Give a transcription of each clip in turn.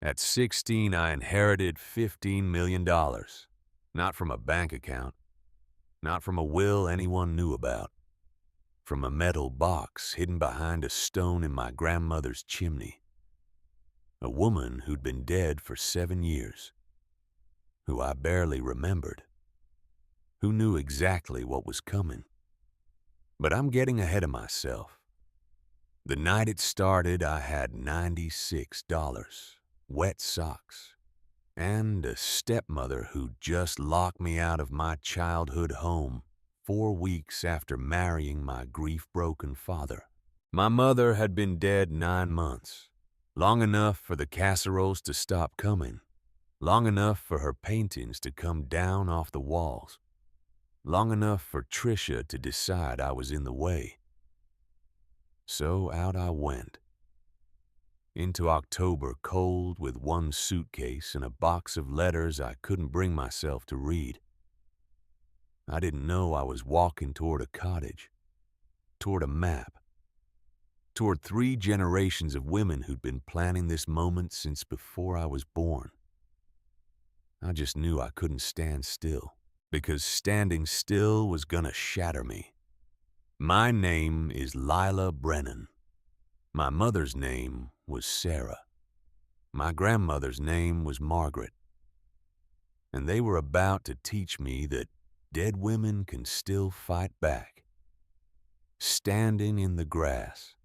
At 16, I inherited $15 million. Not from a bank account, not from a will anyone knew about, from a metal box hidden behind a stone in my grandmother's chimney. A woman who'd been dead for 7 years, who I barely remembered, who knew exactly what was coming. But I'm getting ahead of myself. The night it started, I had $96, wet socks, and a stepmother who just locked me out of my childhood home 4 weeks after marrying my grief-broken father. My mother had been dead 9 months, long enough for the casseroles to stop coming, long enough for her paintings to come down off the walls, long enough for Tricia to decide I was in the way. So out I went. Into October cold with one suitcase and a box of letters I couldn't bring myself to read. I didn't know I was walking toward a cottage, toward a map, toward 3 generations of women who'd been planning this moment since before I was born. I just knew I couldn't stand still, because standing still was gonna shatter me. My name is Lila Brennan. My mother's name was Sarah. My grandmother's name was Margaret. And they were about to teach me that dead women can still fight back. Standing in the grass.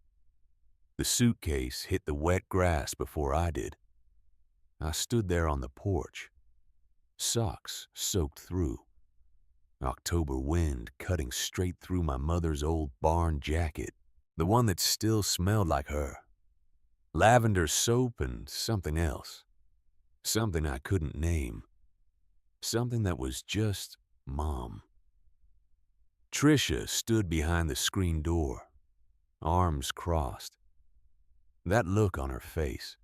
The suitcase hit the wet grass before I did. I stood there on the porch, socks soaked through, October wind cutting straight through my mother's old barn jacket, the one that still smelled like her. Lavender soap and something else. Something I couldn't name. Something that was just Mom. Tricia stood behind the screen door, arms crossed. That look on her face,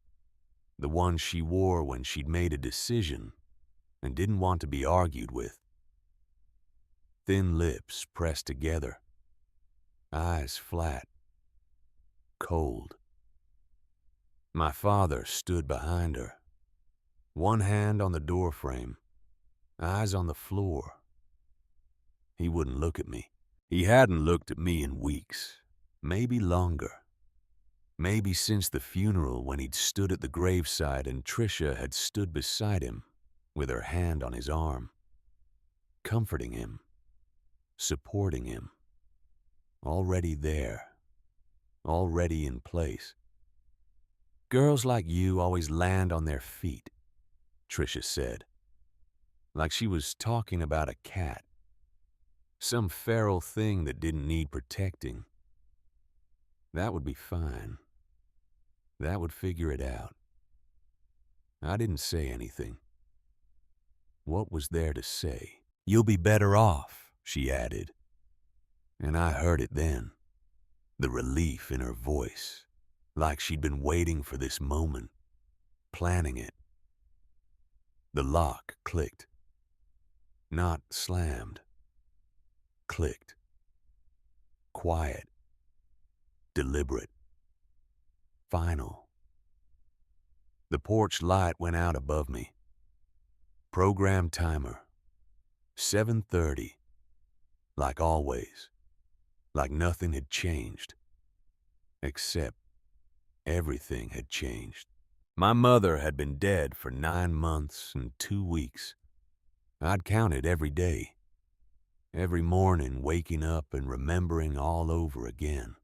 the one she wore when she'd made a decision and didn't want to be argued with. Thin lips pressed together, eyes flat, cold. My father stood behind her, one hand on the doorframe, eyes on the floor. He wouldn't look at me. He hadn't looked at me in weeks, maybe longer. Maybe since the funeral when he'd stood at the graveside and Tricia had stood beside him with her hand on his arm, comforting him, supporting him, already there, already in place. Girls like you always land on their feet, Tricia said, like she was talking about a cat, some feral thing that didn't need protecting. That would be fine. That would figure it out. I didn't say anything. What was there to say? You'll be better off, she added. And I heard it then, the relief in her voice, like she'd been waiting for this moment, planning it. The lock clicked. Not slammed. Clicked. Quiet. Deliberate. Final. The porch light went out above me. Program timer. 7:30. Like always. Like nothing had changed. Except everything had changed. My mother had been dead for 9 months and 2 weeks. I'd counted every day. Every morning waking up and remembering all over again.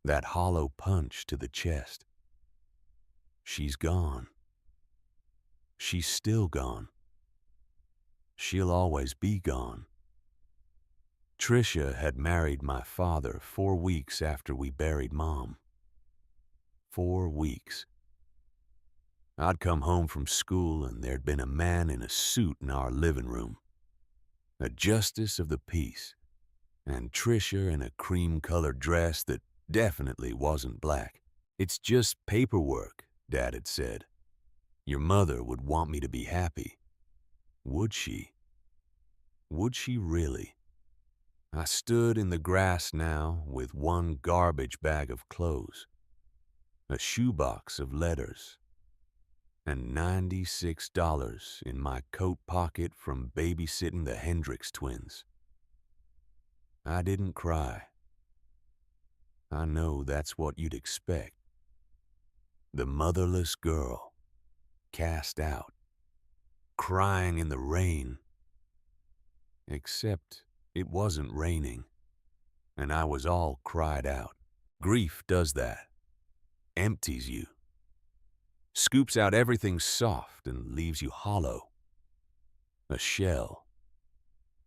That hollow punch to the chest. She's gone. She's still gone. She'll always be gone. Tricia had married my father 4 weeks after we buried Mom. 4 weeks. I'd come home from school and there'd been a man in a suit in our living room. A justice of the peace, and Tricia in a cream-colored dress that definitely wasn't black. It's just paperwork, Dad had said. Your mother would want me to be happy. Would she? Would she really? I stood in the grass now with one garbage bag of clothes, a shoebox of letters, and $96 in my coat pocket from babysitting the Hendricks twins. I didn't cry. I know that's what you'd expect. The motherless girl, cast out, crying in the rain. Except it wasn't raining, and I was all cried out. Grief does that, empties you, scoops out everything soft and leaves you hollow. A shell,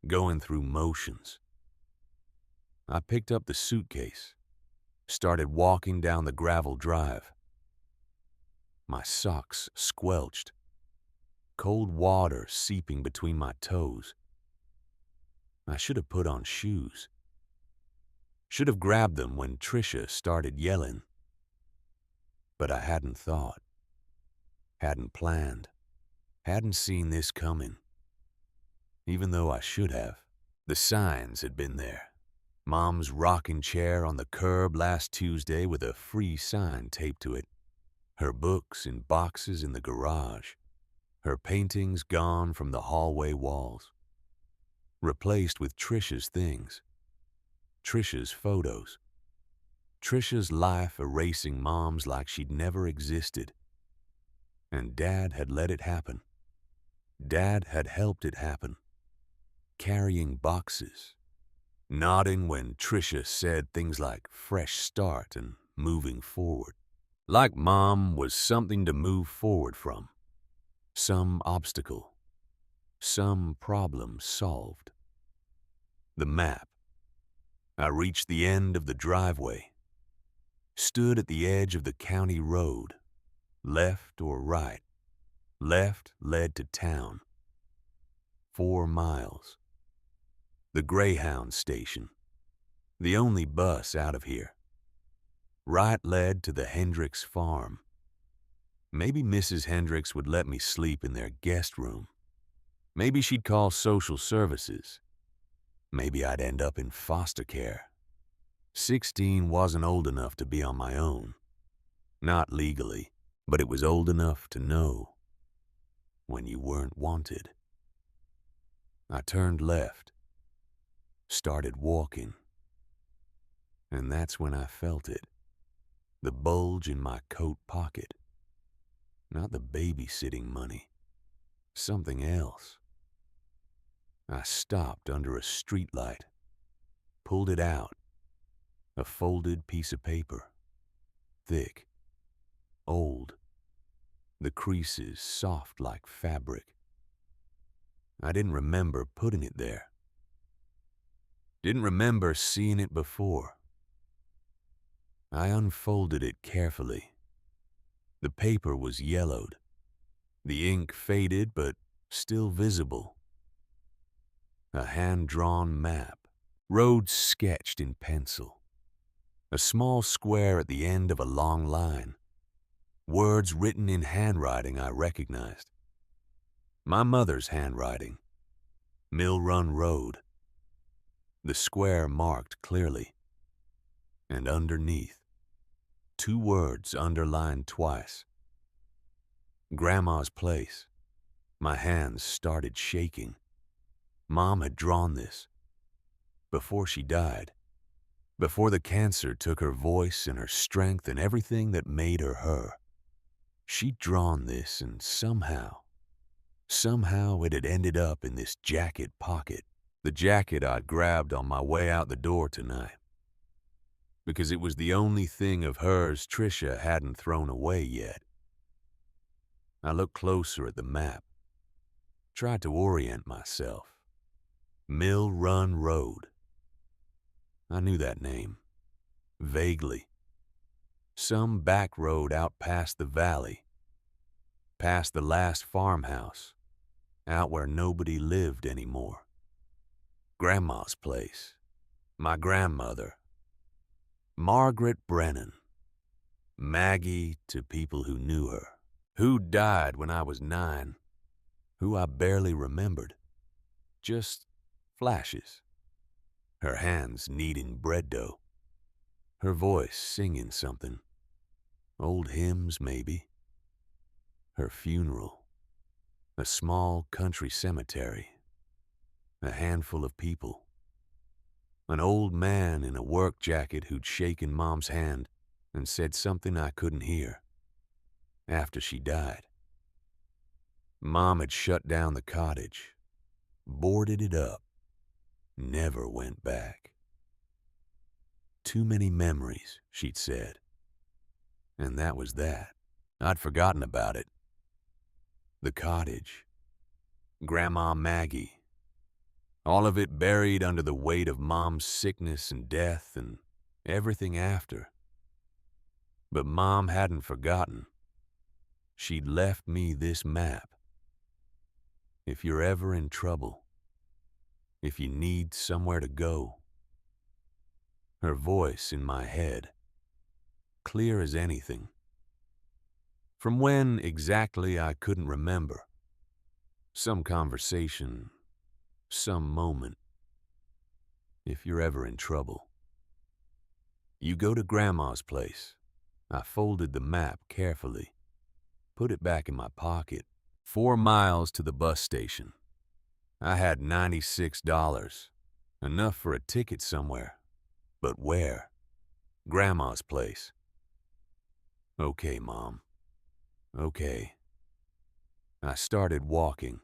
going through motions. I picked up the suitcase, started walking down the gravel drive. My socks squelched, cold water seeping between my toes. I should have put on shoes. Should have grabbed them when Tricia started yelling. But I hadn't thought, hadn't planned, hadn't seen this coming. Even though I should have. The signs had been there. Mom's rocking chair on the curb last Tuesday with a free sign taped to it. Her books in boxes in the garage. Her paintings gone from the hallway walls. Replaced with Tricia's things. Tricia's photos. Tricia's life erasing Mom's like she'd never existed. And Dad had let it happen. Dad had helped it happen. Carrying boxes. Nodding when Tricia said things like fresh start and moving forward. Like Mom was something to move forward from. Some obstacle. Some problem solved. The map. I reached the end of the driveway. Stood at the edge of the county road. Left or right. Left led to town. 4 miles. The Greyhound station. The only bus out of here. Right led to the Hendricks farm. Maybe Mrs. Hendricks would let me sleep in their guest room. Maybe she'd call social services. Maybe I'd end up in foster care. 16 wasn't old enough to be on my own. Not legally, but it was old enough to know when you weren't wanted. I turned left, started walking, and that's when I felt it. The bulge in my coat pocket. Not the babysitting money. Something else. I stopped under a streetlight, pulled it out. A folded piece of paper. Thick. Old. The creases soft like fabric. I didn't remember putting it there. Didn't remember seeing it before. I unfolded it carefully. The paper was yellowed. The ink faded but still visible. A hand-drawn map. Roads sketched in pencil. A small square at the end of a long line. Words written in handwriting I recognized. My mother's handwriting. Mill Run Road. The square marked clearly. And underneath, 2 words underlined twice. Grandma's place. My hands started shaking. Mom had drawn this. Before she died. Before the cancer took her voice and her strength and everything that made her her. She'd drawn this and somehow it had ended up in this jacket pocket. The jacket I'd grabbed on my way out the door tonight. Because it was the only thing of hers Tricia hadn't thrown away yet. I looked closer at the map. Tried to orient myself. Mill Run Road. I knew that name. Vaguely. Some back road out past the valley. Past the last farmhouse. Out where nobody lived anymore. Grandma's place. My grandmother. Margaret Brennan. Maggie to people who knew her. Who died when I was 9. Who I barely remembered. Just flashes. Her hands kneading bread dough. Her voice singing something. Old hymns, maybe. Her funeral, a small country cemetery, a handful of people, an old man in a work jacket who'd shaken Mom's hand and said something I couldn't hear. After she died, Mom had shut down the cottage, boarded it up, never went back. Too many memories, she'd said. And that was that. I'd forgotten about it. The cottage, Grandma Maggie, all of it buried under the weight of Mom's sickness and death and everything after. But Mom hadn't forgotten. She'd left me this map. If you're ever in trouble, if you need somewhere to go. Her voice in my head, clear as anything. From when exactly I couldn't remember. Some conversation, some moment. If you're ever in trouble, you go to Grandma's place. I folded the map carefully, put it back in my pocket. 4 miles to the bus station. I had $96, enough for a ticket somewhere. But where? Grandma's place. Okay, Mom. Okay. I started walking.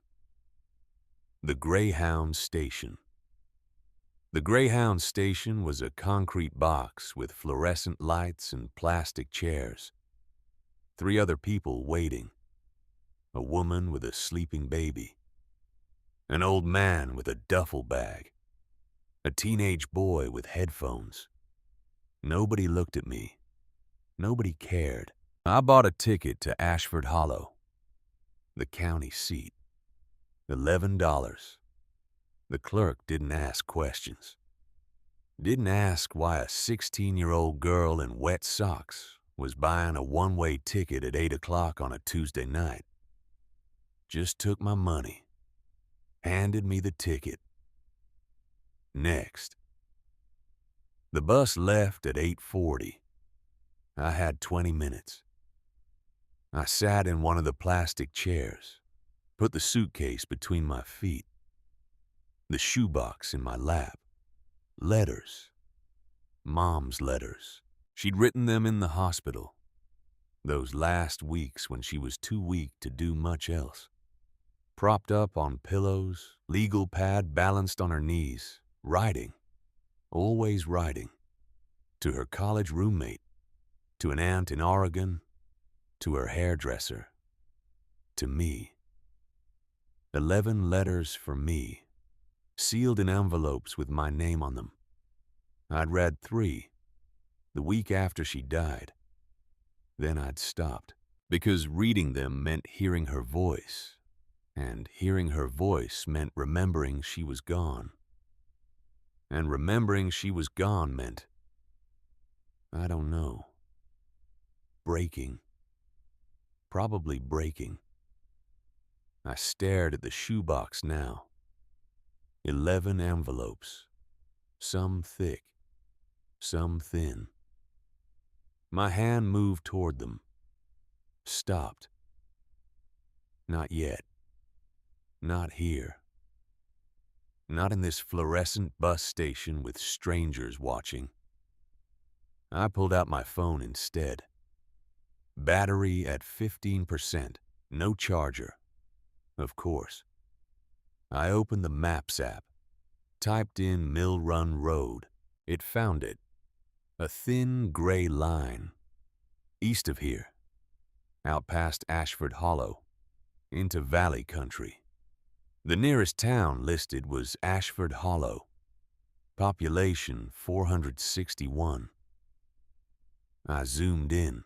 The Greyhound Station. The Greyhound Station was a concrete box with fluorescent lights and plastic chairs. 3 other people waiting. A woman with a sleeping baby. An old man with a duffel bag. A teenage boy with headphones. Nobody looked at me. Nobody cared. I bought a ticket to Ashford Hollow, the county seat. $11. The clerk didn't ask questions. Didn't ask why a 16-year-old girl in wet socks was buying a one-way ticket at 8 o'clock on a Tuesday night. Just took my money, handed me the ticket. Next. The bus left at 8:40. I had 20 minutes. I sat in one of the plastic chairs, put the suitcase between my feet, the shoebox in my lap, letters, Mom's letters. She'd written them in the hospital, those last weeks when she was too weak to do much else. Propped up on pillows, legal pad balanced on her knees, writing, always writing, to her college roommate, to an aunt in Oregon, to her hairdresser, to me. 11 letters for me, sealed in envelopes with my name on them. I'd read 3, the week after she died. Then I'd stopped, because reading them meant hearing her voice, and hearing her voice meant remembering she was gone. And remembering she was gone meant, I don't know, breaking. Probably breaking. I stared at the shoebox now. 11 envelopes, some thick, some thin. My hand moved toward them, stopped. Not yet. Not here. Not in this fluorescent bus station with strangers watching. I pulled out my phone instead. Battery at 15%, no charger. Of course. I opened the Maps app, typed in Mill Run Road. It found it. A thin gray line. East of here. Out past Ashford Hollow. Into valley country. The nearest town listed was Ashford Hollow. Population 461. I zoomed in.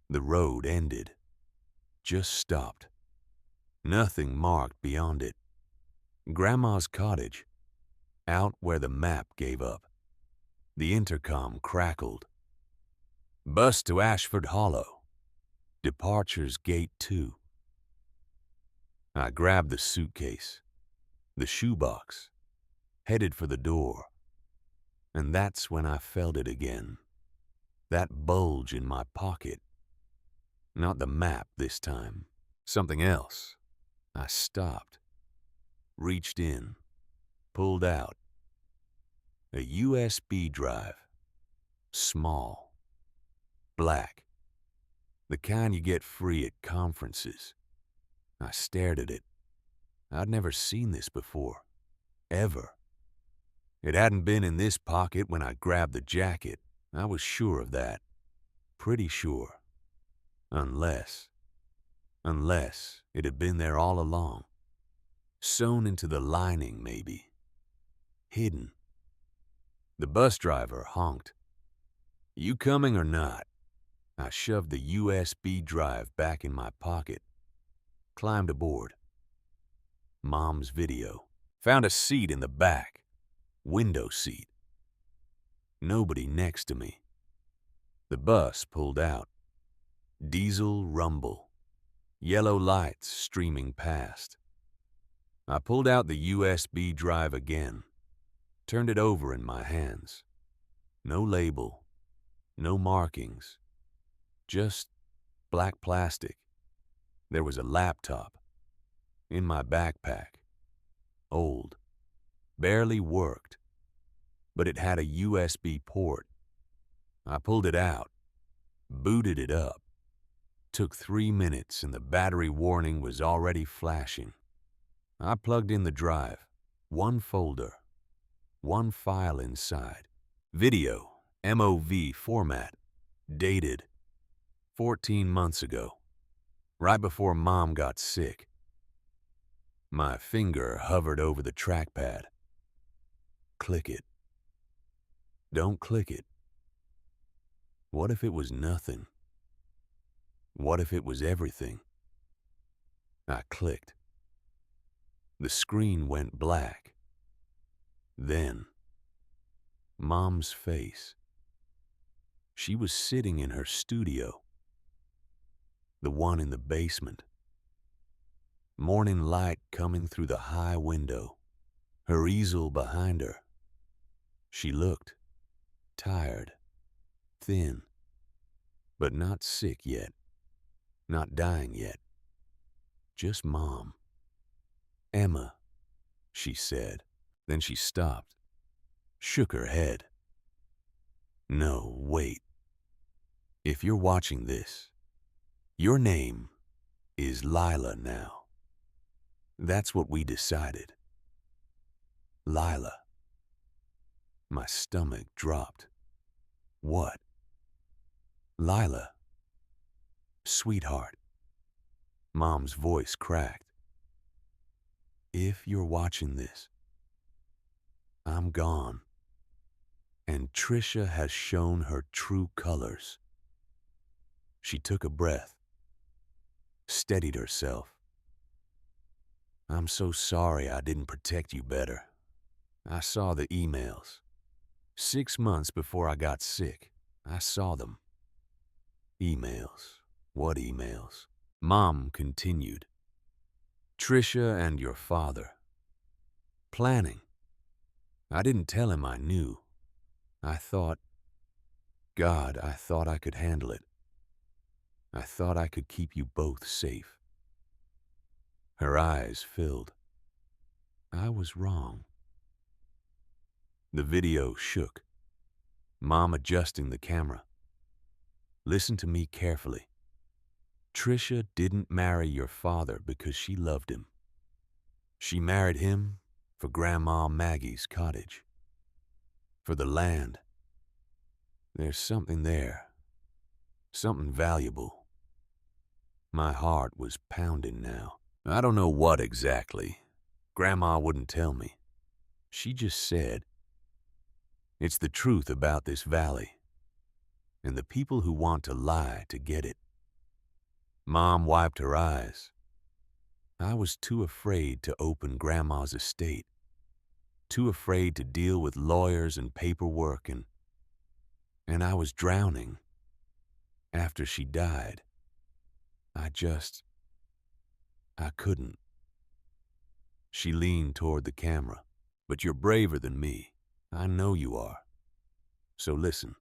The road ended. Just stopped. Nothing marked beyond it. Grandma's cottage. Out where the map gave up. The intercom crackled. Bus to Ashford Hollow. Departures gate 2. I grabbed the suitcase, the shoebox, headed for the door. And that's when I felt it again. That bulge in my pocket. Not the map this time. Something else. I stopped, reached in, pulled out. A USB drive. Small. Black. The kind you get free at conferences. I stared at it. I'd never seen this before. Ever. It hadn't been in this pocket when I grabbed the jacket. I was sure of that. Pretty sure. Unless it had been there all along. Sewn into the lining, maybe. Hidden. The bus driver honked. You coming or not? I shoved the USB drive back in my pocket. Climbed aboard. Mom's video. Found a seat in the back. Window seat. Nobody next to me. The bus pulled out. Diesel rumble. Yellow lights streaming past. I pulled out the USB drive again. Turned it over in my hands. No label. No markings. Just black plastic. There was a laptop. In my backpack. Old. Barely worked. But it had a USB port. I pulled it out. Booted it up. Took 3 minutes and the battery warning was already flashing. I plugged in the drive. One folder. One file inside. Video. MOV format. Dated. 14 months ago. Right before Mom got sick. My finger hovered over the trackpad. Click it. Don't click it. What if it was nothing? What if it was everything? I clicked. The screen went black. Then, Mom's face. She was sitting in her studio. The one in the basement. Morning light coming through the high window. Her easel behind her. She looked tired, thin, but not sick yet. Not dying yet. Just Mom. Emma, she said. Then she stopped, shook her head. No, wait. If you're watching this, your name is Lila now. That's what we decided. Lila. My stomach dropped. What? Lila. Sweetheart. Mom's voice cracked. If you're watching this, I'm gone. And Trisha has shown her true colors. She took a breath, steadied herself. I'm so sorry I didn't protect you better. I saw the emails. 6 months before I got sick, I saw them. Emails. What emails? Mom continued. Trisha and your father. Planning. I didn't tell him I knew. I thought I could handle it. I thought I could keep you both safe. Her eyes filled. I was wrong. The video shook. Mom adjusting the camera. Listen to me carefully. Trisha didn't marry your father because she loved him. She married him for Grandma Maggie's cottage. For the land. There's something there. Something valuable. My heart was pounding now. I don't know what exactly. Grandma wouldn't tell me. She just said, it's the truth about this valley, and the people who want to lie to get it. Mom wiped her eyes. I was too afraid to open Grandma's estate, too afraid to deal with lawyers and paperwork, and I was drowning. After she died, I couldn't. She leaned toward the camera. But you're braver than me. I know you are. So listen.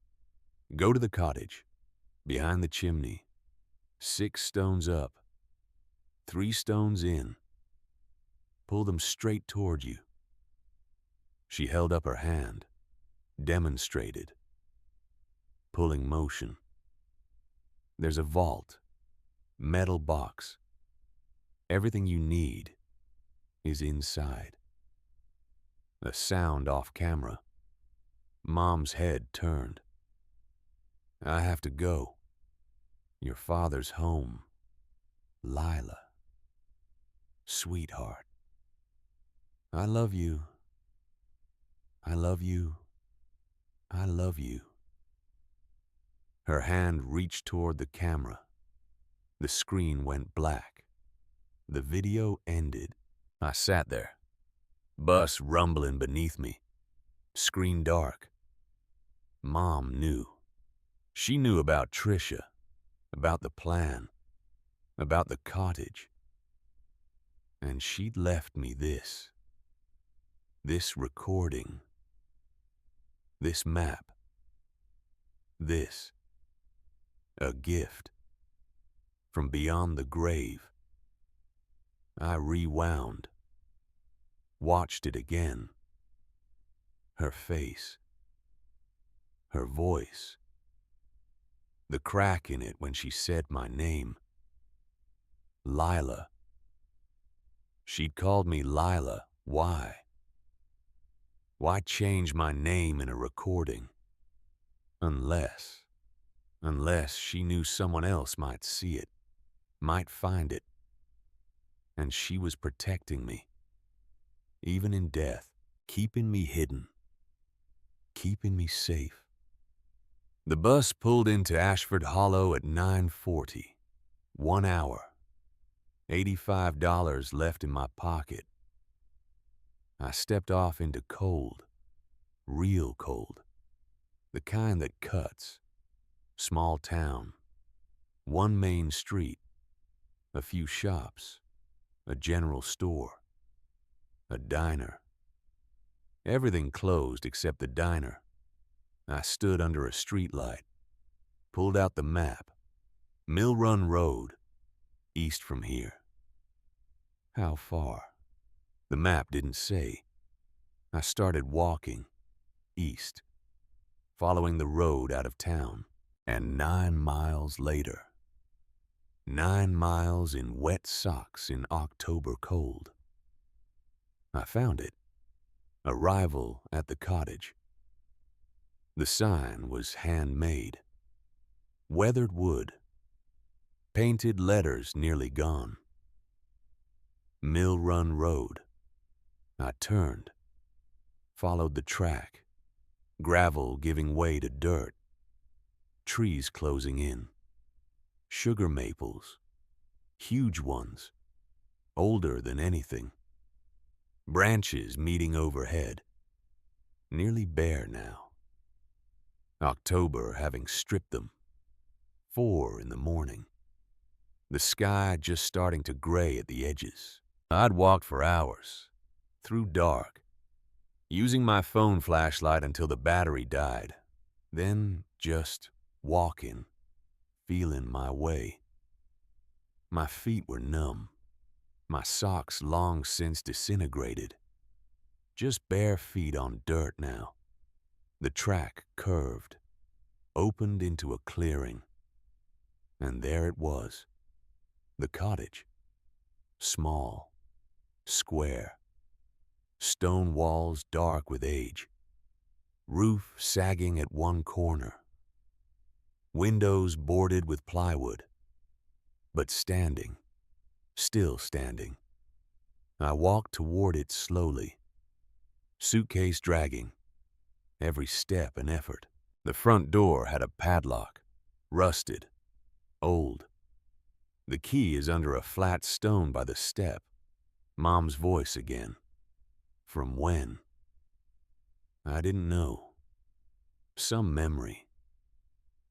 Go to the cottage, behind the chimney, 6 stones up. 3 stones in. Pull them straight toward you. She held up her hand, demonstrated. Pulling motion. There's a vault, metal box. Everything you need is inside. A sound off camera. Mom's head turned. I have to go. Your father's home. Lila. Sweetheart. I love you. I love you. I love you. Her hand reached toward the camera. The screen went black. The video ended. I sat there. Bus rumbling beneath me. Screen dark. Mom knew. She knew about Tricia, about the plan, about the cottage. And she'd left me this recording, this map, this, a gift. From beyond the grave. I rewound, watched it again. Her face, her voice, the crack in it when she said my name. Lila. She'd called me Lila. Why? Why change my name in a recording? Unless she knew someone else might see it, might find it. And she was protecting me, even in death, keeping me hidden, keeping me safe. The bus pulled into Ashford Hollow at 9:40. 1 hour. $85 left in my pocket. I stepped off into cold, real cold, the kind that cuts. Small town, one main street, a few shops, a general store, a diner. Everything closed except the diner. I stood under a streetlight, pulled out the map. Mill Run Road, east from here. How far? The map didn't say. I started walking, east, following the road out of town. And 9 miles later, 9 miles in wet socks in October cold, I found it. Arrival at the cottage. The sign was handmade. Weathered wood. Painted letters nearly gone. Mill Run Road. I turned. Followed the track. Gravel giving way to dirt. Trees closing in. Sugar maples. Huge ones. Older than anything. Branches meeting overhead. Nearly bare now. October having stripped them. 4 in the morning. The sky just starting to gray at the edges. I'd walked for hours. Through dark. Using my phone flashlight until the battery died. Then just walking. Feeling my way. My feet were numb. My socks long since disintegrated. Just bare feet on dirt now. The track curved, opened into a clearing. And there it was. The cottage. Small, square. Stone walls dark with age. Roof sagging at one corner. Windows boarded with plywood. But standing. Still standing. I walked toward it slowly. Suitcase dragging. Every step an effort. The front door had a padlock. Rusted. Old. The key is under a flat stone by the step. Mom's voice again. From when? I didn't know. Some memory.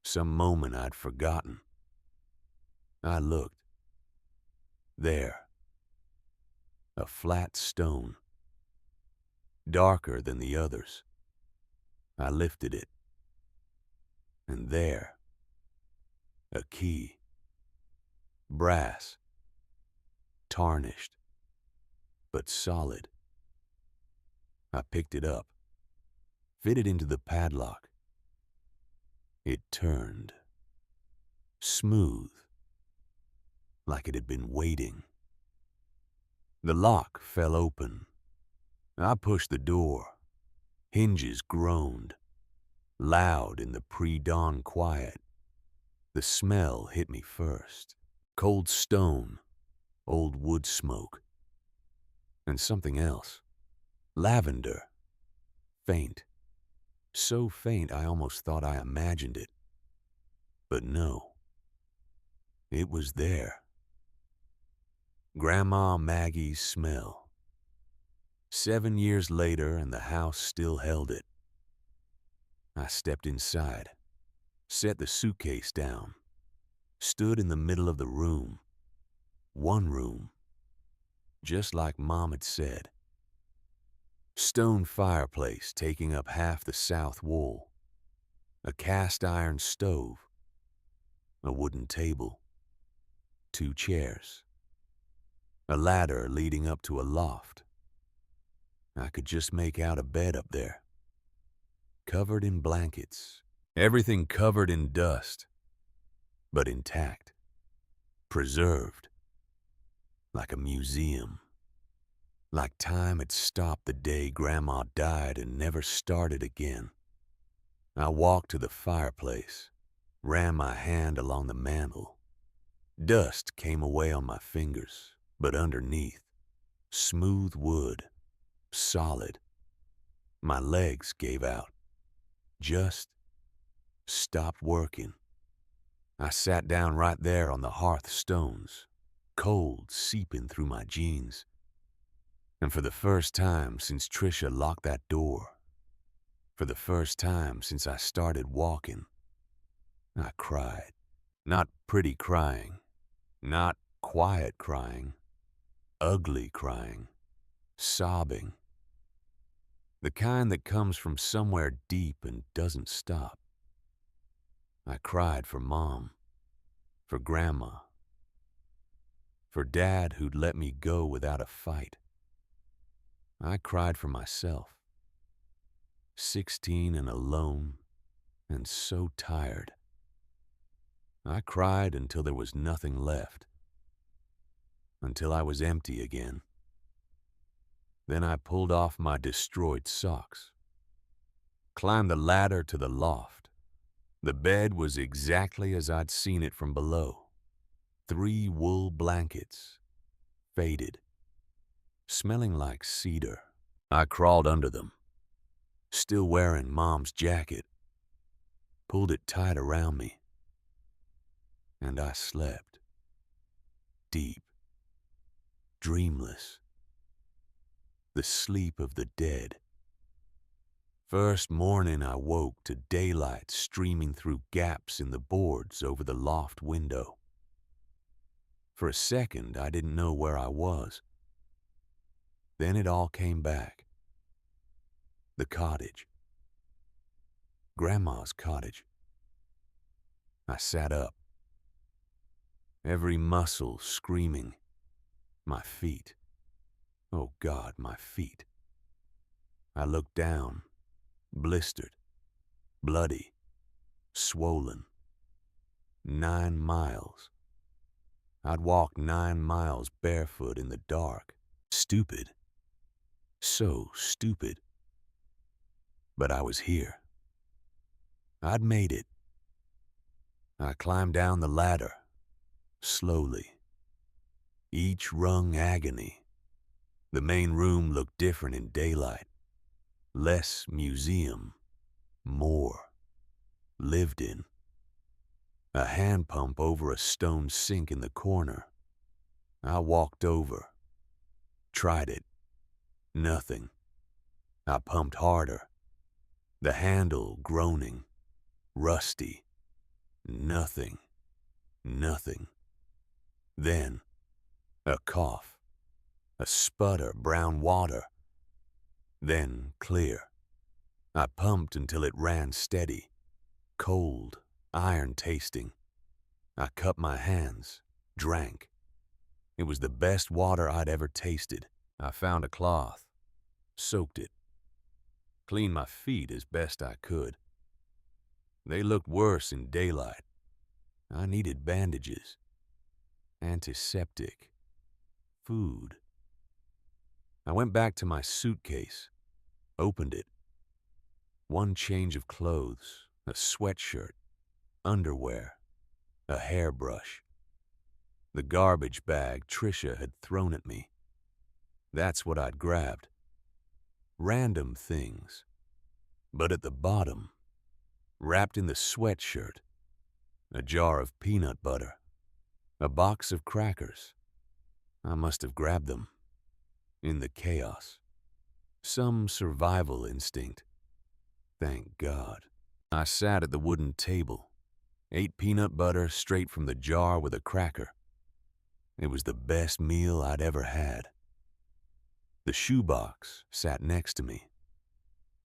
Some moment I'd forgotten. I looked. There. A flat stone. Darker than the others. I lifted it. And there. A key. Brass. tarnished, but solid. I picked it up, fitted into the padlock. It turned, smooth, like it had been waiting. The lock fell open. I pushed the door. Hinges groaned, loud in the pre-dawn quiet. The smell hit me first. Cold stone, old wood smoke, and something else. Lavender. Faint. So faint I almost thought I imagined it. But no. It was there. Grandma Maggie's smell. 7 years later, and the house still held it. I stepped inside, set the suitcase down, stood in the middle of the room. One room, just like Mom had said. Stone fireplace taking up half the south wall. A cast iron stove. A wooden table. 2 chairs. A ladder leading up to a loft. I could just make out a bed up there. Covered in blankets. Everything covered in dust. But intact. Preserved. Like a museum. Like time had stopped the day Grandma died and never started again. I walked to the fireplace, ran my hand along the mantel. Dust came away on my fingers, but underneath, smooth wood, solid. My legs gave out, just stopped working. I sat down right there on the hearth stones, cold seeping through my jeans. And for the first time since Tricia locked that door, for the first time since I started walking, I cried. Not pretty crying, not quiet crying, ugly crying, sobbing. The kind that comes from somewhere deep and doesn't stop. I cried for Mom, for Grandma, for Dad who'd let me go without a fight. I cried for myself, 16 and alone and so tired. I cried until there was nothing left, until I was empty again. Then I pulled off my destroyed socks, climbed the ladder to the loft. The bed was exactly as I'd seen it from below. 3 wool blankets, faded, smelling like cedar. I crawled under them, still wearing Mom's jacket, pulled it tight around me, and I slept, deep, dreamless, the sleep of the dead. First morning I woke to daylight streaming through gaps in the boards over the loft window. For a second I didn't know where I was. Then it all came back. The cottage. Grandma's cottage. I sat up, every muscle screaming. My feet. Oh God, my feet. I looked down, blistered, bloody, swollen. 9 miles. I'd walked 9 miles barefoot in the dark. Stupid. So stupid. But I was here. I'd made it. I climbed down the ladder, slowly. Each rung agony. The main room looked different in daylight. Less museum, more lived in. A hand pump over a stone sink in the corner. I walked over, tried it. Nothing. I pumped harder. The handle groaning, rusty. Nothing. Nothing. Then, a cough. A sputter, brown water. Then clear. I pumped until it ran steady. Cold, iron tasting. I cupped my hands, drank. It was the best water I'd ever tasted. I found a cloth, soaked it, cleaned my feet as best I could. They looked worse in daylight. I needed bandages, antiseptic, food. I went back to my suitcase, opened it. One change of clothes, a sweatshirt, underwear, a hairbrush. The garbage bag Tricia had thrown at me. That's what I'd grabbed. Random things. But at the bottom, wrapped in the sweatshirt, a jar of peanut butter, a box of crackers. I must have grabbed them. In the chaos. Some survival instinct. Thank God. I sat at the wooden table, ate peanut butter straight from the jar with a cracker. It was the best meal I'd ever had. The shoebox sat next to me.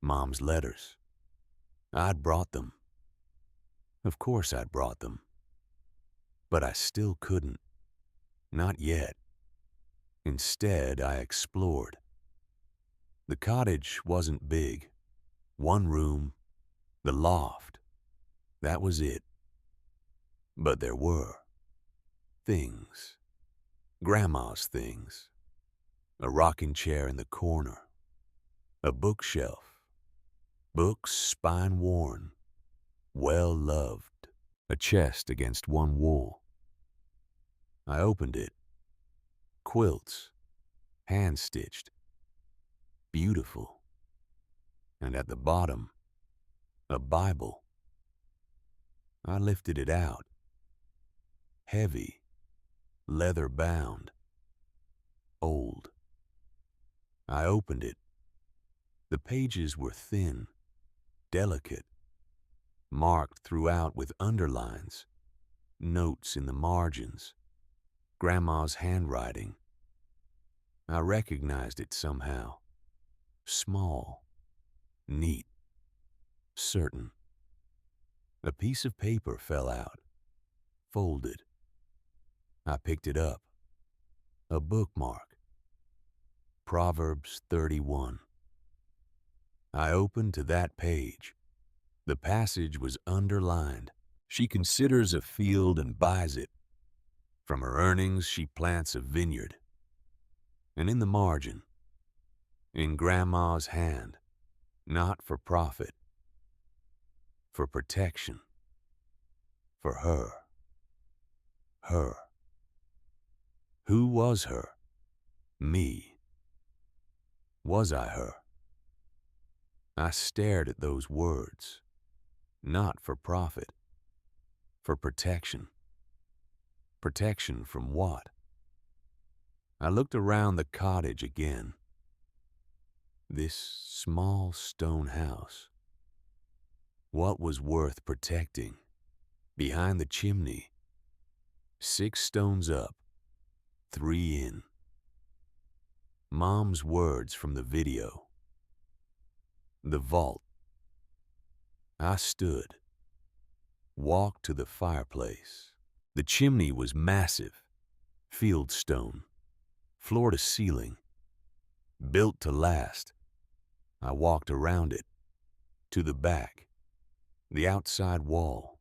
Mom's letters. I'd brought them. Of course I'd brought them. But I still couldn't. Not yet. Instead, I explored. The cottage wasn't big. One room, the loft. That was it. But there were things. Grandma's things. A rocking chair in the corner. A bookshelf. Books spine-worn. Well-loved. A chest against one wall. I opened it. Quilts. Hand-stitched. Beautiful. And at the bottom, a Bible. I lifted it out. Heavy. Leather-bound. Old. I opened it. The pages were thin, delicate, marked throughout with underlines, notes in the margins, Grandma's handwriting. I recognized it somehow. Small, neat, certain. A piece of paper fell out, folded. I picked it up. A bookmark. Proverbs 31. I opened to that page. The passage was underlined. She considers a field and buys it. From her earnings, she plants a vineyard. And in the margin, in Grandma's hand, not for profit, for protection, for her. Her. Who was her? Me. Was I her? I stared at those words. Not for profit. For protection. Protection from what? I looked around the cottage again. This small stone house. What was worth protecting? Behind the chimney. 6 stones up, 3 in. Mom's words from the video. The vault. I stood. Walked to the fireplace. The chimney was massive. Field stone. Floor to ceiling. Built to last. I walked around it. To the back. The outside wall.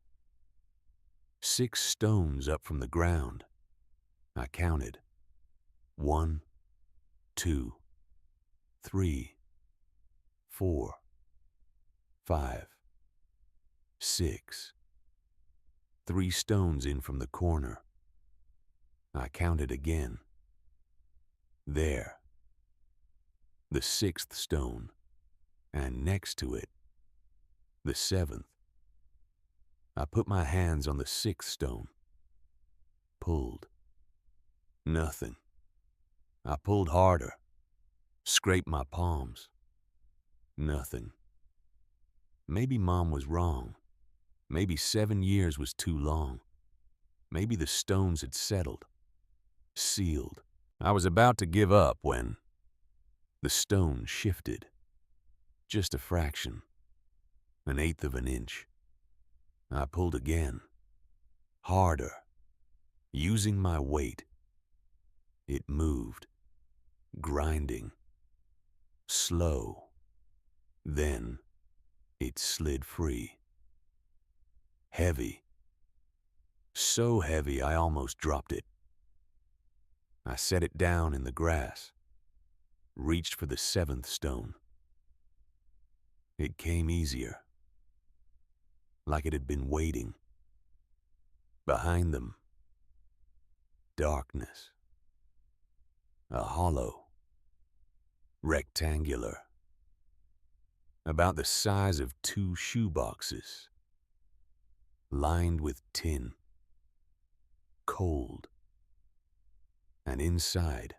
6 stones up from the ground. I counted. 1, 2, 3, 4, 5, 6. 3 stones in from the corner. I counted again. There. The 6th stone, and next to it, the 7th. I put my hands on the 6th stone. Pulled. Nothing. I pulled harder. Scraped my palms. Nothing. Maybe Mom was wrong. Maybe 7 years was too long. Maybe the stones had settled. Sealed. I was about to give up when the stone shifted. Just a fraction. 1/8 of an inch. I pulled again. Harder. Using my weight. It moved, grinding, slow. Then it slid free. Heavy. So heavy I almost dropped it. I set it down in the grass, reached for the seventh stone. It came easier, like it had been waiting. Behind them, darkness. A hollow, rectangular, about the size of 2 shoeboxes, lined with tin, cold, and inside,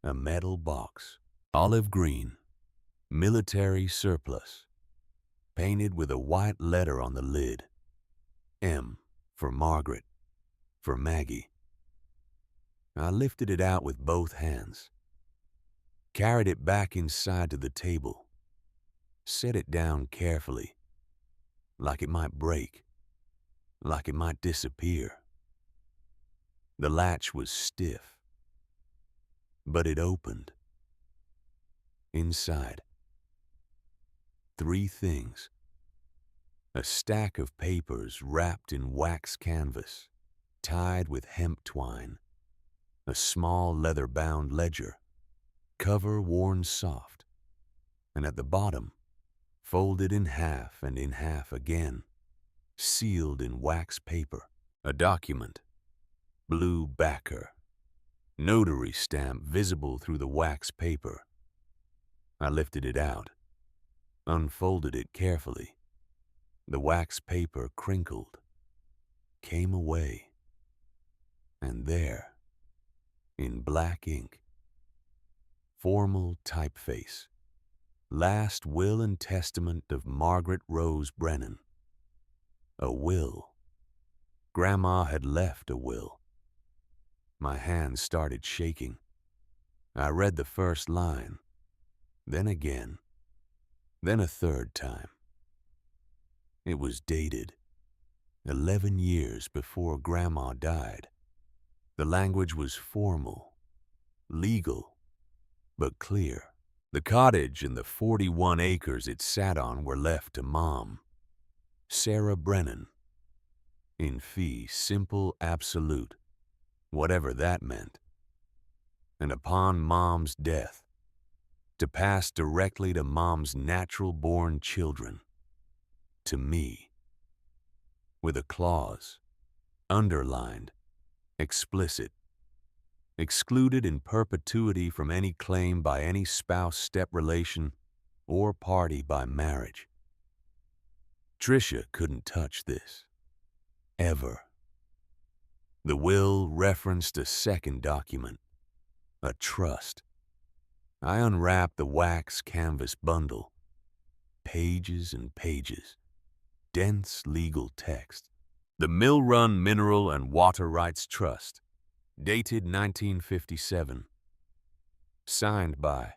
a metal box, olive green, military surplus, painted with a white letter on the lid. M for Margaret, for Maggie. I lifted it out with both hands, carried it back inside to the table, set it down carefully, like it might break, like it might disappear. The latch was stiff, but it opened. Inside, 3 things. A stack of papers wrapped in wax canvas, tied with hemp twine. A small leather-bound ledger, cover worn soft, and at the bottom, folded in half and in half again, sealed in wax paper, a document, blue backer, notary stamp visible through the wax paper. I lifted it out, unfolded it carefully. The wax paper crinkled, came away, and there, in black ink, formal typeface, last will and testament of Margaret Rose Brennan. A will. Grandma had left a will. My hands started shaking. I read the first line, then again, then a third time. It was dated 11 years before Grandma died. The language was formal, legal, but clear. The cottage and the 41 acres it sat on were left to Mom, Sarah Brennan, in fee simple absolute, whatever that meant. And upon Mom's death, to pass directly to Mom's natural-born children, to me, with a clause, underlined, explicit, excluded in perpetuity from any claim by any spouse, step relation, or party by marriage. Tricia couldn't touch this, ever. The will referenced a second document, a trust. I unwrapped the wax canvas bundle, pages and pages, dense legal text. The Mill Run Mineral and Water Rights Trust, dated 1957, signed by,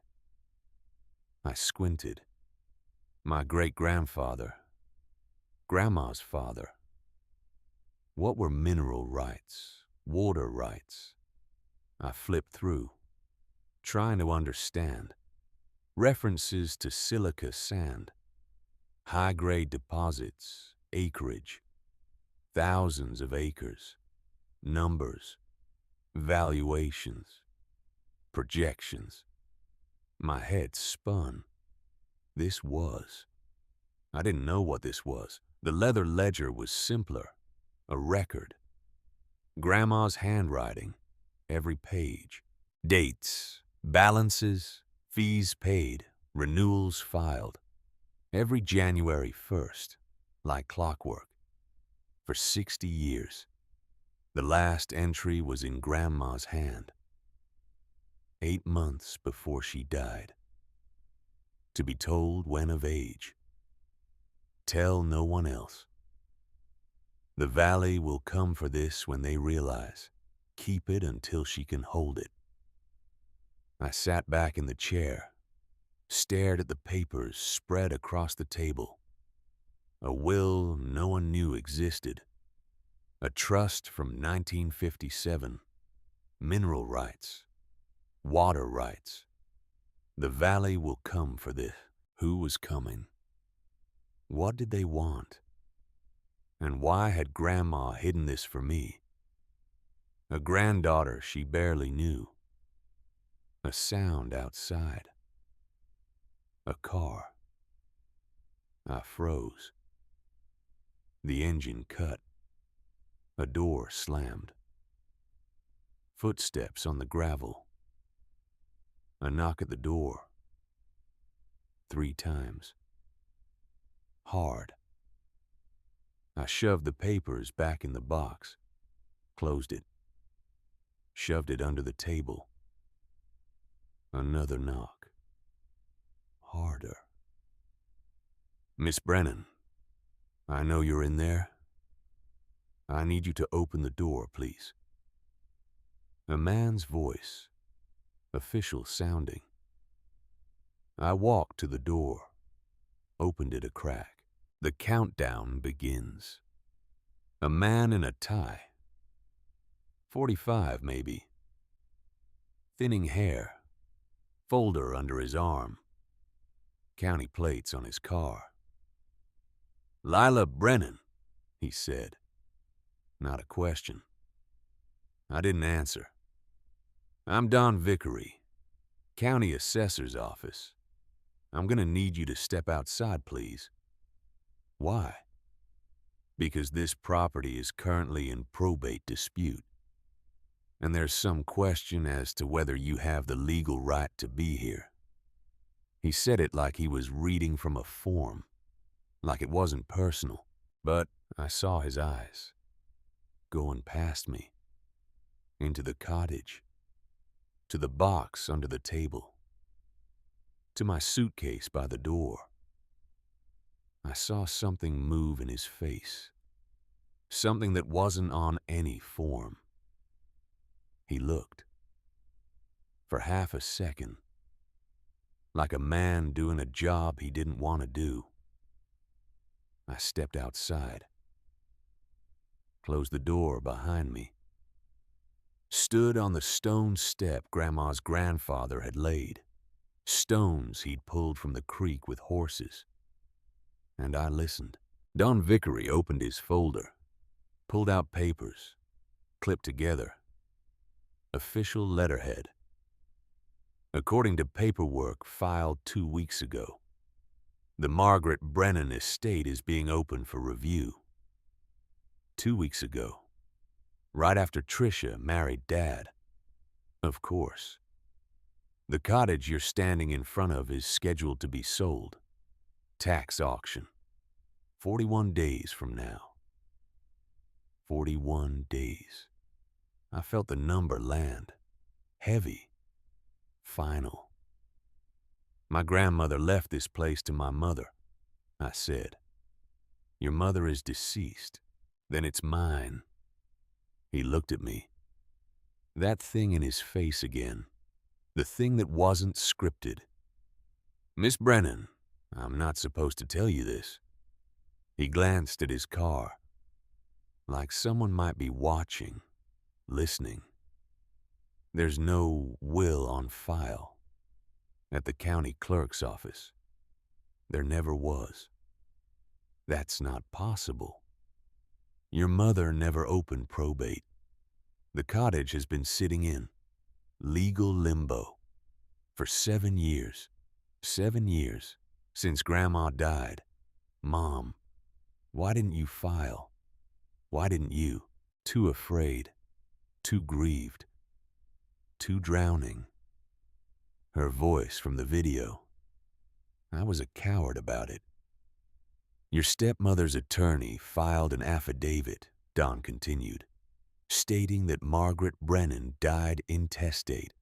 I squinted, my great-grandfather, Grandma's father. What were mineral rights, water rights? I flipped through, trying to understand. References to silica sand, high-grade deposits, acreage, thousands of acres, numbers, valuations, projections. My head spun. This was. I didn't know what this was. The leather ledger was simpler, a record. Grandma's handwriting, every page. Dates, balances, fees paid, renewals filed. Every January 1st, like clockwork. For 60 years. The last entry was in Grandma's hand. 8 months before she died. To be told when of age. Tell no one else. The valley will come for this when they realize. Keep it until she can hold it. I sat back in the chair, stared at the papers spread across the table. A will no one knew existed. A trust from 1957. Mineral rights, water rights. The valley will come for this. Who was coming? What did they want? And why had Grandma hidden this for me? A granddaughter she barely knew. A sound outside. A car. I froze. The engine cut. A door slammed. Footsteps on the gravel. A knock at the door. 3 times. Hard. I shoved the papers back in the box, closed it, shoved it under the table. Another knock. Harder. Miss Brennan, I know you're in there. I need you to open the door, please. A man's voice, official sounding. I walked to the door, opened it a crack. The countdown begins. A man in a tie. 45 maybe. Thinning hair. Folder under his arm. County plates on his car. Lila Brennan, he said. Not a question. I didn't answer. I'm Don Vickery, County Assessor's Office. I'm gonna need you to step outside, please. Why? Because this property is currently in probate dispute, and there's some question as to whether you have the legal right to be here. He said it like he was reading from a form, like it wasn't personal, but I saw his eyes going past me, into the cottage, to the box under the table, to my suitcase by the door. I saw something move in his face, something that wasn't on any form. He looked, for half a second, like a man doing a job he didn't want to do. I stepped outside, closed the door behind me, stood on the stone step Grandma's grandfather had laid, stones he'd pulled from the creek with horses. And I listened. Don Vickery opened his folder, pulled out papers, clipped together. Official letterhead. According to paperwork filed 2 weeks ago, the Margaret Brennan estate is being opened for review. 2 weeks ago, right after Tricia married Dad. Of course. The cottage you're standing in front of is scheduled to be sold. Tax auction. 41 days from now. 41 days. I felt the number land. Heavy. Final. My grandmother left this place to my mother. I said, your mother is deceased. Then it's mine. He looked at me. That thing in his face again. The thing that wasn't scripted. Miss Brennan, I'm not supposed to tell you this. He glanced at his car, like someone might be watching, listening. There's no will on file at the county clerk's office. There never was. That's not possible. Your mother never opened probate. The cottage has been sitting in legal limbo for 7 years. 7 years since Grandma died. Mom, why didn't you file? Why didn't you? Too afraid, too grieved, too drowning. Her voice from the video. I was a coward about it. Your stepmother's attorney filed an affidavit, Don continued, stating that Margaret Brennan died intestate,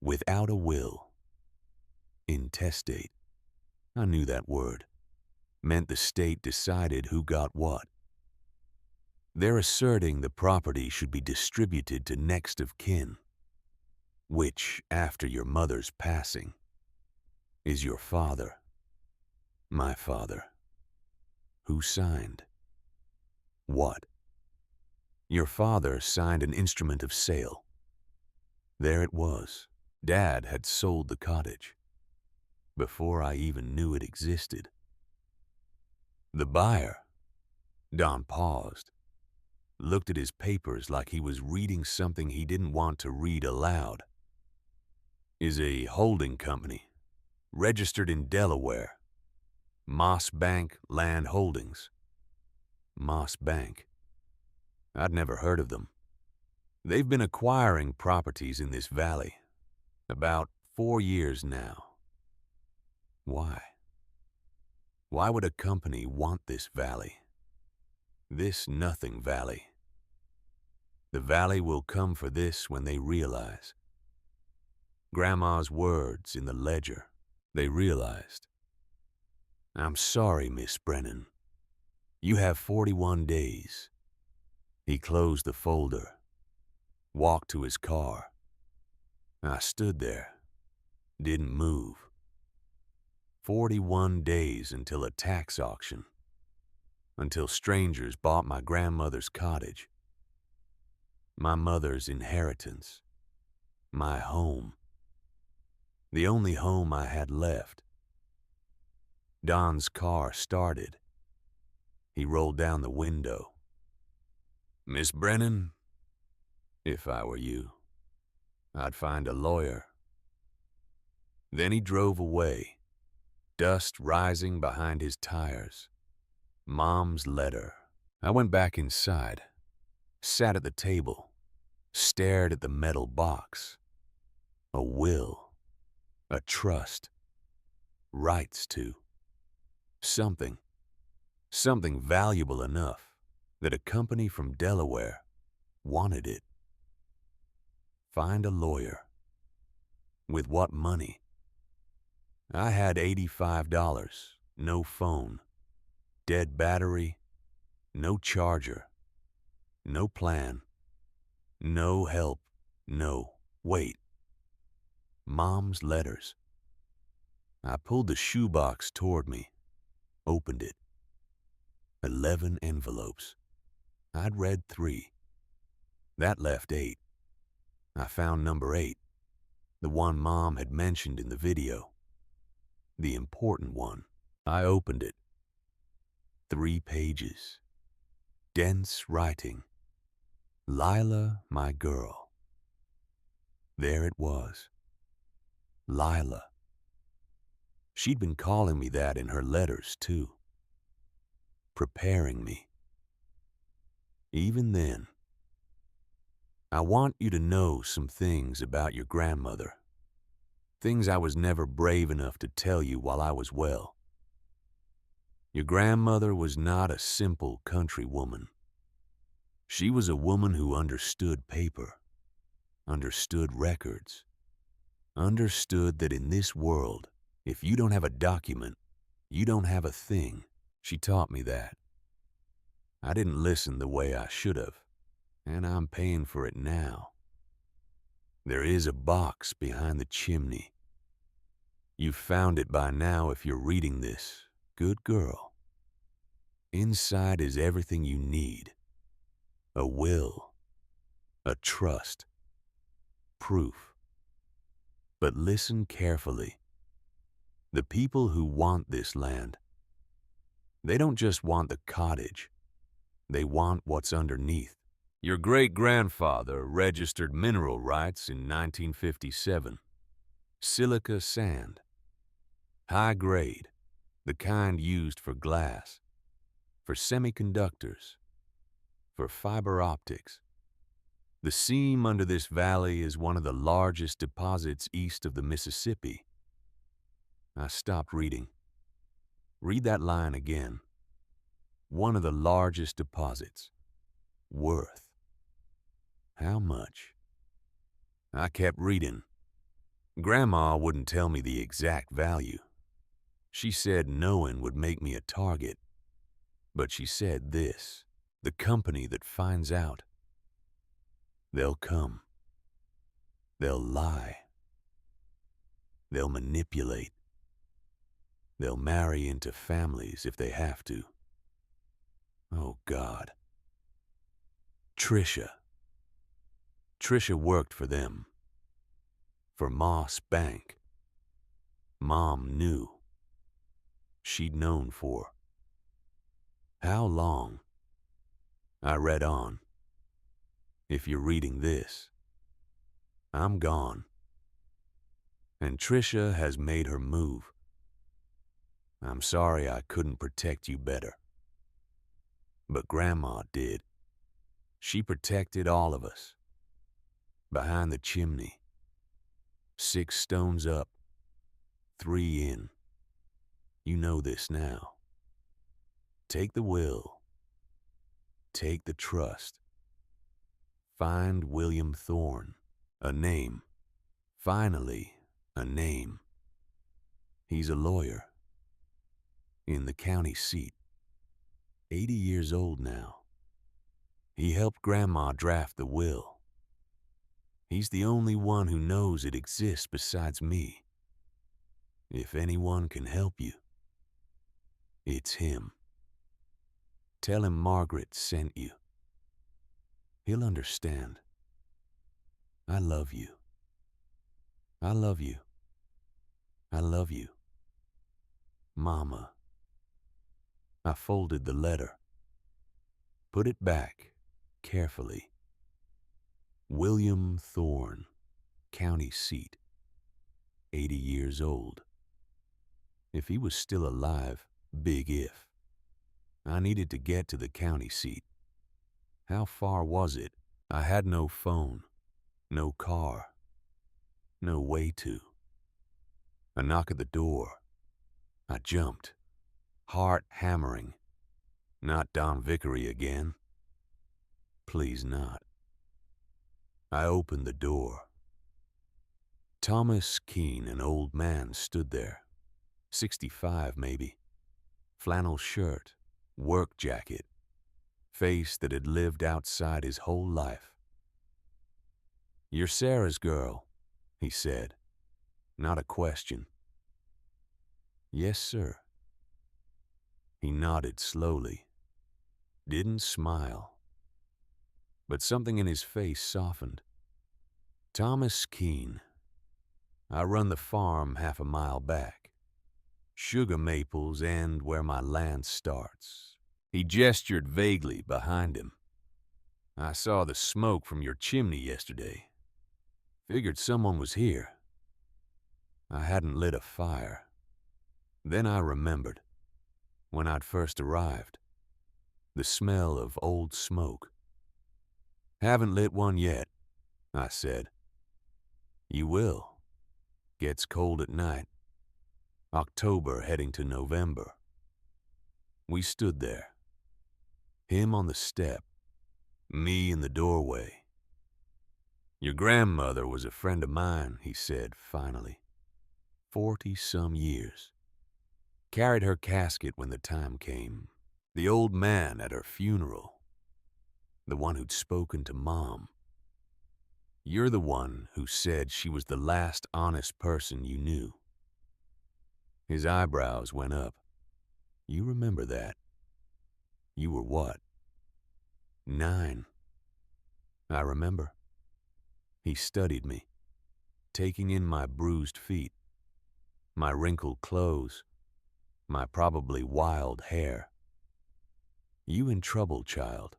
without a will. Intestate. I knew that word. Meant the state decided who got what. They're asserting the property should be distributed to next of kin, which, after your mother's passing, is your father, my father. Who signed? What? Your father signed an instrument of sale, There it was. Dad had sold the cottage before I even knew it existed. The buyer, Don paused, looked at his papers like he was reading something he didn't want to read aloud. Is a holding company, registered in Delaware. Moss Bank Land Holdings. Moss Bank. I'd never heard of them. They've been acquiring properties in this valley about 4 years now. Why? Why would a company want this valley? This nothing valley. The valley will come for this when they realize. Grandma's words in the ledger. They realized. I'm sorry, Miss Brennan. You have 41 days. He closed the folder, walked to his car. I stood there, didn't move. 41 days until a tax auction, until strangers bought my grandmother's cottage, my mother's inheritance, my home, the only home I had left. Don's car started. He rolled down the window. Miss Brennan, if I were you, I'd find a lawyer. Then he drove away, dust rising behind his tires. Mom's letter. I went back inside, sat at the table, stared at the metal box. A will, a trust, rights to. Something valuable enough that a company from Delaware wanted it. Find a lawyer. With what money? I had $85, no phone, dead battery, no charger, no plan, no help, no, wait. Mom's letters. I pulled the shoebox toward me, opened it. 11 envelopes. I'd read 3. That left 8. I found number 8, the one Mom had mentioned in the video. The important one. I opened it. 3 pages. Dense writing. Lila, my girl. There it was. Lila. She'd been calling me that in her letters, too. Preparing me. Even then. I want you to know some things about your grandmother. Things I was never brave enough to tell you while I was well. Your grandmother was not a simple country woman. She was a woman who understood paper, understood records, understood that in this world, if you don't have a document, you don't have a thing. She taught me that. I didn't listen the way I should have, and I'm paying for it now. There is a box behind the chimney. You've found it by now if you're reading this. Good girl. Inside is everything you need. A will, a trust, proof. But listen carefully. The people who want this land, they don't just want the cottage. They want what's underneath. Your great-grandfather registered mineral rights in 1957. Silica sand. High grade, the kind used for glass, for semiconductors, for fiber optics. The seam under this valley is one of the largest deposits east of the Mississippi. I stopped reading. Read that line again. One of the largest deposits. Worth. How much? I kept reading. Grandma wouldn't tell me the exact value. She said knowing would make me a target. But she said this, the company that finds out, they'll come. They'll lie. They'll manipulate. They'll marry into families if they have to. Oh, God. Trisha worked for them. for Moss Bank. Mom knew. She'd known for how long? I read on. If you're reading this, I'm gone. And Trisha has made her move. I'm sorry I couldn't protect you better. But Grandma did. She protected all of us. Behind the chimney. 6 stones up, 3 in. You know this now. Take the will. Take the trust. Find William Thorne. A name. Finally, a name. He's a lawyer. In the county seat. 80 years old now. He helped Grandma draft the will. He's the only one who knows it exists besides me. If anyone can help you, it's him. Tell him Margaret sent you. He'll understand. I love you. I love you. I love you. Mama. I folded the letter. Put it back, carefully. William Thorne, county seat. 80 years old. If he was still alive, big if. I needed to get to the county seat. How far was it? I had no phone, no car, no way to. A knock at the door. I jumped, heart hammering. Not Don Vickery again. Please not. I opened the door. Thomas Keene, an old man, stood there. 65 maybe. Flannel shirt, work jacket. Face that had lived outside his whole life. You're Sarah's girl, he said. Not a question. Yes, sir. He nodded slowly. Didn't smile. But something in his face softened. Thomas Keene. I run the farm half a mile back. Sugar maples end where my land starts. He gestured vaguely behind him. I saw the smoke from your chimney yesterday. Figured someone was here. I hadn't lit a fire. Then I remembered, when I'd first arrived, the smell of old smoke. Haven't lit one yet, I said. You will. Gets cold at night. October heading to November. We stood there. Him on the step, me in the doorway. Your grandmother was a friend of mine, he said finally. 40-some years. Carried her casket when the time came. The old man at her funeral. The one who'd spoken to Mom. You're the one who said she was the last honest person you knew. His eyebrows went up. You remember that. You were what? 9. I remember. He studied me, taking in my bruised feet, my wrinkled clothes, my probably wild hair. You in trouble, child.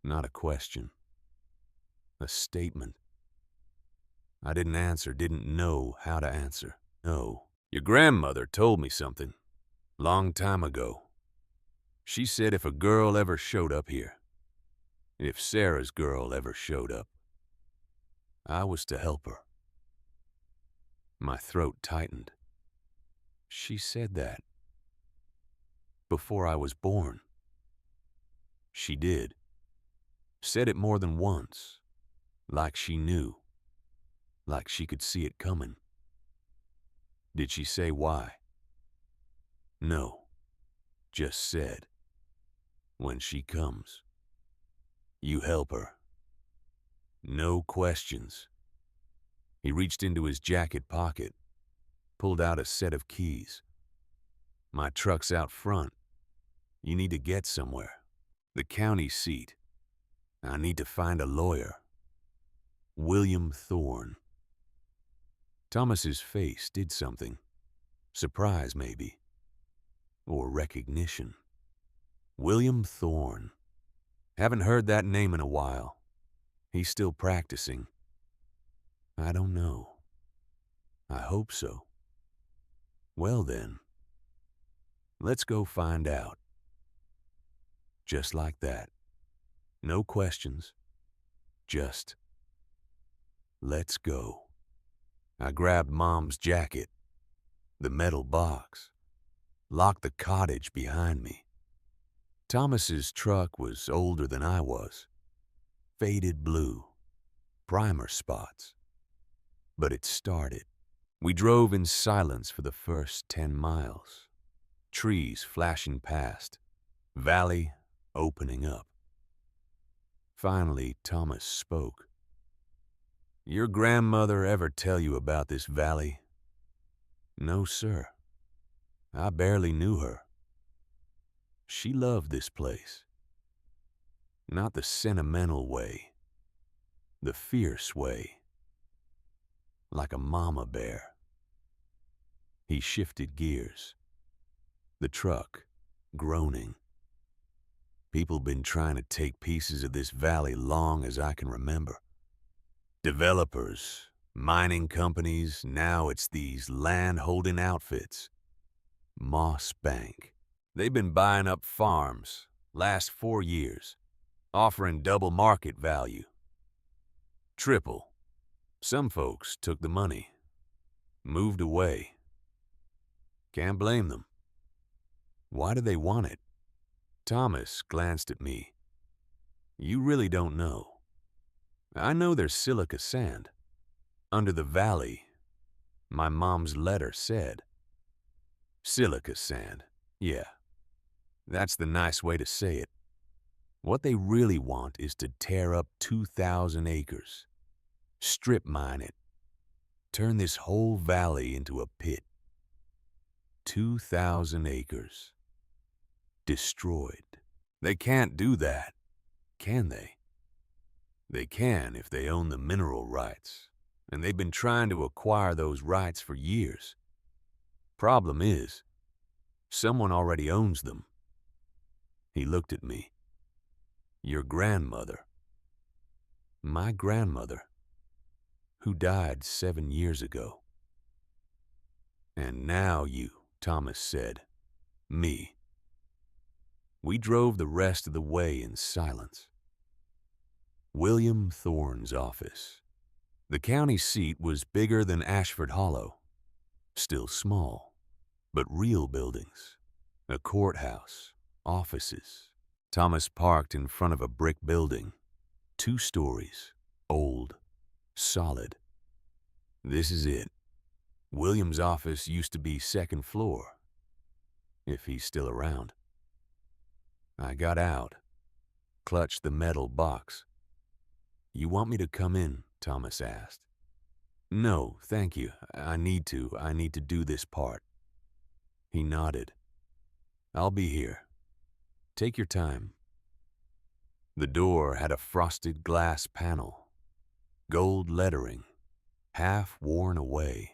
Not a question. A statement. I didn't answer, didn't know how to answer. No. Your grandmother told me something. Long time ago. She said if a girl ever showed up here, if Sarah's girl ever showed up, I was to help her. My throat tightened. She said that. Before I was born. She did. Said it more than once. Like she knew. Like she could see it coming. Did she say why? No. Just said. When she comes, you help her. No questions. He reached into his jacket pocket, pulled out a set of keys. My truck's out front. You need to get somewhere. The county seat. I need to find a lawyer. William Thorne. Thomas's face did something. Surprise, maybe. Or recognition. William Thorne. Haven't heard that name in a while. He's still practicing. I don't know. I hope so. Well then, let's go find out. Just like that. No questions. Just, let's go. I grabbed Mom's jacket, the metal box, locked the cottage behind me. Thomas's truck was older than I was. Faded blue, primer spots. But it started. We drove in silence for the first 10 miles. Trees flashing past, valley opening up. Finally, Thomas spoke. Your grandmother ever tell you about this valley? No, sir. I barely knew her. She loved this place. Not the sentimental way, the fierce way. Like a mama bear. He shifted gears. The truck, groaning. People been trying to take pieces of this valley long as I can remember. Developers, mining companies, now it's these land-holding outfits. Moss Bank. They've been buying up farms, last 4 years, offering double market value. Triple. Some folks took the money, moved away. Can't blame them. Why do they want it? Thomas glanced at me. You really don't know. I know there's silica sand. Under the valley, my mom's letter said. Silica sand, yeah. That's the nice way to say it. What they really want is to tear up 2,000 acres. Strip mine it. Turn this whole valley into a pit. 2,000 acres. Destroyed. They can't do that, can they? They can if they own the mineral rights, and they've been trying to acquire those rights for years. Problem is, someone already owns them. He looked at me. Your grandmother. My grandmother, who died 7 years ago. And now you, Thomas said. Me. We drove the rest of the way in silence. William Thorne's office. The county seat was bigger than Ashford Hollow. Still small, but real buildings. A courthouse, offices. Thomas parked in front of a brick building. 2 stories, old, solid. This is it. William's office used to be 2nd floor, if he's still around. I got out, clutched the metal box. You want me to come in? Thomas asked. No, thank you. I need to do this part. He nodded. I'll be here. Take your time. The door had a frosted glass panel, gold lettering, half worn away.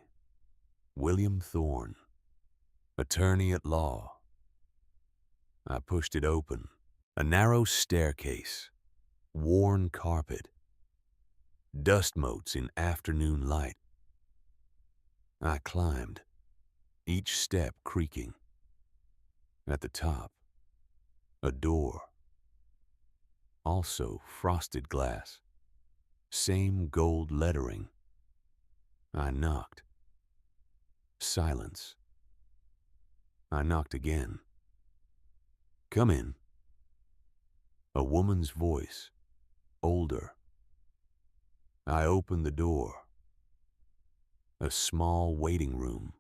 William Thorne, attorney at law. I pushed it open. A narrow staircase, worn carpet, dust motes in afternoon light. I climbed, each step creaking. At the top, a door. Also frosted glass, same gold lettering. I knocked. Silence. I knocked again. Come in. A woman's voice, older. I opened the door. A small waiting room.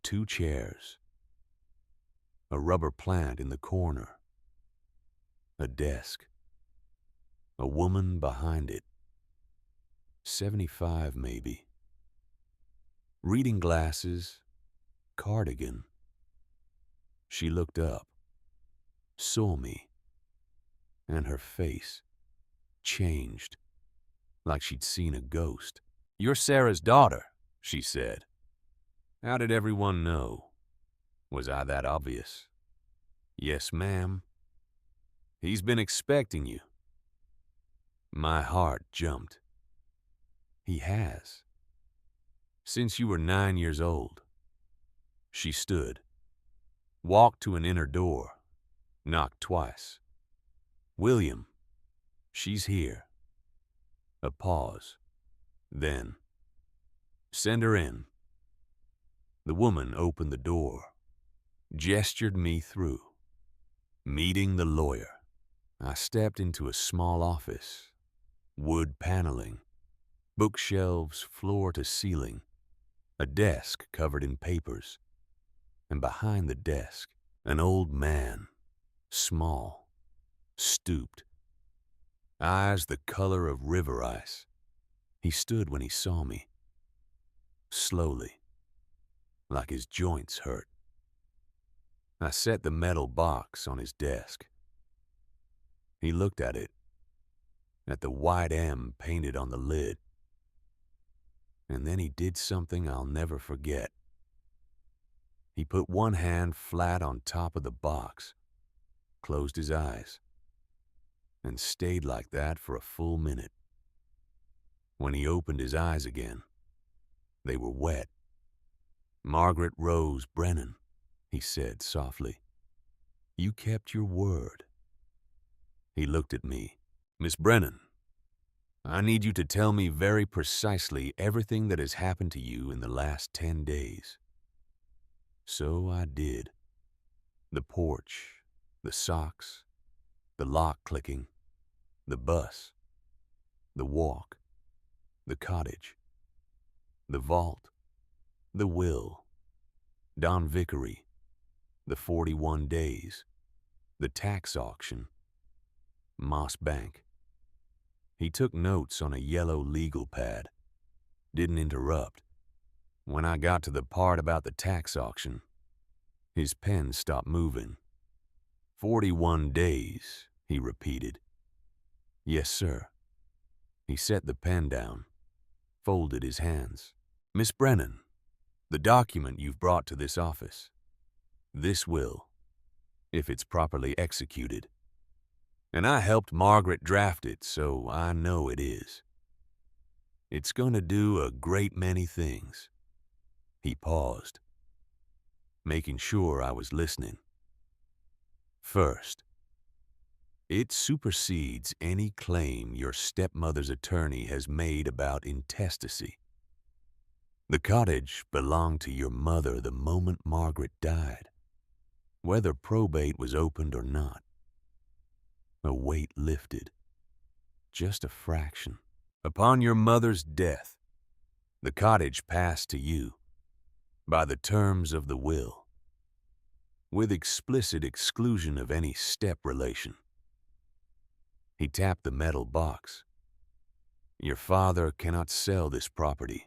2 chairs. A rubber plant in the corner. A desk. A woman behind it. 75 maybe. Reading glasses, cardigan. She looked up, saw me, and her face changed, like she'd seen a ghost. You're Sarah's daughter, she said. How did everyone know? Was I that obvious? Yes, ma'am. He's been expecting you. My heart jumped. He has. Since you were 9 years old. She stood, walked to an inner door, knocked twice. William, she's here. A pause. Then, send her in. The woman opened the door, gestured me through. Meeting the lawyer. I stepped into a small office. Wood paneling, bookshelves floor to ceiling, a desk covered in papers, and behind the desk, an old man, small, stooped, eyes the color of river ice. He stood when he saw me, slowly, like his joints hurt. I set the metal box on his desk. He looked at it, at the white M painted on the lid. And then he did something I'll never forget. He put one hand flat on top of the box, closed his eyes, and stayed like that for a full minute. When he opened his eyes again, they were wet. Margaret Rose Brennan, he said softly. You kept your word. He looked at me. Miss Brennan, I need you to tell me very precisely everything that has happened to you in the last 10 days. So I did. The porch, the socks, the lock clicking, the bus, the walk, the cottage, the vault, the will, Don Vickery, the 41 days, the tax auction, Moss Bank. He took notes on a yellow legal pad, didn't interrupt. When I got to the part about the tax auction, his pen stopped moving. 41 days, he repeated. Yes, sir. He set the pen down, folded his hands. Miss Brennan, the document you've brought to this office, this will, if it's properly executed. And I helped Margaret draft it, so I know it is. It's going to do a great many things. He paused, making sure I was listening. First, it supersedes any claim your stepmother's attorney has made about intestacy. The cottage belonged to your mother the moment Margaret died, whether probate was opened or not. A weight lifted, just a fraction. Upon your mother's death, the cottage passed to you by the terms of the will, with explicit exclusion of any step relation. He tapped the metal box. Your father cannot sell this property.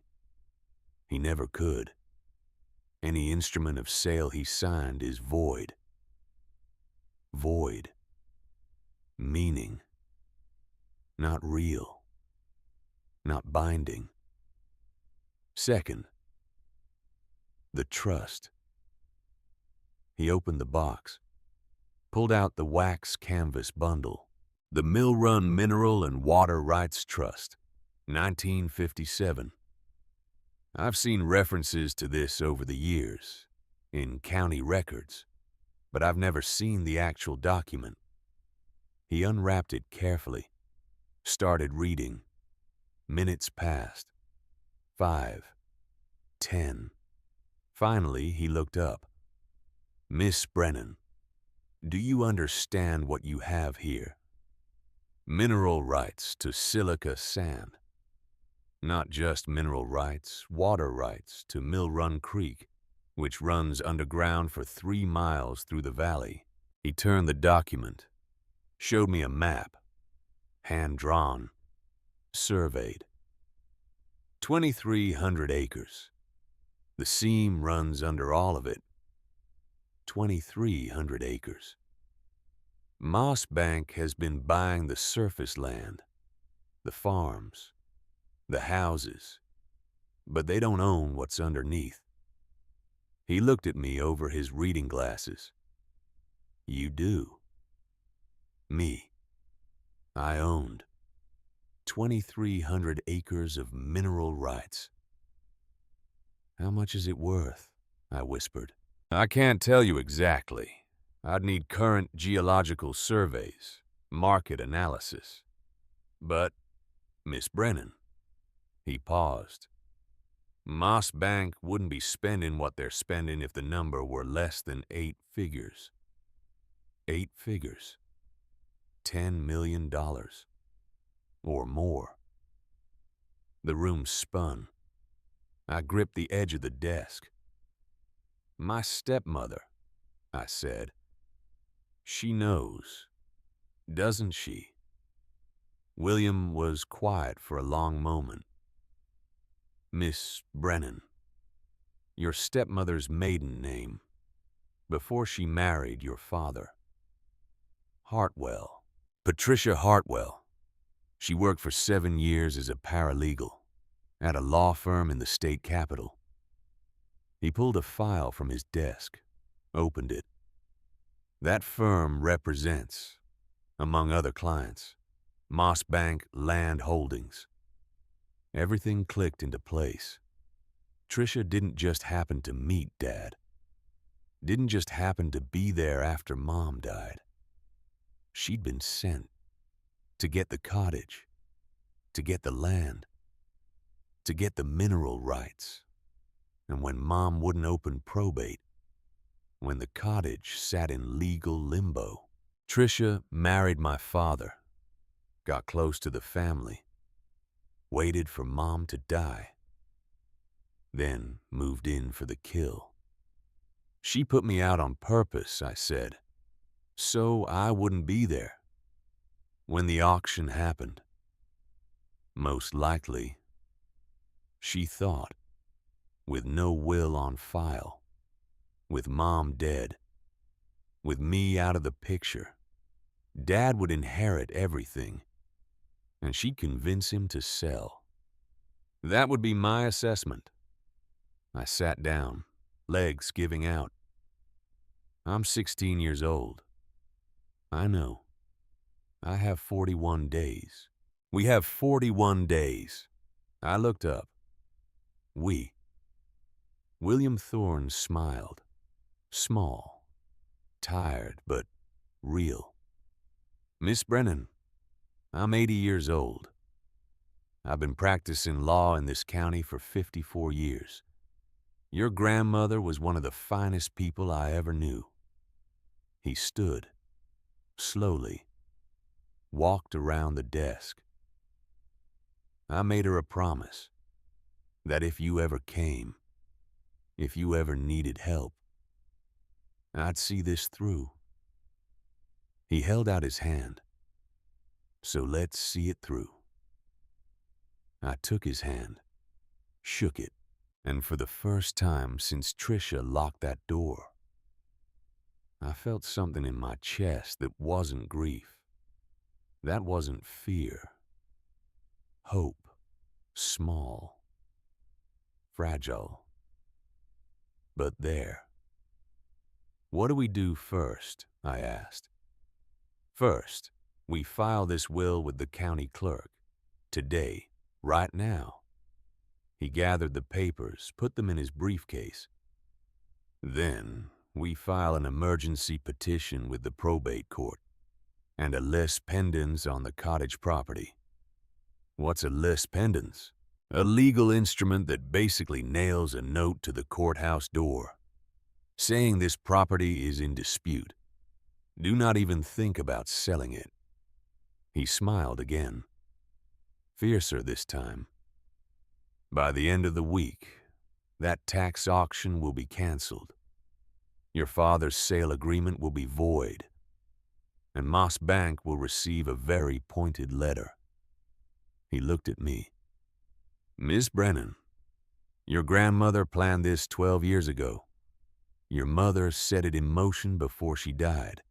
He never could. Any instrument of sale he signed is void. Void. Meaning. Not real. Not binding. Second, the trust. He opened the box, pulled out the wax canvas bundle. The Mill Run Mineral and Water Rights Trust, 1957. I've seen references to this over the years, in county records, but I've never seen the actual document. He unwrapped it carefully, started reading. Minutes passed. 5, 10. Finally, he looked up. Miss Brennan, do you understand what you have here? Mineral rights to silica sand. Not just mineral rights, water rights to Mill Run Creek, which runs underground for 3 miles through the valley. He turned the document, showed me a map, hand-drawn, surveyed. 2,300 acres. The seam runs under all of it. 2,300 acres. Moss Bank has been buying the surface land, the farms, the houses, but they don't own what's underneath. He looked at me over his reading glasses. You do. Me. I owned 2,300 acres of mineral rights. How much is it worth? I whispered. I can't tell you exactly. I'd need current geological surveys, market analysis. But, Miss Brennan, he paused. Moss Bank wouldn't be spending what they're spending if the number were less than 8 figures. 8 figures. $10 million. Or more. The room spun. I gripped the edge of the desk. My stepmother, I said. She knows, doesn't she? William was quiet for a long moment. Miss Brennan, your stepmother's maiden name, before she married your father. Hartwell. Patricia Hartwell. She worked for 7 years as a paralegal at a law firm in the state capital. He pulled a file from his desk, opened it. That firm represents, among other clients, Moss Bank Land Holdings. Everything clicked into place. Tricia didn't just happen to meet Dad. Didn't just happen to be there after Mom died. She'd been sent to get the cottage, to get the land, to get the mineral rights. And when Mom wouldn't open probate, when the cottage sat in legal limbo, Tricia married my father, got close to the family, waited for Mom to die, then moved in for the kill. She put me out on purpose, I said, so I wouldn't be there when the auction happened. Most likely, she thought, with no will on file, with Mom dead, with me out of the picture, Dad would inherit everything, and she'd convince him to sell. That would be my assessment. I sat down, legs giving out. I'm 16 years old. I know. I have 41 days. We have 41 days. I looked up. We. William Thorne smiled. Small. Tired, but real. Miss Brennan, I'm 80 years old. I've been practicing law in this county for 54 years. Your grandmother was one of the finest people I ever knew. He stood, slowly, walked around the desk. I made her a promise that if you ever came, if you ever needed help, I'd see this through. He held out his hand. So let's see it through. I took his hand, shook it, and for the first time since Tricia locked that door, I felt something in my chest that wasn't grief. That wasn't fear. Hope. Small. Fragile. But there. What do we do first? I asked. First, we file this will with the county clerk. Today, right now. He gathered the papers, put them in his briefcase. Then, we file an emergency petition with the probate court and a lis pendens on the cottage property. What's a lis pendens? A legal instrument that basically nails a note to the courthouse door, saying this property is in dispute. Do not even think about selling it. He smiled again, fiercer this time. By the end of the week, that tax auction will be canceled. Your father's sale agreement will be void, and Moss Bank will receive a very pointed letter. He looked at me. Miss Brennan, your grandmother planned this 12 years ago. Your mother set it in motion before she died.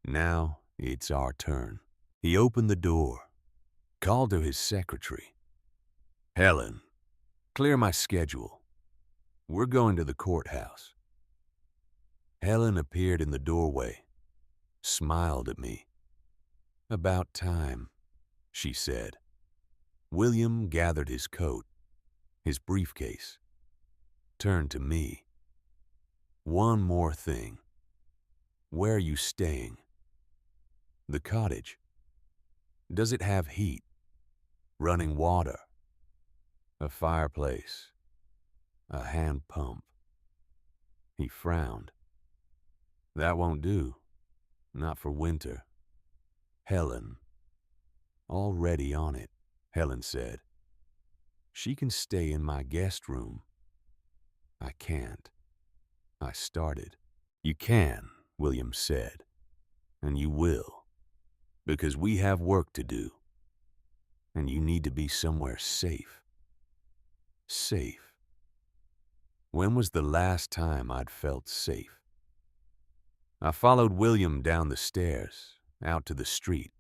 Now it's our turn. He opened the door, called to his secretary. Helen, Clear my schedule. We're going to the courthouse." Helen appeared in the doorway, smiled at me. "About time," she said. William gathered his coat, his briefcase, turned to me. "One more thing. Where are you staying?" "The cottage." "Does it have heat? Running water? A fireplace? A hand pump?" He frowned. "That won't do. Not for winter." "Helen." "Already on it," Helen said. "She can stay in my guest room." "I can't." I started. "You can," William said. "And you will. Because we have work to do. And you need to be somewhere safe." Safe. When was the last time I'd felt safe? I followed William down the stairs, out to the street.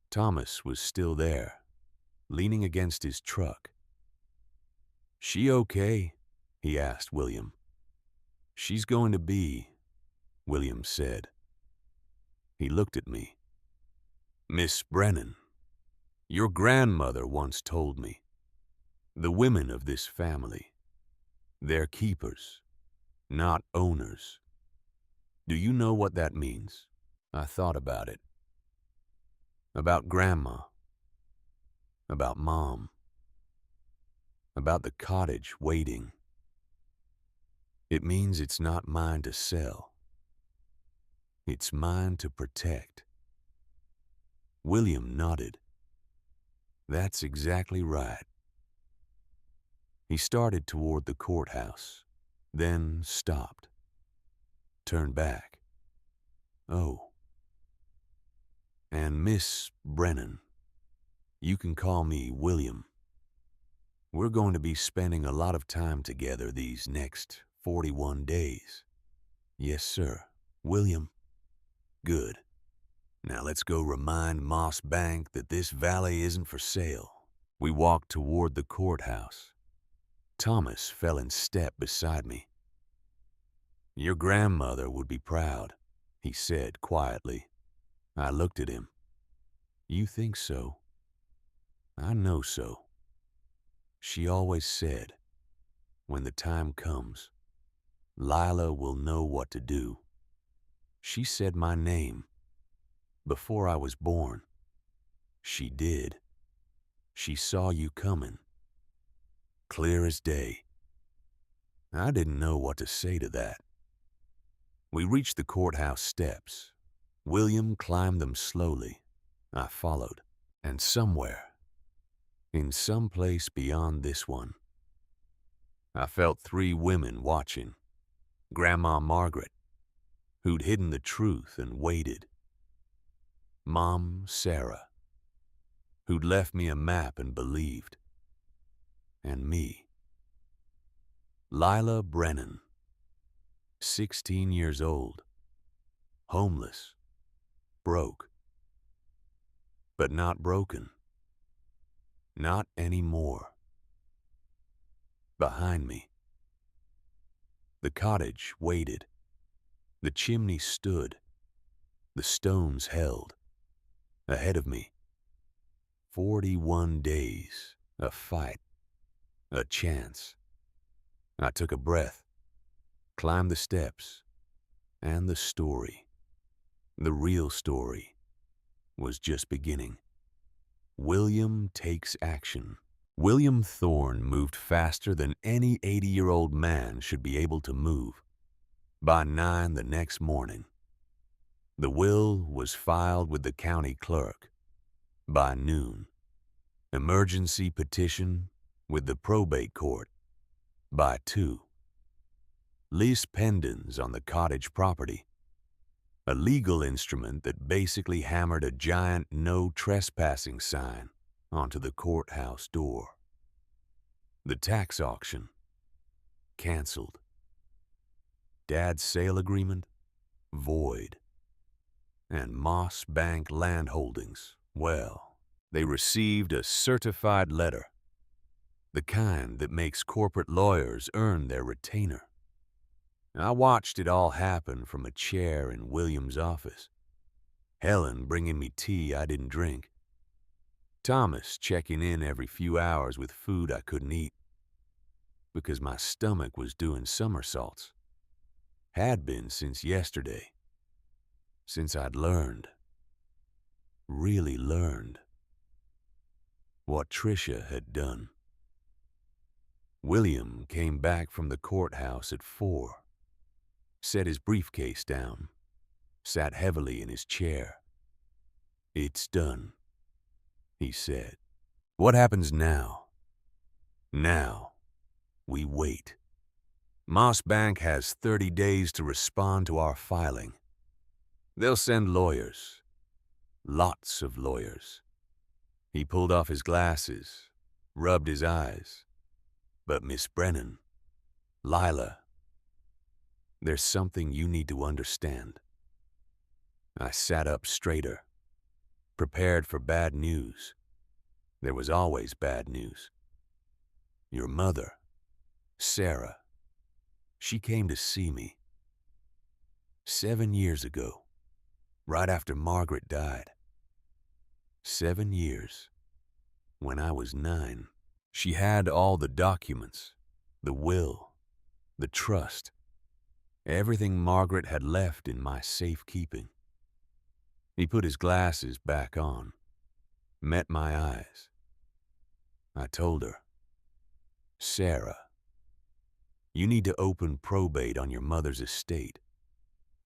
Thomas was still there, leaning against his truck. "She okay?" he asked William. "She's going to be," William said. He looked at me. "Miss Brennan, your grandmother once told me, the women of this family, they're keepers, not owners. Do you know what that means?" I thought about it. About Grandma. About Mom. About the cottage waiting. It means it's not mine to sell. It's mine to protect. William nodded. "That's exactly right." He started toward the courthouse, then stopped, turned back. "Oh. And Miss Brennan, you can call me William. We're going to be spending a lot of time together these next 41 days. "Yes, sir. William." "Good. Now let's go remind Moss Bank that this valley isn't for sale." We walked toward the courthouse. Thomas fell in step beside me. "Your grandmother would be proud," he said quietly. I looked at him. "You think so?" "I know so. She always said, when the time comes, Lila will know what to do. She said my name before I was born. She did. She saw you coming. Clear as day." I didn't know what to say to that. We reached the courthouse steps. William climbed them slowly. I followed. And somewhere, in some place beyond this one, I felt 3 women watching. Grandma Margaret, who'd hidden the truth and waited. Mom Sarah, who'd left me a map and believed. And me. Lila Brennan, 16 years old, homeless, broke. But not broken. Not anymore. Behind me. The cottage waited. The chimney stood. The stones held. Ahead of me, 41 days, a fight, a chance. I took a breath, climbed the steps, and the story, the real story, was just beginning. William takes action. William Thorne moved faster than any 80-year-old man should be able to move. By 9 the next morning, the will was filed with the county clerk. By noon, emergency petition with the probate court. By 2, lease pendants on the cottage property, a legal instrument that basically hammered a giant no trespassing sign onto the courthouse door. The tax auction, canceled. Dad's sale agreement, void. And Moss Bank land holdings, well, they received a certified letter. the kind that makes corporate lawyers earn their retainer. I watched it all happen from a chair in William's office. Helen bringing me tea I didn't drink. Thomas checking in every few hours with food I couldn't eat because my stomach was doing somersaults. Had been since yesterday. Since I'd learned, really learned, what Tricia had done. William came back from the courthouse at 4, set his briefcase down, sat heavily in his chair. "It's done," he said. "What happens now? Now, we wait. Moss Bank has 30 days to respond to our filing. They'll send lawyers. Lots of lawyers." He pulled off his glasses, rubbed his eyes. "But Miss Brennan, Lila, there's something you need to understand." I sat up straighter, prepared for bad news. There was always bad news. "Your mother, Sarah, she came to see me 7 years ago, right after Margaret died. 7 years, when I was 9. She had all the documents, the will, the trust, everything Margaret had left in my safekeeping." He put his glasses back on, met my eyes. I told her, "Sarah, you need to open probate on your mother's estate,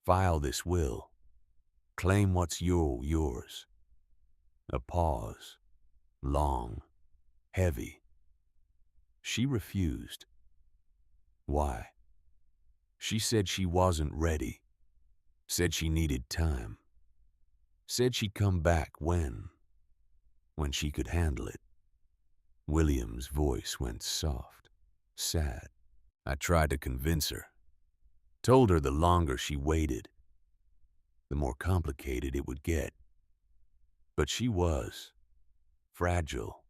file this will, claim what's yours." A pause, long, heavy. She refused. Why? She said she wasn't ready, said she needed time, said she'd come back when she could handle it. William's voice went soft, sad. I tried to convince her, told her the longer she waited, the more complicated it would get. But she was fragile,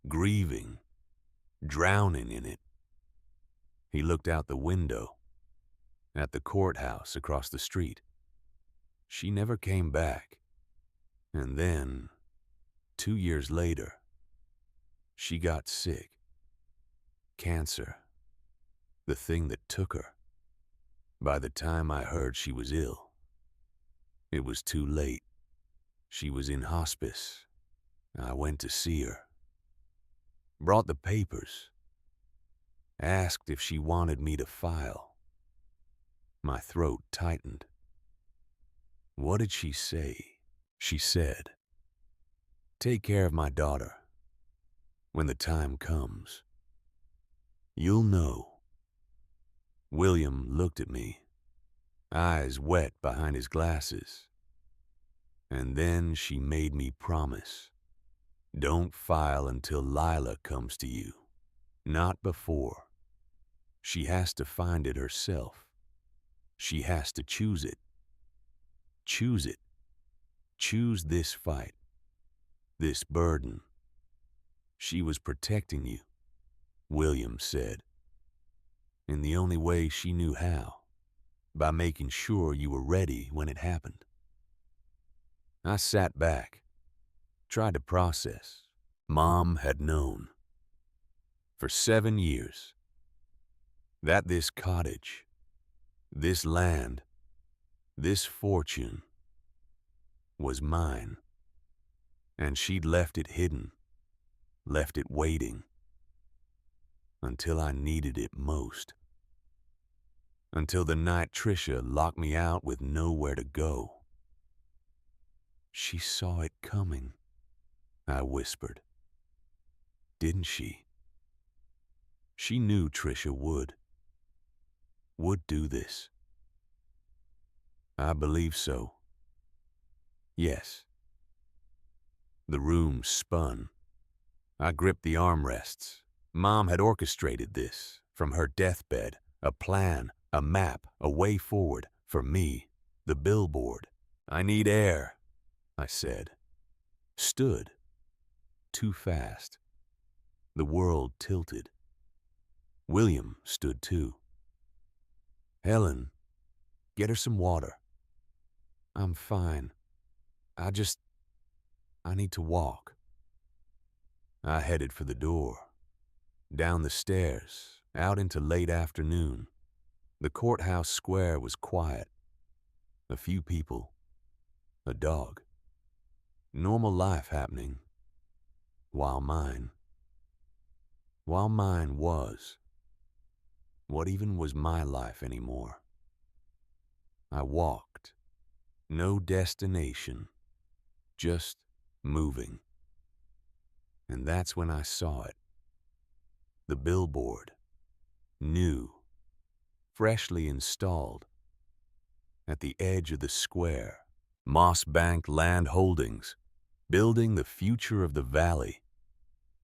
grieving, drowning in it. He looked out the window, at the courthouse across the street. She never came back. And then, 2 years later, she got sick. Cancer. The thing that took her. By the time I heard she was ill, it was too late. She was in hospice. I went to see her. Brought the papers. Asked if she wanted me to file. My throat tightened. What did she say? She said, "Take care of my daughter. When the time comes, you'll know." William looked at me, eyes wet behind his glasses. And then she made me promise, "Don't file until Lila comes to you. Not before. She has to find it herself. She has to choose it. Choose it. Choose this fight. This burden." She was protecting you, William said. In the only way she knew how, by making sure you were ready when it happened. I sat back, tried to process. Mom had known. For 7 years. That this cottage, this land, this fortune was mine. And she'd left it hidden, left it waiting, until I needed it most. Until the night Tricia locked me out with nowhere to go. "She saw it coming," I whispered. "Didn't she? She knew Tricia would do this." "I believe so. Yes." The room spun. I gripped the armrests. Mom had orchestrated this, from her deathbed, a plan, a map, a way forward, for me, the billboard. "I need air," I said. Stood. Too fast. The world tilted. William stood too. "Helen, get her some water." "I'm fine. I need to walk." I headed for the door. Down the stairs, out into late afternoon. The courthouse square was quiet. A few people. A dog. Normal life happening. While mine was. What even was my life anymore? I walked. No destination. Just moving. And that's when I saw it. The billboard. New. Freshly installed. At the edge of the square. Moss Bank Land Holdings. Building the future of the valley.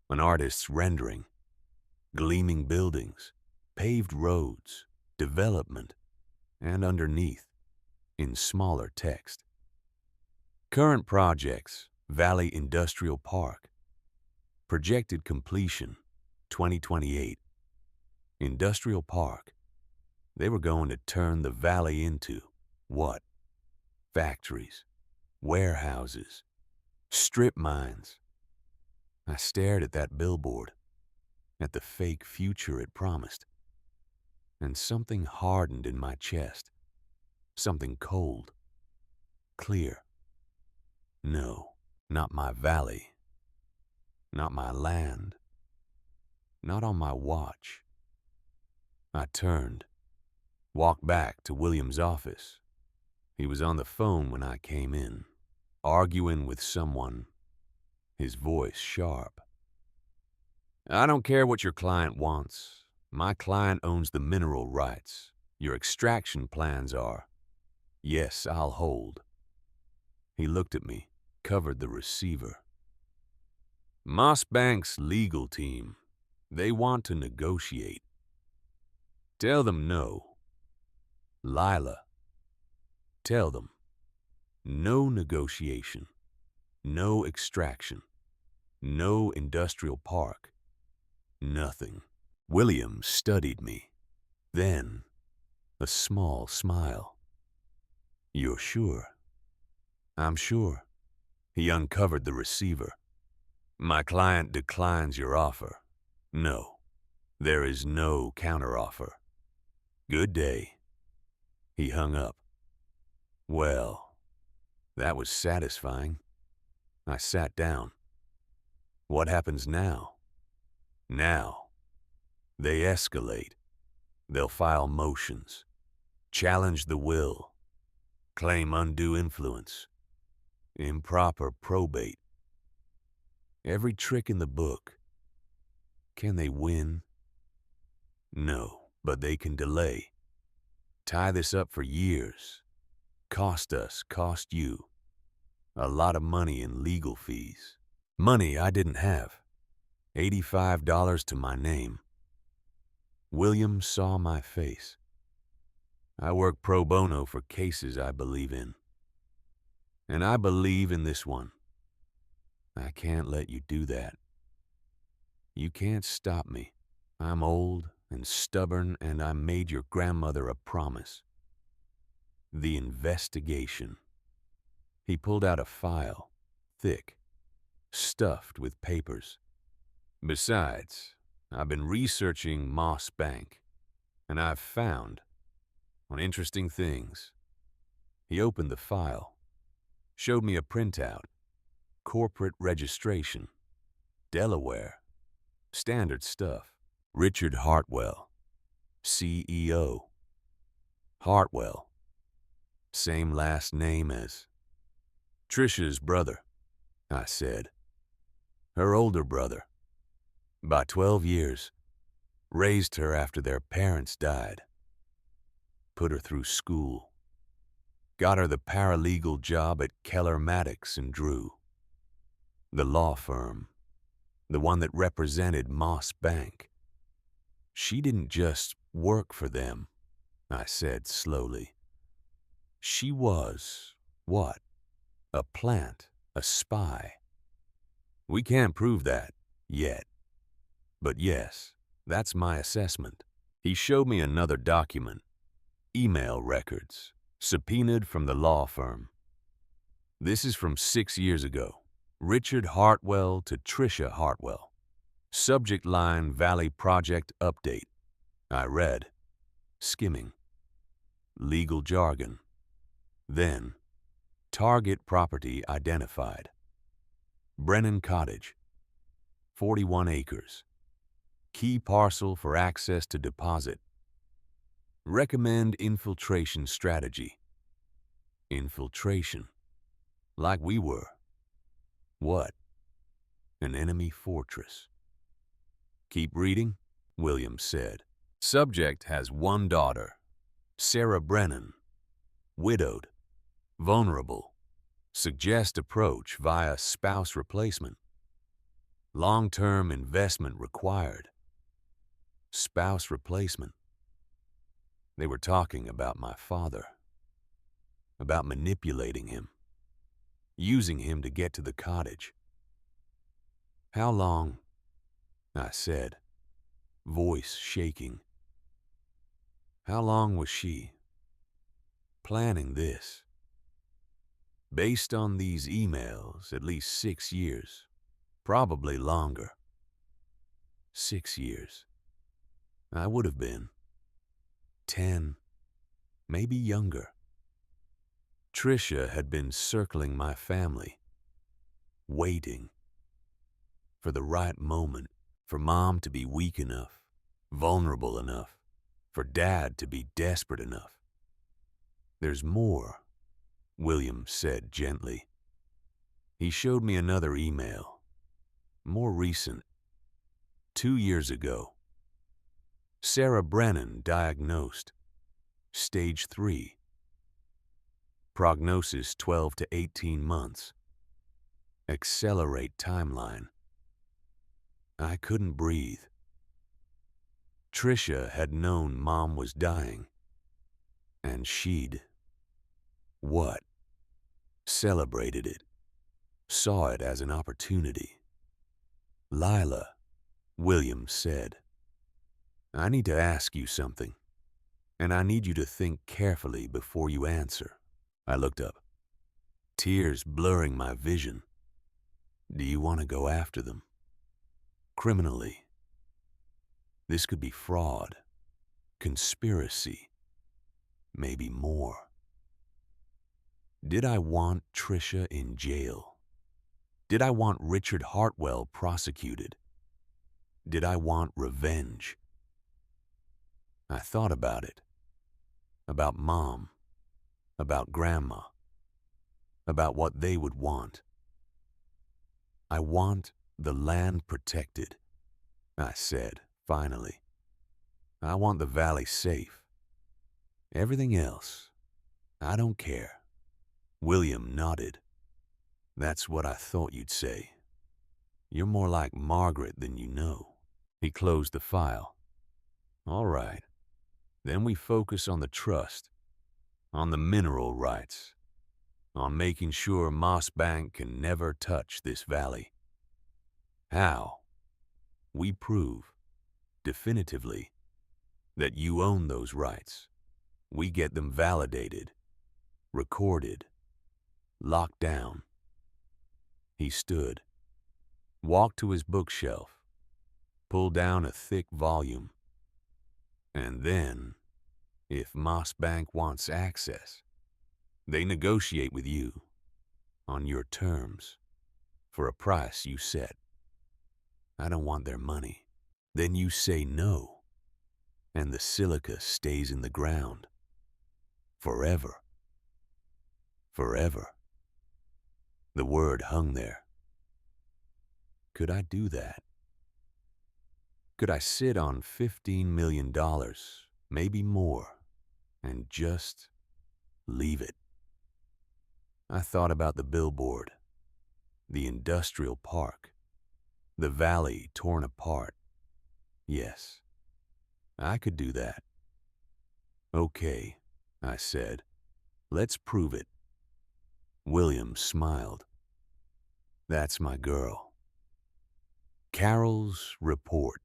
An artist's rendering. Gleaming buildings. Paved roads. Development. And underneath, in smaller text. Current projects, Valley Industrial Park. Projected completion, 2028. Industrial Park. They were going to turn the valley into what? Factories, warehouses, strip mines. I stared at that billboard, at the fake future it promised, and something hardened in my chest. Something cold, clear. No, not my valley. Not my land. Not on my watch. I turned, walked back to William's office. He was on the phone when I came in, arguing with someone, his voice sharp. "I don't care what your client wants. My client owns the mineral rights. Your extraction plans are. Yes, I'll hold." He looked at me, covered the receiver. "Moss Bank's legal team. They want to negotiate. Tell them no. Lila. Tell them. No negotiation. No extraction. No industrial park. Nothing." William studied me. Then, a small smile. "You're sure?" "I'm sure." He uncovered the receiver. "My client declines your offer. No. There is no counteroffer. Good day." He hung up. Well, that was satisfying. I sat down. What happens now? Now, they escalate. They'll file motions, challenge the will, claim undue influence, improper probate. Every trick in the book. Can they win? No, but they can delay. Tie this up for years. Cost us, cost you. A lot of money in legal fees. Money I didn't have. $85 to my name. William saw my face. I work pro bono for cases I believe in. And I believe in this one. I can't let you do that. You can't stop me. I'm old and stubborn, and I made your grandmother a promise. The investigation. He pulled out a file, thick, stuffed with papers. Besides, I've been researching Moss Bank, and I've found interesting things. He opened the file, showed me a printout, corporate registration, Delaware, standard stuff. Richard Hartwell, CEO. Hartwell, same last name as Trisha's brother, I said. Her older brother. By 12 years. Raised her after their parents died. Put her through school. Got her the paralegal job at Keller Maddox and Drew. The law firm. The one that represented Moss Bank. She didn't just work for them, I said slowly. She was, what? A plant, a spy. We can't prove that, yet. But yes, that's my assessment. He showed me another document, email records, subpoenaed from the law firm. This is from 6 years ago. Richard Hartwell to Tricia Hartwell. Subject line, Valley Project Update. I read, skimming. Legal jargon. Then, target property identified. Brennan Cottage. 41 acres. Key parcel for access to deposit. Recommend infiltration strategy. Infiltration. Like we were. What? An enemy fortress. Keep reading, Williams said. Subject has one daughter, Sarah Brennan. Widowed. Vulnerable. Suggest approach via spouse replacement. Long-term investment required. Spouse replacement. They were talking about my father. About manipulating him. Using him to get to the cottage. How long? I said, voice shaking. How long was she planning this? Based on these emails, at least 6 years. Probably longer. 6 years. I would have been 10, maybe younger. Tricia had been circling my family, waiting for the right moment, for Mom to be weak enough, vulnerable enough, for Dad to be desperate enough. There's more, William said gently. He showed me another email, more recent, 2 years ago. Sarah Brennan diagnosed, stage 3. Prognosis 12 to 18 months. Accelerate timeline. I couldn't breathe. Tricia had known Mom was dying, and she'd, what? Celebrated it, saw it as an opportunity. Lila, Williams said, I need to ask you something, and I need you to think carefully before you answer. I looked up, tears blurring my vision. Do you want to go after them? Criminally. This could be fraud, conspiracy, maybe more. Did I want Tricia in jail? Did I want Richard Hartwell prosecuted? Did I want revenge? I thought about it. About Mom. About Grandma. About what they would want. I want the land protected, I said, finally. I want the valley safe. Everything else, I don't care. William nodded. That's what I thought you'd say. You're more like Margaret than you know. He closed the file. All right. Then we focus on the trust, on the mineral rights, on making sure Moss Bank can never touch this valley. How? We prove, definitively, that you own those rights. We get them validated, recorded, locked down. He stood, walked to his bookshelf, pulled down a thick volume. And then, if Moss Bank wants access, they negotiate with you on your terms for a price you set. I don't want their money. Then you say no, and the silica stays in the ground. Forever. Forever. The word hung there. Could I do that? Could I sit on $15 million, maybe more, and just leave it? I thought about the billboard, the industrial park, the valley torn apart. Yes, I could do that. Okay, I said. Let's prove it. William smiled. That's my girl. Carol's report.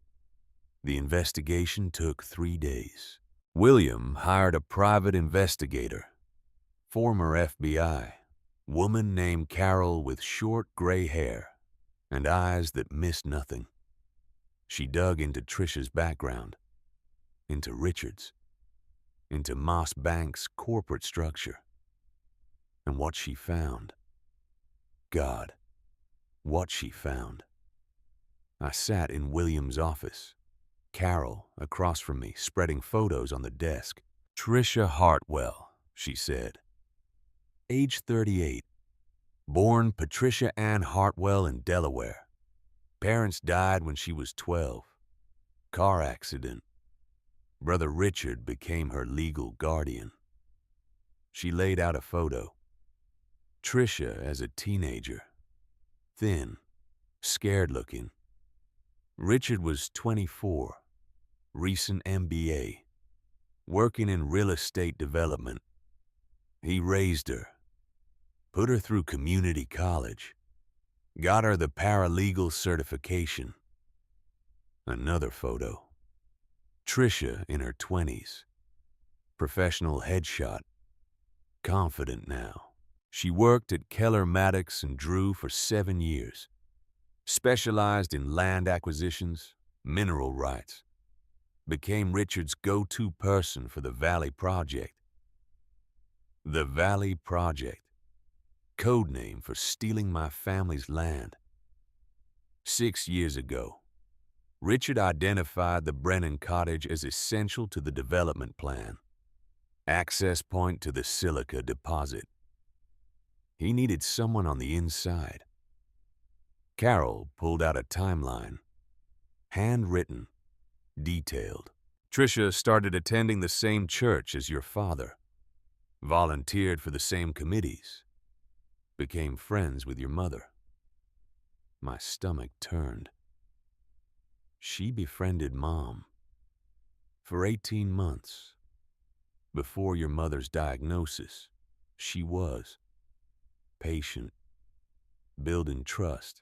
The investigation took 3 days. William hired a private investigator, former FBI, woman named Carol with short gray hair and eyes that missed nothing. She dug into Trisha's background, into Richard's, into Moss Bank's corporate structure. And what she found, God, what she found. I sat in William's office, Carol across from me, spreading photos on the desk. Trisha Hartwell, she said. Age 38. Born Patricia Ann Hartwell in Delaware. Parents died when she was 12. Car accident. Brother Richard became her legal guardian. She laid out a photo. Trisha as a teenager. Thin, scared-looking. Richard was 24, recent MBA, working in real estate development. He raised her, put her through community college, got her the paralegal certification. Another photo. Trisha in her 20s, professional headshot, confident now. She worked at Keller Maddox and Drew for 7 years, specialized in land acquisitions, mineral rights, became Richard's go-to person for the Valley Project. The Valley Project, code name for stealing my family's land. 6 years ago, Richard identified the Brennan cottage as essential to the development plan, access point to the silica deposit. He needed someone on the inside. Carol pulled out a timeline, handwritten, detailed. Trisha started attending the same church as your father, volunteered for the same committees, became friends with your mother. My stomach turned. She befriended Mom for 18 months. Before your mother's diagnosis, she was patient, building trust,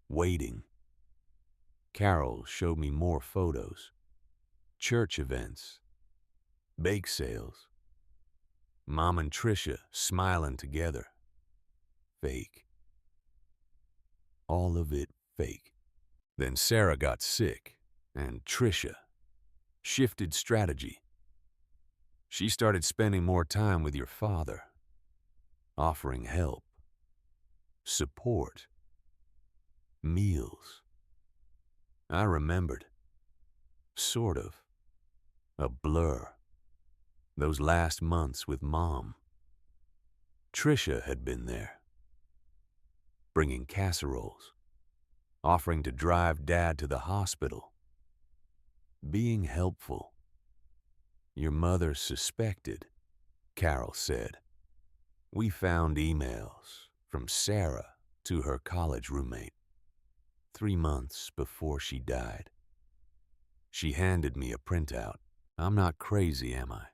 waiting. Carol showed me more photos, church events, bake sales. Mom and Trisha smiling together. Fake. All of it fake. Then Sarah got sick, and Trisha shifted strategy. She started spending more time with your father, offering help, support, meals. I remembered, sort of, a blur, those last months with Mom. Trisha had been there, bringing casseroles, offering to drive Dad to the hospital, being helpful. Your mother suspected, Carol said. We found emails from Sarah to her college roommate 3 months before she died. She handed me a printout. I'm not crazy, am I?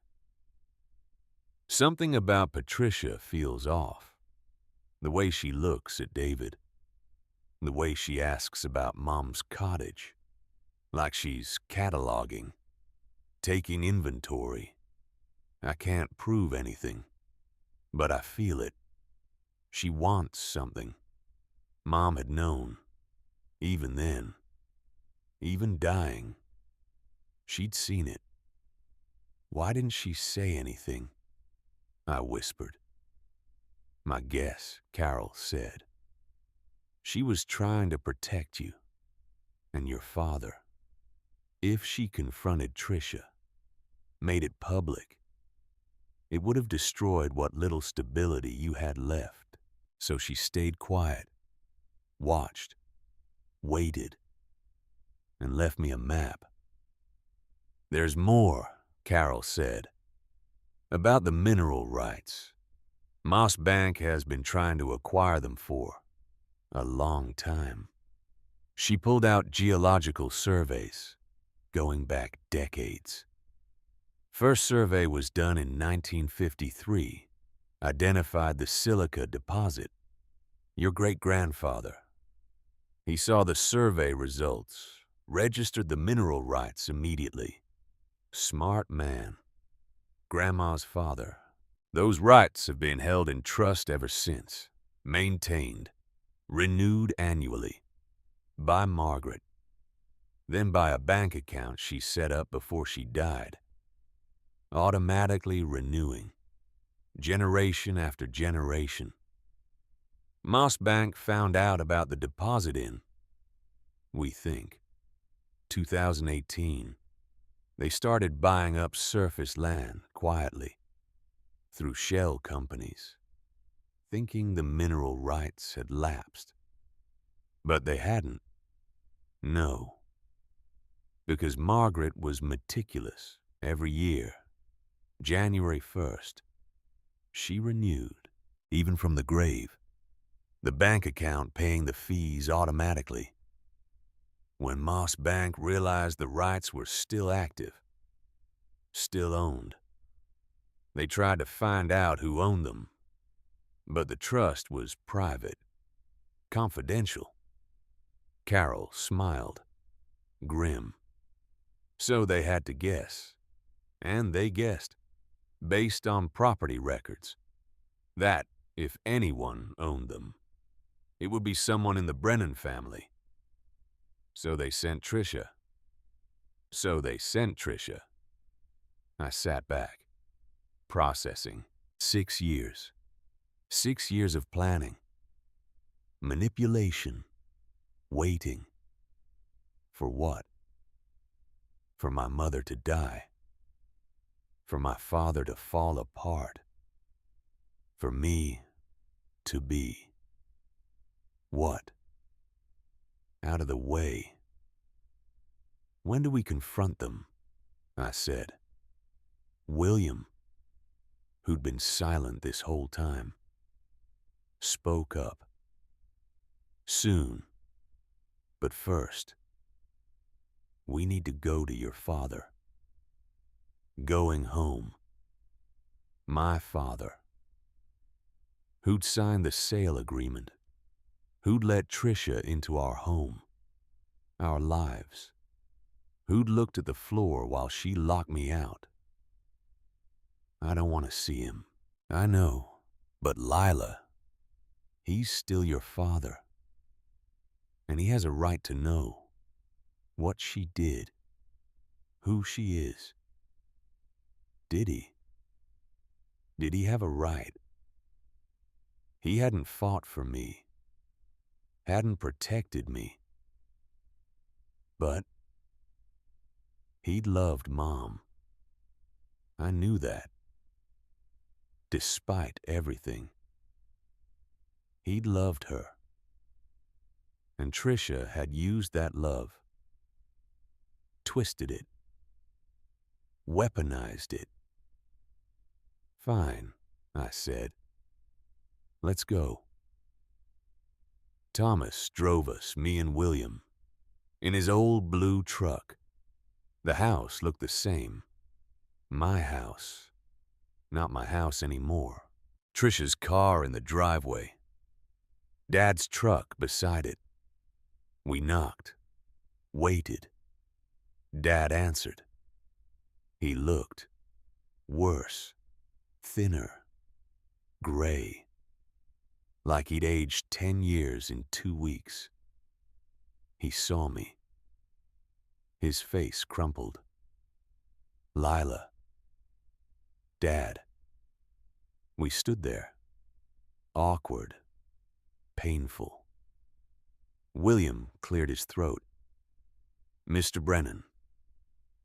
Something about Patricia feels off. The way she looks at David. The way she asks about Mom's cottage. Like she's cataloging, taking inventory. I can't prove anything, but I feel it. She wants something. Mom had known, even then, even dying. She'd seen it. Why didn't she say anything? I whispered. My guess, Carol said. She was trying to protect you and your father. If she confronted Trisha, made it public, it would have destroyed what little stability you had left. So she stayed quiet, watched, waited, and left me a map. There's more, Carol said, about the mineral rights. Moss Bank has been trying to acquire them for a long time. She pulled out geological surveys, going back decades. First survey was done in 1953, identified the silica deposit. Your great-grandfather. He saw the survey results, Registered the mineral rights immediately. Smart man. Grandma's father. Those rights have been held in trust ever since. Maintained. Renewed annually. By Margaret. Then by a bank account she set up before she died. Automatically renewing. Generation after generation. Moss Bank found out about the deposit in, we think, 2018. They started buying up surface land quietly through shell companies, thinking the mineral rights had lapsed. But they hadn't. No. Because Margaret was meticulous every year. January 1st, she renewed, even from the grave, the bank account paying the fees automatically. When Moss Bank realized the rights were still active, still owned, they tried to find out who owned them, but the trust was private, confidential. Carol smiled, grim. So they had to guess, and they guessed, based on property records, that if anyone owned them, it would be someone in the Brennan family. So they sent Tricia. I sat back, processing. 6 years. 6 years of planning. Manipulation. Waiting. For what? For my mother to die. For my father to fall apart. For me to be. What? Out of the way. When do we confront them? I said. William, who'd been silent this whole time, spoke up. Soon. But first, we need to go to your father. Going home. My father. Who'd signed the sale agreement. Who'd let Tricia into our home. Our lives. Who'd looked at the floor while she locked me out. I don't want to see him. I know. But Lila, he's still your father. And he has a right to know what she did, who she is. Did he? Did he have a right? He hadn't fought for me, hadn't protected me. But he'd loved Mom. I knew that. Despite everything. He'd loved her. And Tricia had used that love, twisted it, weaponized it. Fine, I said. Let's go. Thomas drove us, me and William, in his old blue truck. The house looked the same. My house. Not my house anymore. Tricia's car in the driveway. Dad's truck beside it. We knocked. Waited. Dad answered. He looked. Worse. Thinner. Gray. Like he'd aged 10 years in 2 weeks. He saw me. His face crumpled. Lila. Dad. We stood there. Awkward. Painful. William cleared his throat. Mr. Brennan,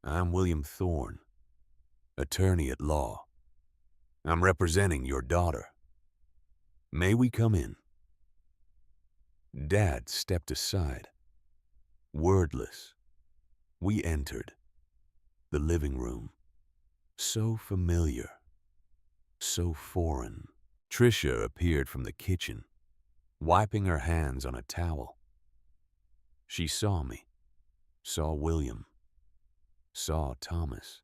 I'm William Thorne, attorney at law. I'm representing your daughter. May we come in? Dad stepped aside. Wordless. We entered. The living room. So familiar. So foreign. Tricia appeared from the kitchen, wiping her hands on a towel. She saw me, saw William, saw Thomas,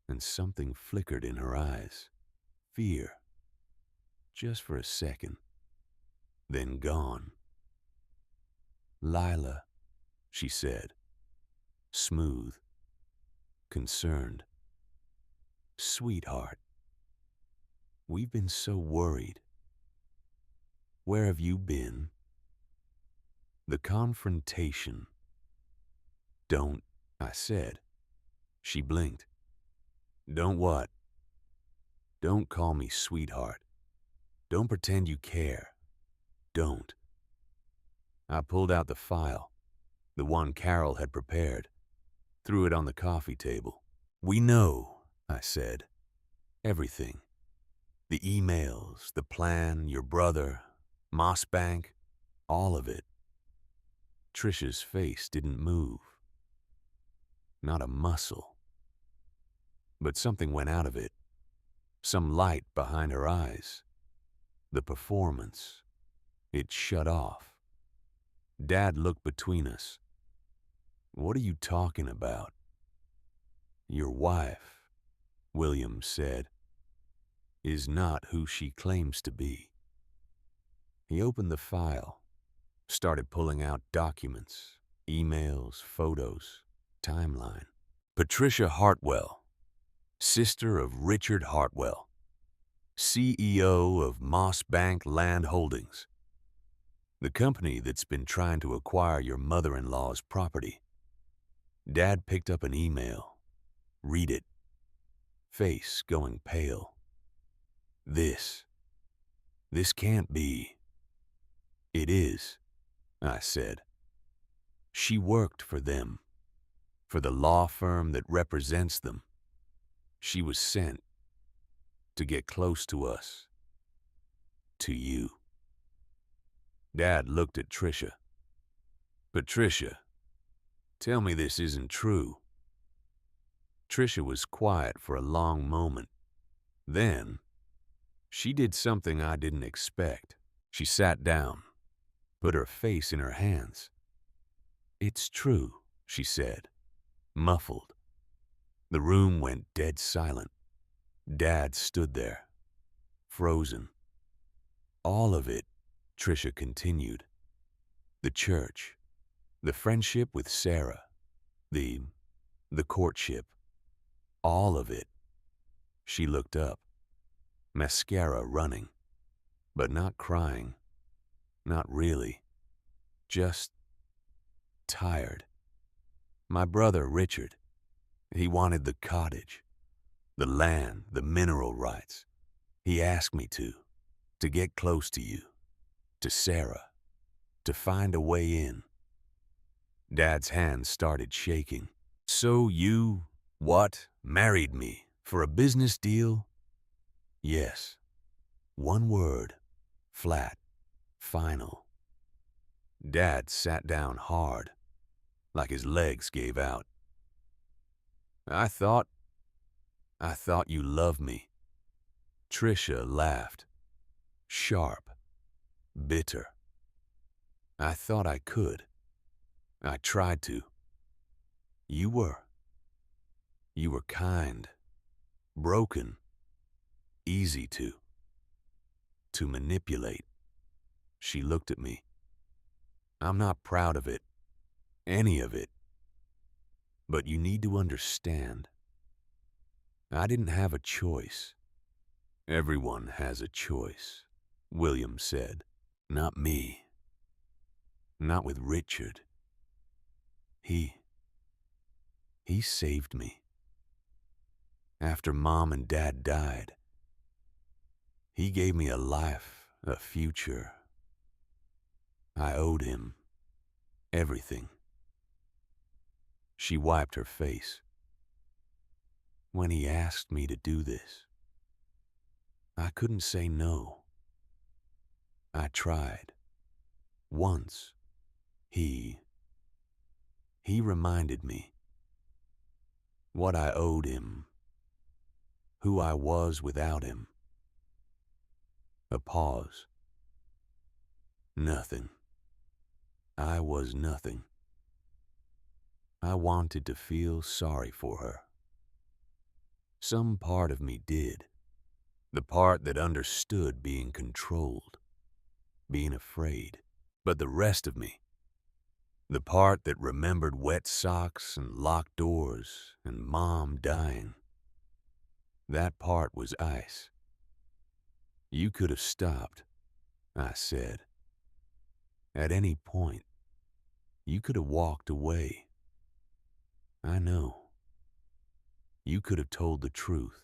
and something flickered in her eyes. Fear. Just for a second. Then gone. Lila, she said, smooth, concerned. Sweetheart, we've been so worried. Where have you been? The confrontation. Don't, I said. She blinked. Don't what? Don't call me sweetheart. Don't pretend you care. Don't. I pulled out the file, the one Carol had prepared, threw it on the coffee table. We know, I said. Everything. The emails, the plan, your brother, Moss Bank, all of it. Trisha's face didn't move. Not a muscle. But something went out of it. Some light behind her eyes. The performance. It shut off. Dad looked between us. What are you talking about? Your wife, William said, is not who she claims to be. He opened the file, started pulling out documents, emails, photos, timeline. Patricia Hartwell, sister of Richard Hartwell, CEO of Moss Bank Land Holdings, the company that's been trying to acquire your mother-in-law's property. Dad picked up an email. Read it. Face going pale. This can't be. It is, I said. She worked for them, for the law firm that represents them. She was sent to get close to us, to you. Dad looked at Trisha. Patricia, tell me this isn't true. Trisha was quiet for a long moment. Then, she did something I didn't expect. She sat down, put her face in her hands. It's true, she said, muffled. The room went dead silent. Dad stood there, frozen. All of it, Trisha continued. The church, the friendship with Sarah, the courtship, all of it. She looked up, mascara running, but not crying, not really, just tired. My brother Richard, he wanted the cottage, the land, the mineral rights. He asked me to get close to you, to Sarah, to find a way in. Dad's hands started shaking. So you, what, married me for a business deal? Yes. One word, flat, final. Dad sat down hard, like his legs gave out. I thought you loved me. Trisha laughed, sharp, bitter. I thought I could. I tried to. You were kind, broken, easy to manipulate. She looked at me. I'm not proud of it, any of it. But you need to understand, I didn't have a choice. Everyone has a choice, William said. Not me. Not with Richard. He saved me. After Mom and Dad died, he gave me a life, a future. I owed him everything. She wiped her face. When he asked me to do this, I couldn't say no. I tried. Once, he reminded me what I owed him, who I was without him. A pause. Nothing. I was nothing. I wanted to feel sorry for her. Some part of me did. The part that understood being controlled, being afraid. But the rest of me, The part that remembered wet socks and locked doors and Mom dying. That part was ice. You could have stopped, I said. At any point, you could have walked away. I know. You could have told the truth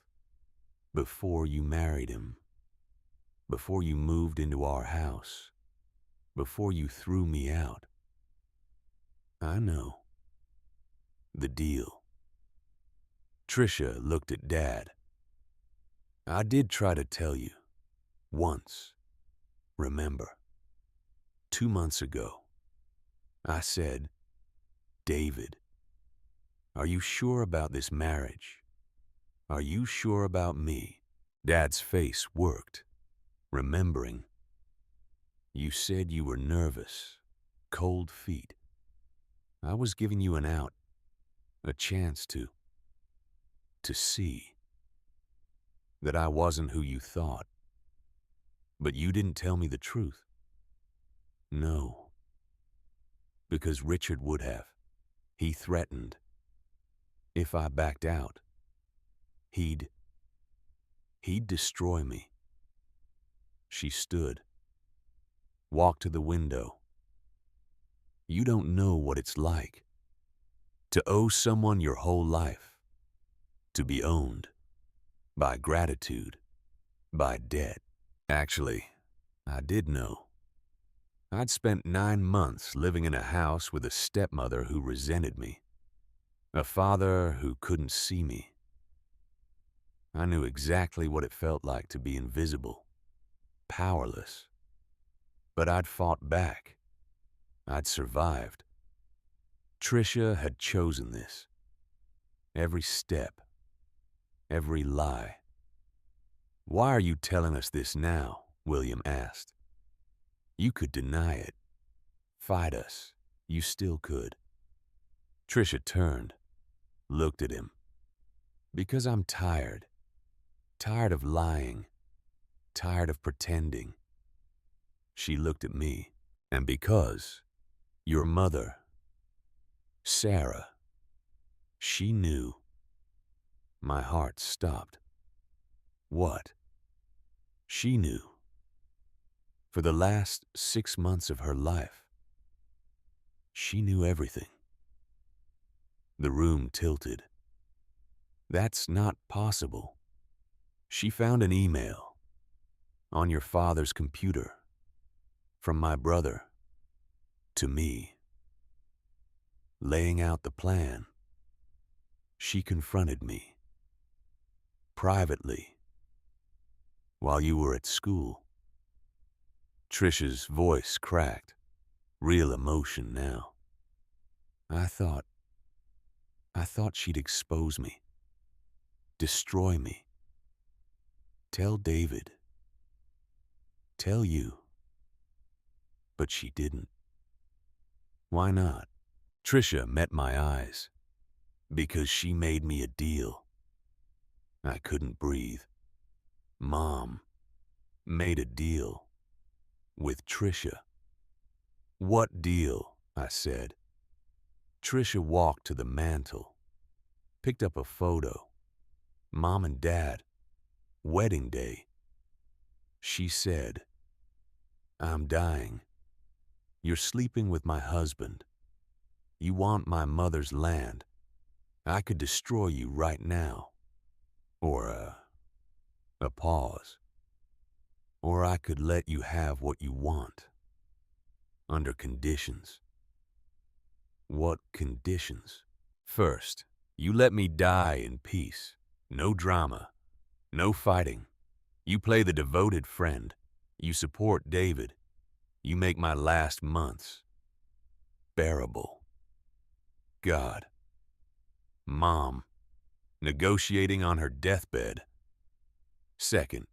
before you married him, before you moved into our house, before you threw me out. I know. The deal. Tricia looked at Dad. I did try to tell you. Once. Remember. 2 months ago. I said, David, are you sure about this marriage? Are you sure about me? Dad's face worked, remembering. You said you were nervous, cold feet. I was giving you an out, a chance to see that I wasn't who you thought. But you didn't tell me the truth. No. Because Richard would have. He threatened. If I backed out, he'd destroy me. She stood, walked to the window. You don't know what it's like to owe someone your whole life, to be owned by gratitude, by debt. Actually, I did know. I'd spent 9 months living in a house with a stepmother who resented me, a father who couldn't see me. I knew exactly what it felt like to be invisible, powerless. But I'd fought back. I'd survived. Tricia had chosen this. Every step, every lie. Why are you telling us this now? William asked. You could deny it, fight us. You still could. Tricia turned, looked at him. Because I'm tired. Tired of lying. Tired of pretending. She looked at me. And because your mother, Sarah, she knew. My heart stopped. What? She knew. For the last 6 months of her life, she knew everything. The room tilted. That's not possible. She found an email on your father's computer from my brother to me, laying out the plan. She confronted me privately while you were at school. Tricia's voice cracked, real emotion now. I thought she'd expose me, destroy me. Tell David. Tell you. But she didn't. Why not? Tricia met my eyes. Because she made me a deal. I couldn't breathe. Mom made a deal with Tricia. What deal? I said. Tricia walked to the mantel, picked up a photo. Mom and Dad, wedding day. She said, I'm dying. You're sleeping with my husband. You want my mother's land. I could destroy you right now. Or a pause. Or I could let you have what you want. Under conditions. What conditions? First, you let me die in peace. No drama. No fighting. You play the devoted friend. You support David. You make my last months bearable. God. Mom. Negotiating on her deathbed. Second,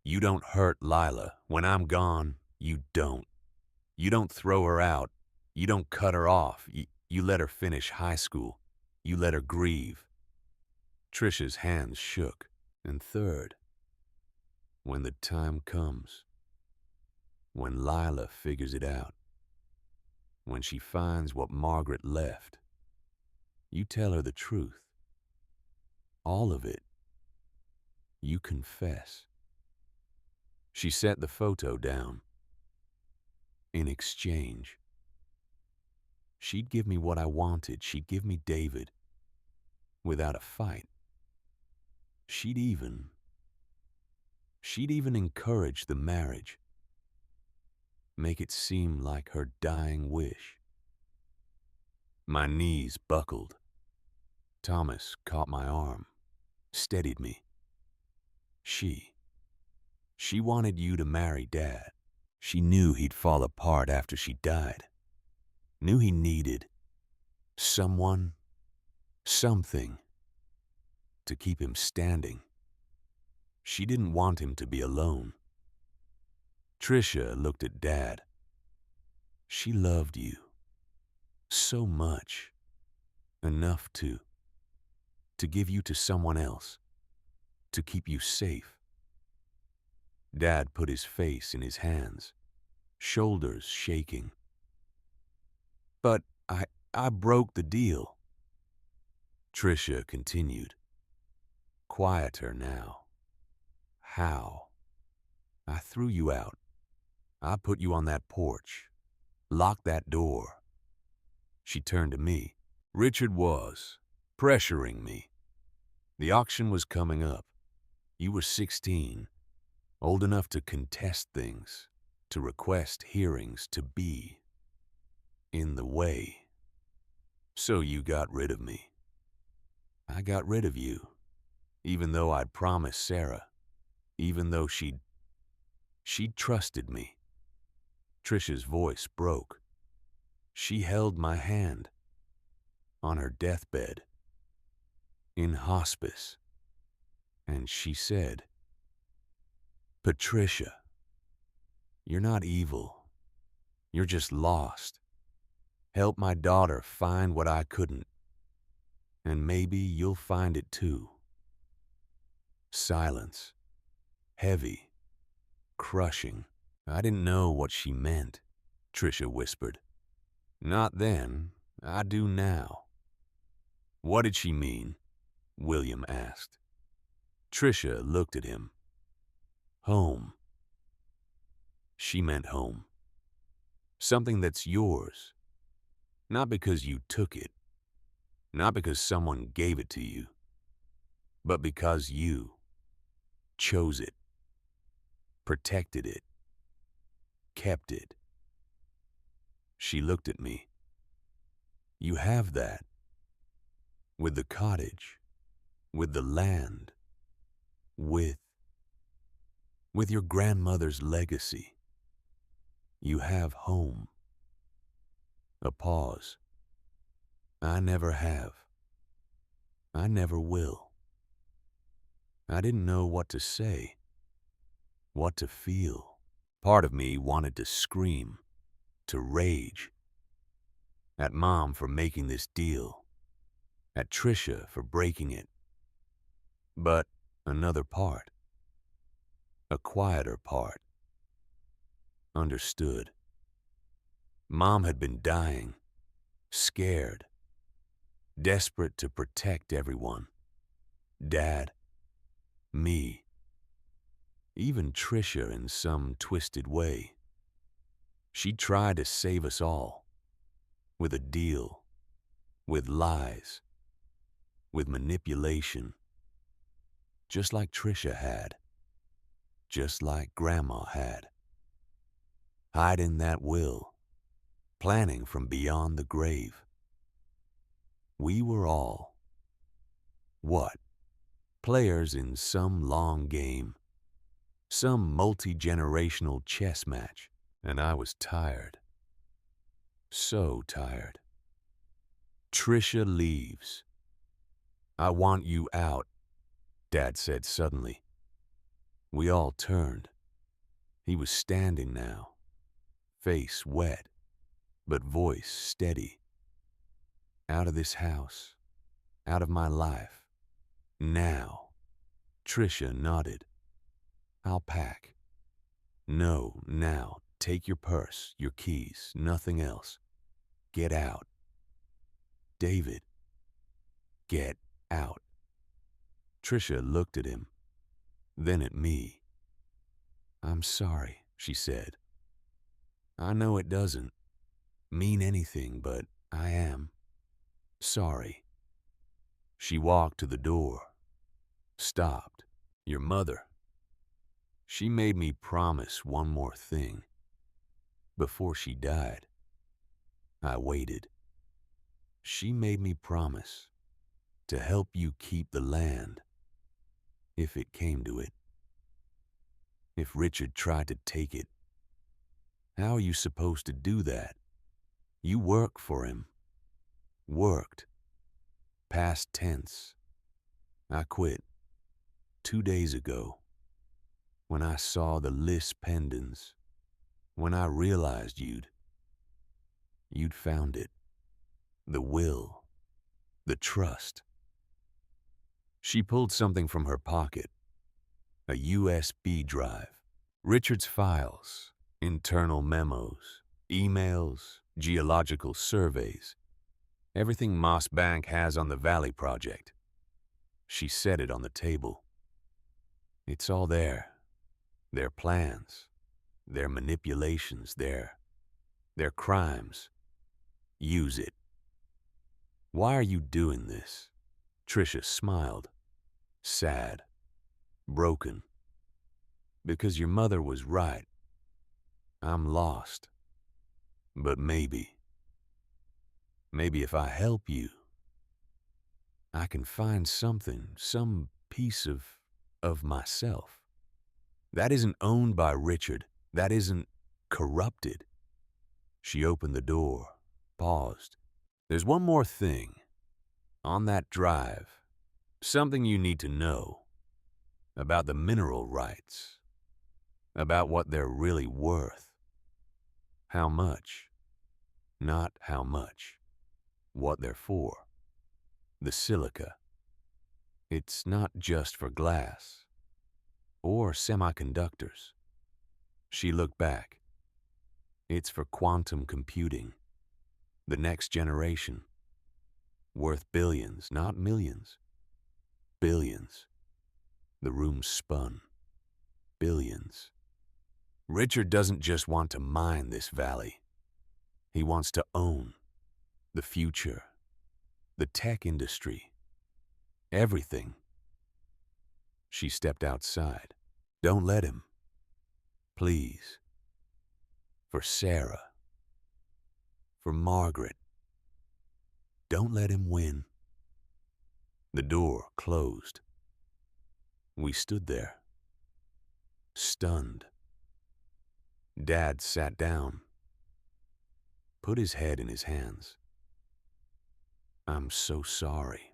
you don't hurt Lila. When I'm gone, you don't. You don't throw her out. You don't cut her off. You let her finish high school. You let her grieve. Tricia's hands shook. And third, when the time comes, when Lila figures it out, When she finds what Margaret left, you tell her the truth. All of it. You confess. She set the photo down. In exchange, she'd give me what I wanted. She'd give me David without a fight. She'd even encourage the marriage, make it seem like her dying wish. My knees buckled. Thomas caught my arm, steadied me. She wanted you to marry Dad. She knew he'd fall apart after she died. Knew he needed someone, something to keep him standing. She didn't want him to be alone. Tricia looked at Dad. She loved you so much, enough to give you to someone else, to keep you safe. Dad put his face in his hands, shoulders shaking. But I broke the deal. Tricia continued, quieter now. How? I threw you out. I put you on that porch, locked that door. She turned to me. Richard was pressuring me. The auction was coming up. You were 16, old enough to contest things, to request hearings, to be in the way. So you got rid of me. I got rid of you, even though I'd promised Sarah, even though she'd trusted me. Tricia's voice broke. She held my hand on her deathbed, in hospice, and she said, Patricia, you're not evil. You're just lost. Help my daughter find what I couldn't, and maybe you'll find it too. Silence, heavy, crushing. I didn't know what she meant, Tricia whispered. Not then, I do now. What did she mean? William asked. Tricia looked at him. Home. She meant home. Something that's yours. Not because you took it. Not because someone gave it to you. But because you chose it. Protected it. Kept it. She looked at me. You have that. With the cottage. With the land. With your grandmother's legacy. You have home. A pause. I never have. I never will. I didn't know what to say, what to feel. Part of me wanted to scream, to rage. At Mom for making this deal. At Tricia for breaking it. But another part, a quieter part, understood. Mom had been dying, scared, desperate to protect everyone. Dad, me, even Tricia in some twisted way. She tried to save us all, with a deal, with lies, with manipulation, just like Tricia had, just like Grandma had. Hiding that will, planning from beyond the grave. We were all, what? Players in some long game, some multi-generational chess match, and I was tired. So tired. Tricia leaves. I want you out, Dad said suddenly. We all turned. He was standing now, face wet, but voice steady. Out of this house, out of my life, now. Tricia nodded. I'll pack. No, now, take your purse, your keys, nothing else. Get out. David, get out. Tricia looked at him, then at me. I'm sorry, she said. I know it doesn't mean anything, but I am sorry. She walked to the door, stopped. Your mother. She made me promise one more thing. Before she died, I waited. She made me promise to help you keep the land, if it came to it. If Richard tried to take it, how are you supposed to do that? You work for him. Worked. Past tense. I quit 2 days ago when I saw the list pendants, when I realized you'd found it. The will. The trust. She pulled something from her pocket. A USB drive. Richard's files. Internal memos. Emails. Geological surveys. Everything Moss Bank has on the Valley Project. She set it on the table. It's all there. Their plans. Their manipulations. Their crimes. Use it. Why are you doing this? Tricia smiled. Sad. Broken. Because your mother was right. I'm lost. But maybe if I help you, I can find something, some piece of myself. That isn't owned by Richard. That isn't corrupted. She opened the door, paused. There's one more thing. On that drive, something you need to know about the mineral rights, about what they're really worth. How much, not how much, what they're for. The silica. It's not just for glass or semiconductors. She looked back. It's for quantum computing, the next generation, worth billions, not millions. Billions. The room spun. Billions. Richard doesn't just want to mine this valley. He wants to own the future, the tech industry, everything. She stepped outside. Don't let him. Please. For Sarah. For Margaret. Don't let him win. The door closed. We stood there, stunned. Dad sat down, put his head in his hands. I'm so sorry,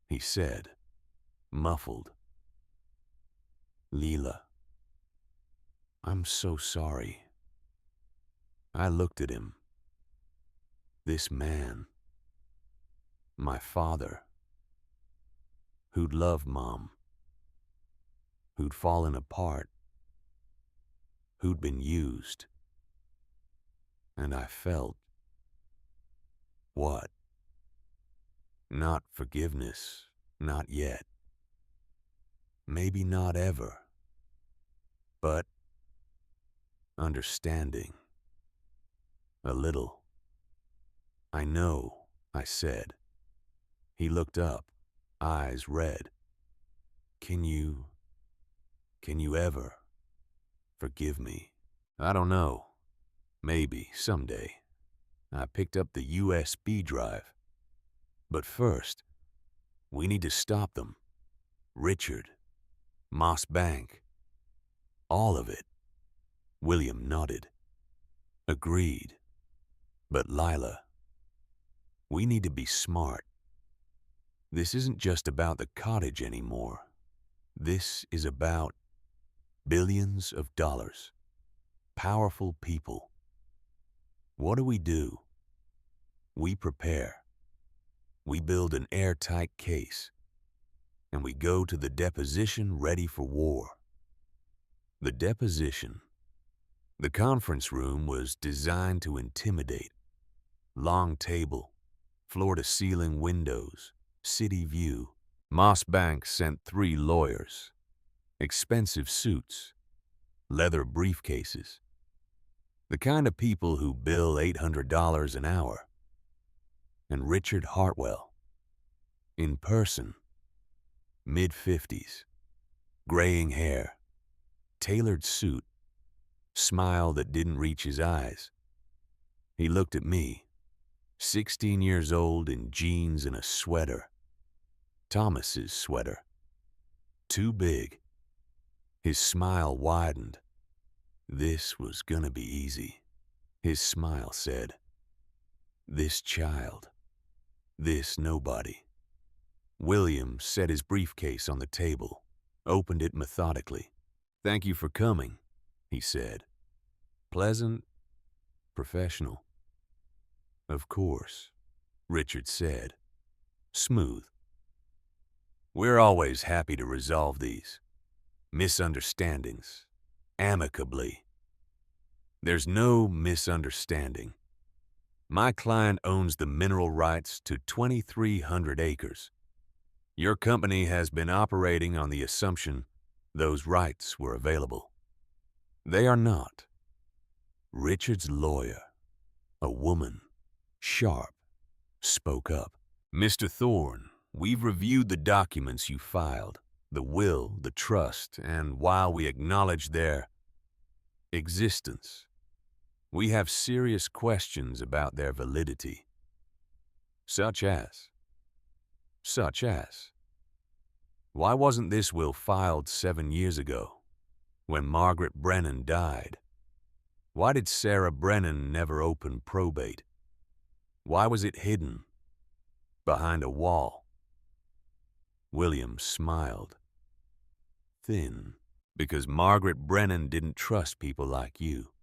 he said, muffled. Leela, I'm so sorry. I looked at him. This man, my father, who'd loved Mom, who'd fallen apart, who'd been used. And I felt, what? Not forgiveness, not yet. Maybe not ever. But understanding. A little. I know, I said. He looked up, eyes red. Can you ever forgive me? I don't know. Maybe, someday. I picked up the USB drive. But first, we need to stop them. Richard, Moss Bank, all of it. William nodded. Agreed. But Lila, we need to be smart. This isn't just about the cottage anymore. This is about billions of dollars. Powerful people. What do? We prepare. We build an airtight case. And we go to the deposition ready for war. The deposition. The conference room was designed to intimidate. Long table, floor-to-ceiling windows, city view. Moss Bank sent 3 lawyers, expensive suits, leather briefcases. The kind of people who bill $800 an hour. And Richard Hartwell, in person, mid-50s, graying hair, tailored suit, smile that didn't reach his eyes. He looked at me, 16 years old in jeans and a sweater. Thomas's sweater. Too big. His smile widened. This was gonna be easy. His smile said, "This child. This nobody." William set his briefcase on the table, opened it methodically. "Thank you for coming," he said. "Pleasant, professional." "Of course," Richard said, smooth. "We're always happy to resolve these misunderstandings amicably." "There's no misunderstanding. My client owns the mineral rights to 2,300 acres. Your company has been operating on the assumption those rights were available. They are not." Richard's lawyer, a woman, sharp, spoke up. "Mr. Thorne, we've reviewed the documents you filed, the will, the trust, and while we acknowledge their existence, we have serious questions about their validity. Such as, why wasn't this will filed 7 years ago, when Margaret Brennan died? Why did Sarah Brennan never open probate? Why was it hidden behind a wall?" William smiled. Thin, because Margaret Brennan didn't trust people like you.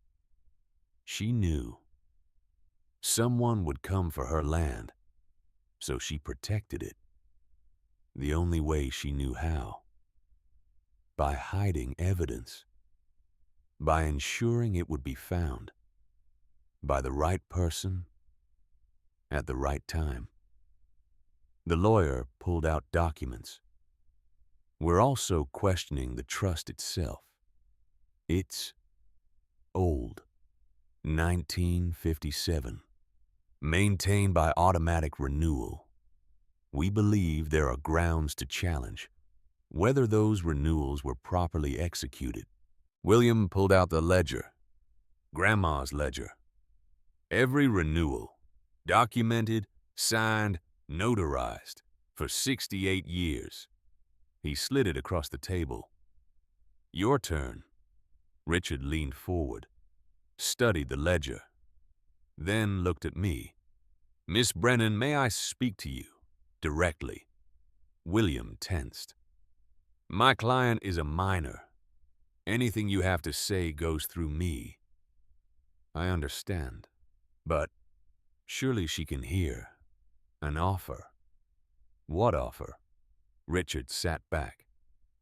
She knew someone would come for her land, so she protected it. The only way she knew how. By hiding evidence. By ensuring it would be found. By the right person, at the right time. The lawyer pulled out documents. "We're also questioning the trust itself. It's old, 1957, maintained by automatic renewal. We believe there are grounds to challenge whether those renewals were properly executed." William pulled out the ledger, Grandma's ledger. Every renewal, documented, signed, notarized, for 68 years. He slid it across the table. "Your turn." Richard leaned forward, studied the ledger, then looked at me. "Miss Brennan, may I speak to you directly?" William tensed. "My client is a minor. Anything you have to say goes through me." "I understand, but surely she can hear an offer." "What offer?" Richard sat back,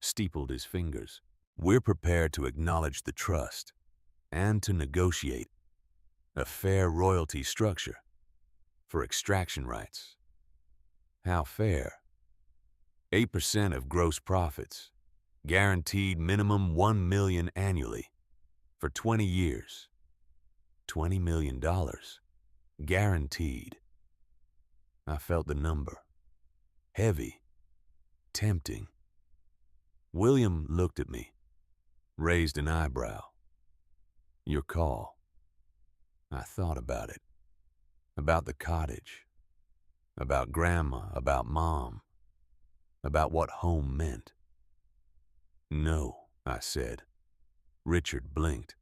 steepled his fingers. "We're prepared to acknowledge the trust and to negotiate a fair royalty structure for extraction rights." "How fair?" 8% of gross profits, guaranteed minimum $1 million annually for 20 years. $20 million, guaranteed. I felt the number. Heavy, tempting. William looked at me, raised an eyebrow. "Your call." I thought about it. About the cottage. About Grandma, about Mom. About what home meant. "No," I said. Richard blinked.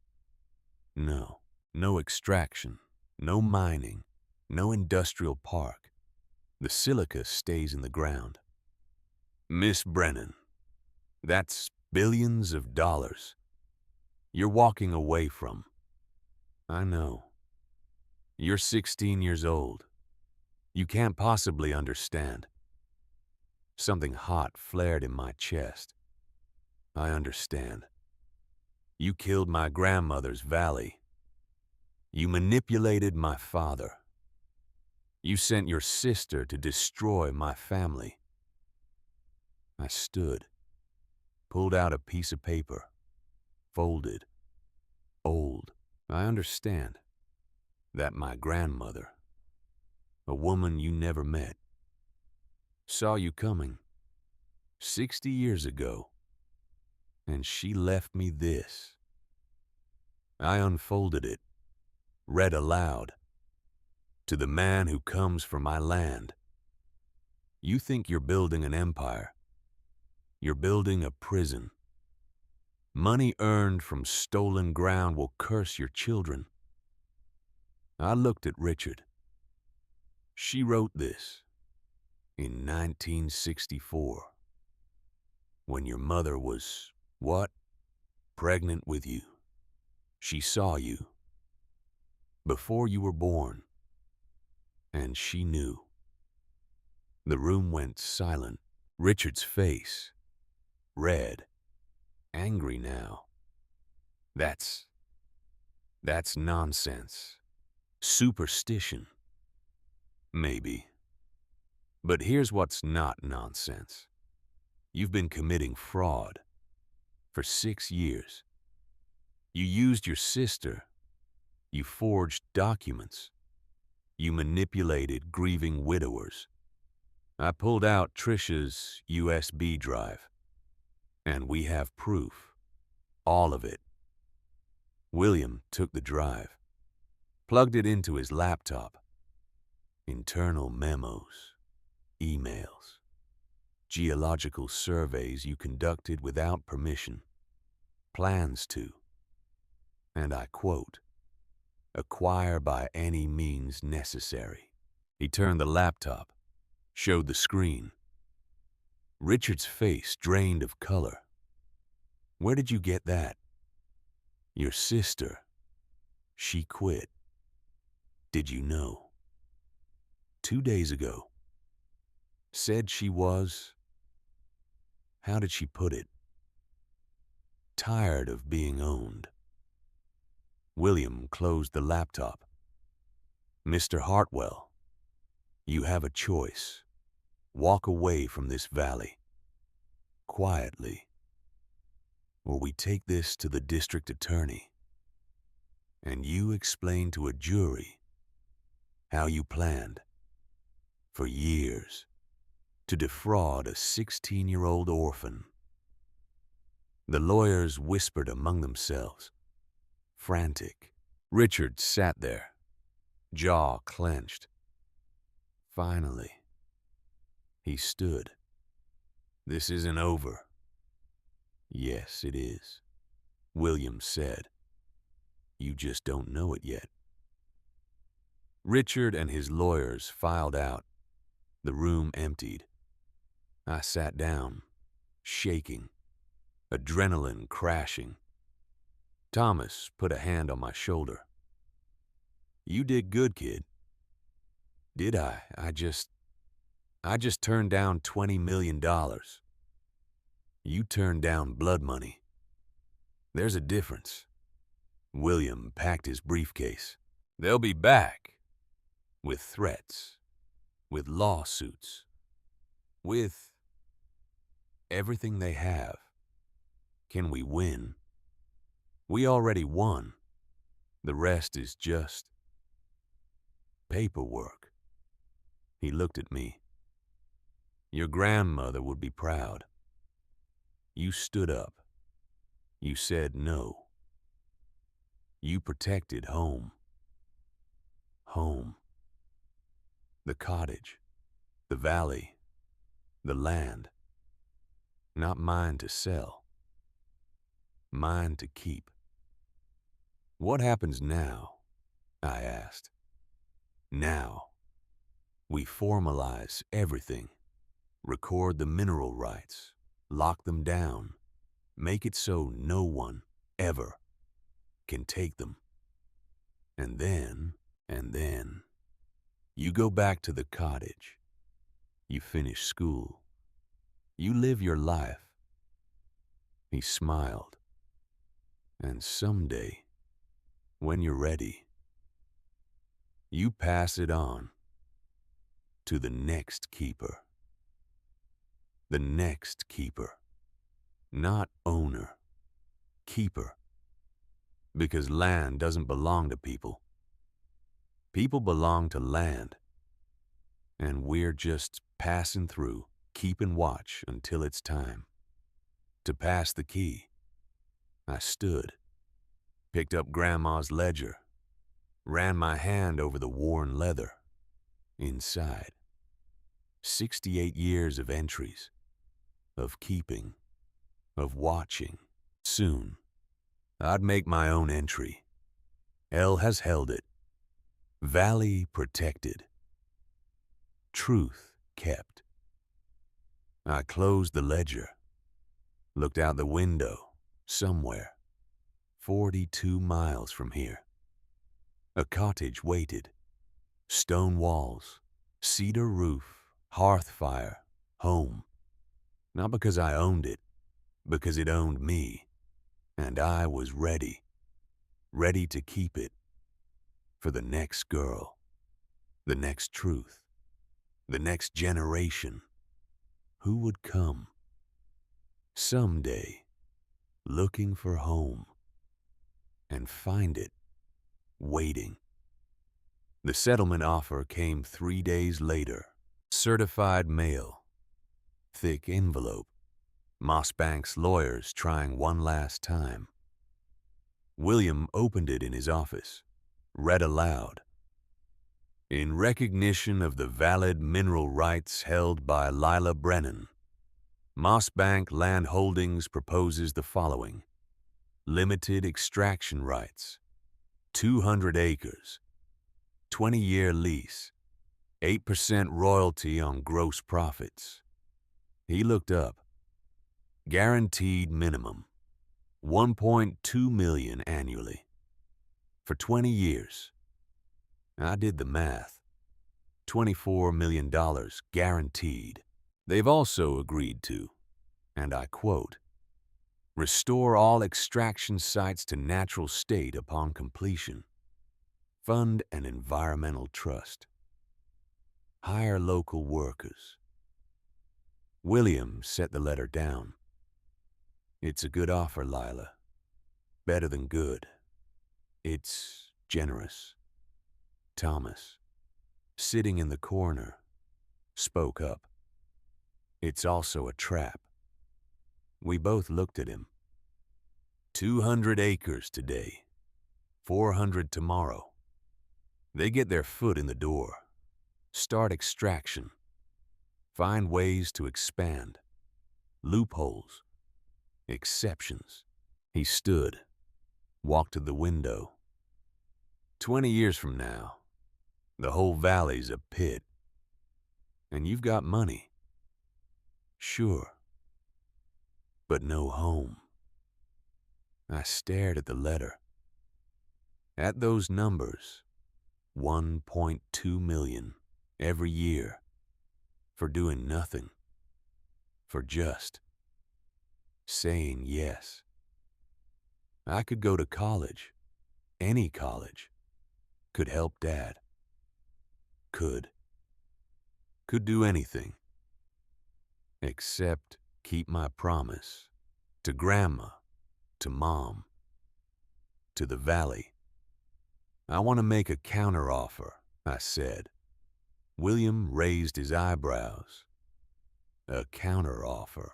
"No. No extraction. No mining. No industrial park. The silica stays in the ground." "Miss Brennan, that's billions of dollars you're walking away from." "I know. You're 16 years old. You can't possibly understand." Something hot flared in my chest. "I understand." You killed my grandmother's valley. You manipulated my father. You sent your sister to destroy my family. I stood, pulled out a piece of paper, folded, old. I understand that my grandmother, a woman you never met, saw you coming 60 years ago, and she left me this. I unfolded it, read aloud. To the man who comes from my land. You think you're building an empire. You're building a prison. Money earned from stolen ground will curse your children. I looked at Richard. She wrote this in 1964, when your mother was, what? Pregnant with you. She saw you before you were born, and she knew. The room went silent. Richard's face, red, angry now. That's nonsense. Superstition. Maybe. But here's what's not nonsense. You've been committing fraud for 6 years. You used your sister. You forged documents. You manipulated grieving widowers. I pulled out Trisha's USB drive, and we have proof. All of it. William took the drive, plugged it into his laptop. Internal memos, emails, geological surveys you conducted without permission, plans to, and I quote, acquire by any means necessary. He turned the laptop, showed the screen. Richard's face drained of color. Where did you get that? Your sister. She quit. Did you know? 2 days ago. Said she was, how did she put it? Tired of being owned. William closed the laptop. Mr. Hartwell, you have a choice. Walk away from this valley. Quietly. Or we take this to the district attorney, and you explain to a jury how you planned, for years, to defraud a 16-year-old orphan. The lawyers whispered among themselves, frantic. Richard sat there, jaw clenched. Finally, he stood. This isn't over. Yes, it is, William said. You just don't know it yet. Richard and his lawyers filed out. The room emptied. I sat down, shaking, adrenaline crashing. Thomas put a hand on my shoulder. You did good, kid. Did I? I just turned down $20 million. You turned down blood money. There's a difference. William packed his briefcase. They'll be back. With threats. With lawsuits. With everything they have. Can we win? We already won. The rest is just paperwork. He looked at me. Your grandmother would be proud. You stood up. You said no. You protected home. Home. The cottage. The valley. The land. Not mine to sell. Mine to keep. What happens now? I asked. Now. We formalize everything. Record the mineral rights. Lock them down. Make it so no one, ever, can take them. And then, you go back to the cottage. You finish school. You live your life. He smiled. And someday, when you're ready, you pass it on to the next keeper. The next keeper. Not owner. Keeper. Because land doesn't belong to people. People belong to land. And we're just passing through, keeping watch until it's time. To pass the key, I stood, picked up Grandma's ledger, ran my hand over the worn leather. Inside, 68 years of entries, of keeping, of watching. Soon, I'd make my own entry. L has held it. Valley protected. Truth kept. I closed the ledger, looked out the window, somewhere, 42 miles from here. A cottage waited. Stone walls, cedar roof, hearth fire, home. Not because I owned it, because it owned me. And I was ready to keep it. For the next girl, the next truth, the next generation. Who would come? Someday, looking for home. And find it, waiting. The settlement offer came 3 days later. Certified mail. Thick envelope. Mossbank's lawyers trying one last time. William opened it in his office, read aloud. In recognition of the valid mineral rights held by Lila Brennan, Mossbank Land Holdings proposes the following. Limited extraction rights. 200 acres. 20-year lease. 8% royalty on gross profits. He looked up. Guaranteed minimum. 1.2 million annually. For 20 years. I did the math. $24 million guaranteed. They've also agreed to, and I quote, restore all extraction sites to natural state upon completion. Fund an environmental trust. Hire local workers. William set the letter down. It's a good offer, Lila. Better than good. It's generous. Thomas, sitting in the corner, spoke up. It's also a trap. We both looked at him. 200 acres today. 400 tomorrow. They get their foot in the door. Start extraction. Find ways to expand. Loopholes. Exceptions. He stood, walked to the window. 20 years from now, the whole valley's a pit. And you've got money. Sure. But no home. I stared at the letter. At those numbers, 1.2 million every year for doing nothing, for just saying yes. I could go to college, any college, could help Dad, could do anything, except keep my promise to Grandma, to Mom, to the valley. I want to make a counteroffer, I said. William raised his eyebrows. A counteroffer.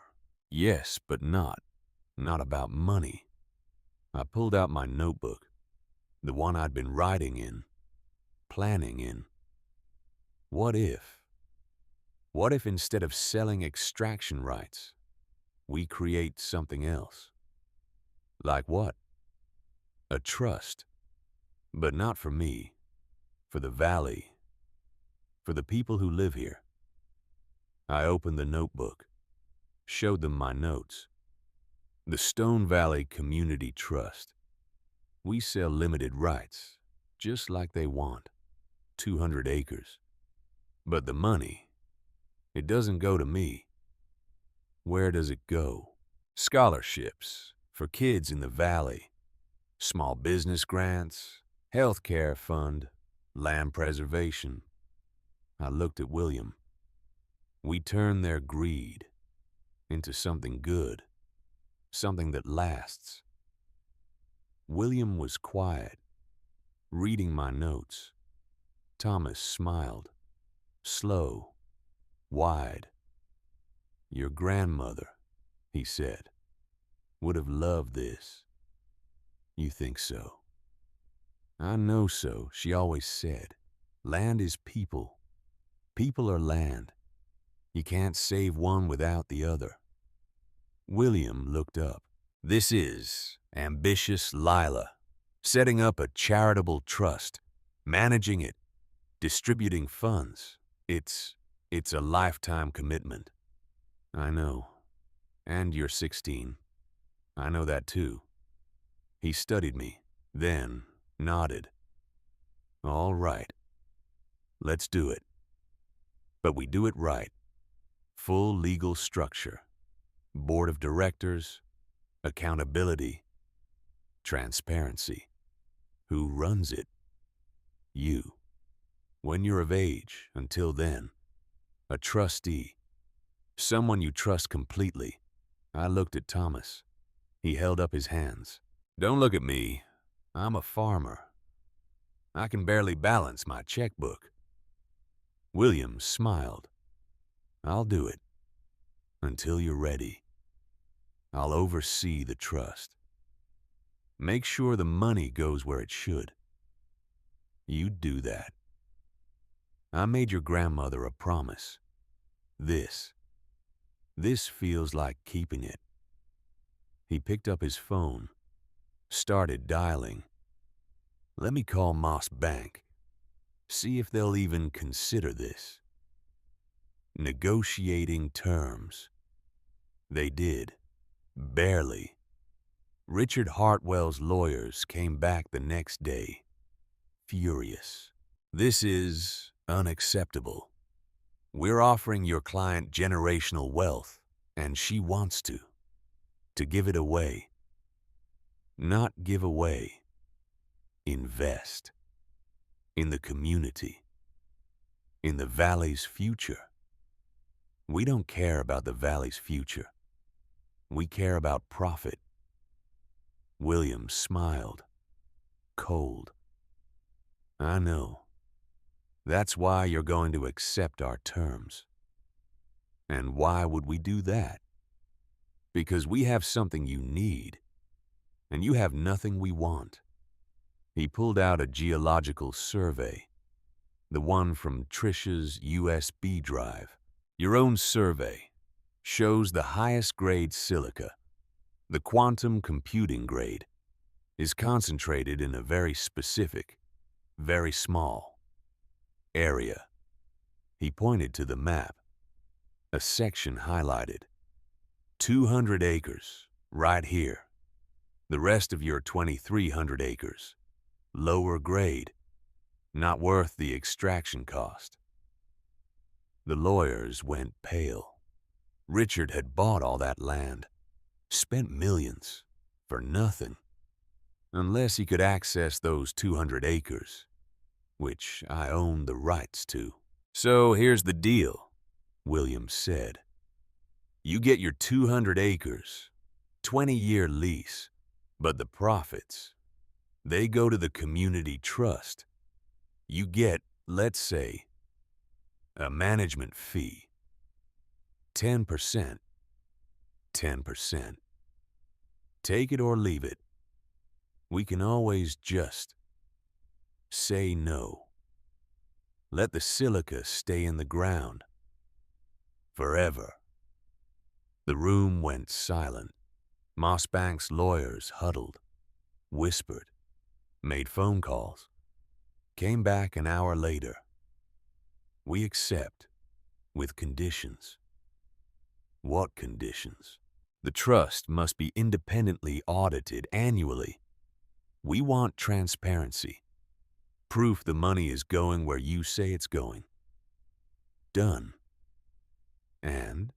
Yes, but not about money. I pulled out my notebook, the one I'd been writing in, planning in. What if instead of selling extraction rights, we create something else? Like what? A trust. But not for me, for the valley, for the people who live here. I opened the notebook, showed them my notes. The Stone Valley Community Trust. We sell limited rights, just like they want, 200 acres. But the money, it doesn't go to me. Where does it go? Scholarships for kids in the valley, Small business grants, healthcare fund, land preservation. I looked at William. We turned their greed into something good, something that lasts. William was quiet, reading my notes. Thomas smiled, slow, wide. Your grandmother, he said, would have loved this. You think so? I know so, she always said. Land is people. People are land. You can't save one without the other. William looked up. This is ambitious Lila, setting up a charitable trust, managing it, distributing funds. It's a lifetime commitment. I know. And you're 16. I know that too. He studied me, then nodded. All right. Let's do it. But we do it right. Full legal structure. Board of directors, accountability, transparency. Who runs it? You. When you're of age, until then, a trustee, someone you trust completely. I looked at Thomas. He held up his hands. Don't look at me. I'm a farmer. I can barely balance my checkbook. William smiled. I'll do it. Until you're ready. I'll oversee the trust. Make sure the money goes where it should. You do that. I made your grandmother a promise. This feels like keeping it. He picked up his phone, started dialing. Let me call Moss Bank. See if they'll even consider this. Negotiating terms. They did. Barely. Richard Hartwell's lawyers came back the next day, furious. This is unacceptable. We're offering your client generational wealth, and she wants to give it away. Not give away. Invest. In the community. In the valley's future. We don't care about the valley's future. We care about profit. William smiled. Cold. I know. That's why you're going to accept our terms. And why would we do that? Because we have something you need, and you have nothing we want. He pulled out a geological survey, the one from Trisha's USB drive. Your own survey shows the highest grade silica, the quantum computing grade, is concentrated in a very specific, very small area. He pointed to the map, a section highlighted. 200 acres, right here. The rest of your 2,300 acres, lower grade, not worth the extraction cost. The lawyers went pale. Richard had bought all that land, spent millions, for nothing, unless he could access those 200 acres, which I owned the rights to. So here's the deal, William said. You get your 200 acres, 20-year lease, but the profits, they go to the community trust. You get, let's say, a management fee. 10%. 10%. Take it or leave it. We can always just say no. Let the silica stay in the ground. Forever. The room went silent. Mossbank's lawyers huddled, whispered, made phone calls, came back an hour later. We accept, with conditions. What conditions? The trust must be independently audited annually. We want transparency. Proof the money is going where you say it's going. Done. And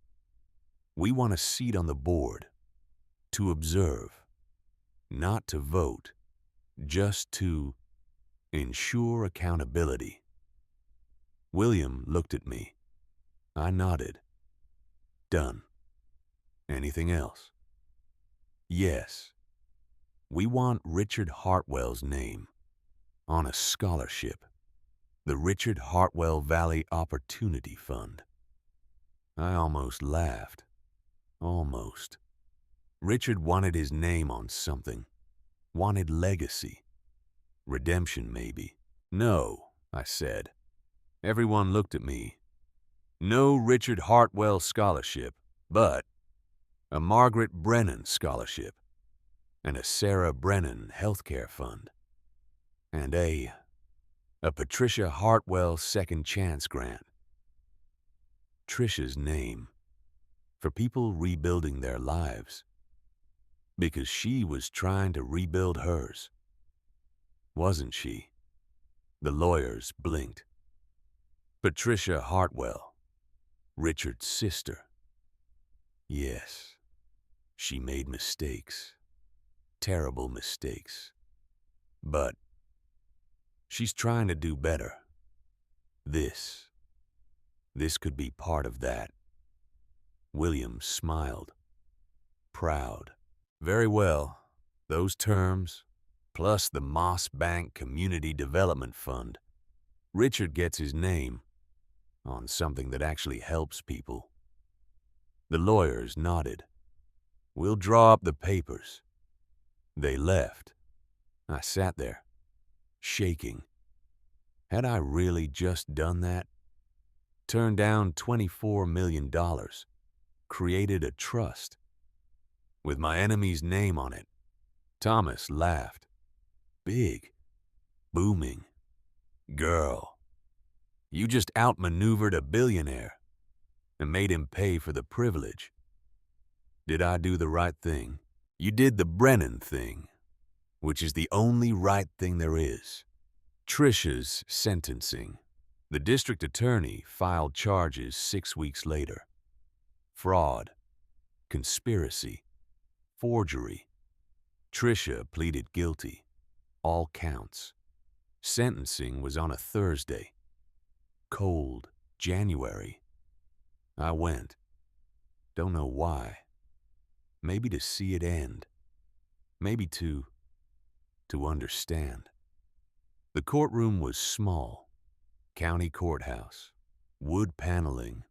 we want a seat on the board, to observe, not to vote. just to ensure accountability. William looked at me. I nodded. Done. Anything else? Yes. We want Richard Hartwell's name on a scholarship. The Richard Hartwell Valley Opportunity Fund. I almost laughed. Almost. Richard wanted his name on something. Wanted legacy. Redemption, maybe. No, I said. Everyone looked at me. No Richard Hartwell scholarship, but a Margaret Brennan scholarship, and a Sarah Brennan healthcare fund, and a Patricia Hartwell second chance grant. Trisha's name, for people rebuilding their lives, because she was trying to rebuild hers. Wasn't she? The lawyers blinked. Patricia Hartwell, Richard's sister. Yes, she made mistakes. Terrible mistakes. But she's trying to do better. This could be part of that. William smiled. Proud. Very well. Those terms, plus the Moss Bank Community Development Fund. Richard gets his name on something that actually helps people. The lawyers nodded. We'll draw up the papers. They left. I sat there, shaking. Had I really just done that? Turned down $24 million. Created a trust. With my enemy's name on it. Thomas laughed. Big. Booming. Girl. You just outmaneuvered a billionaire and made him pay for the privilege. Did I do the right thing? You did the Brennan thing, which is the only right thing there is. Trisha's sentencing. The district attorney filed charges 6 weeks later. Fraud, conspiracy, forgery. Trisha pleaded guilty. All counts. Sentencing was on a Thursday. Cold January. I went. Don't know why. Maybe to see it end. Maybe to understand. The courtroom was small. County courthouse. Wood paneling.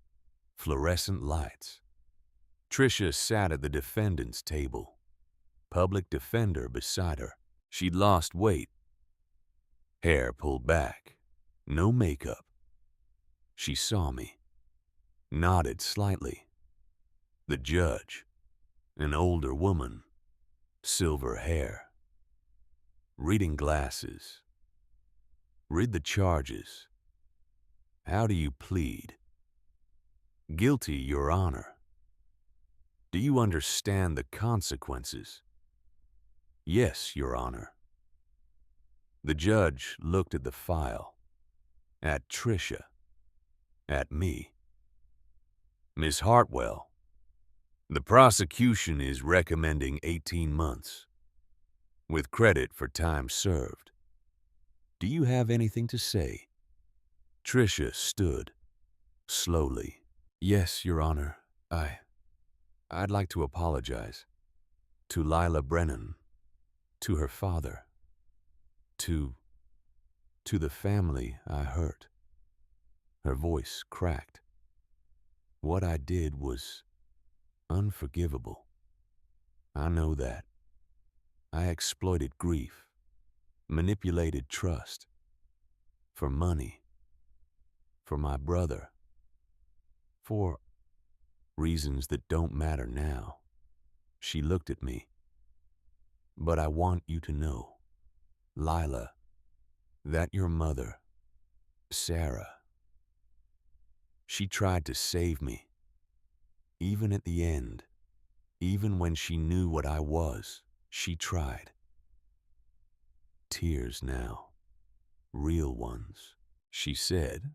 Fluorescent lights. Trisha sat at the defendant's table. Public defender beside her. She'd lost weight. Hair pulled back. No makeup. She saw me. Nodded slightly. The judge. An older woman. Silver hair. Reading glasses. Read the charges. How do you plead? Guilty, Your Honor. Do you understand the consequences? Yes, Your Honor. The judge looked at the file. At Trisha. At me. Miss Hartwell, the prosecution is recommending 18 months, with credit for time served. Do you have anything to say? Trisha stood, slowly. Yes, Your Honor, I'd like to apologize. To Lila Brennan, to her father, to the family I hurt. Her voice cracked. What I did was unforgivable. I know that. I exploited grief, manipulated trust, for money, for my brother, for reasons that don't matter now. She looked at me. But I want you to know, Lila, that your mother, Sarah, she tried to save me. Even at the end, even when she knew what I was, she tried. Tears now, real ones. She said,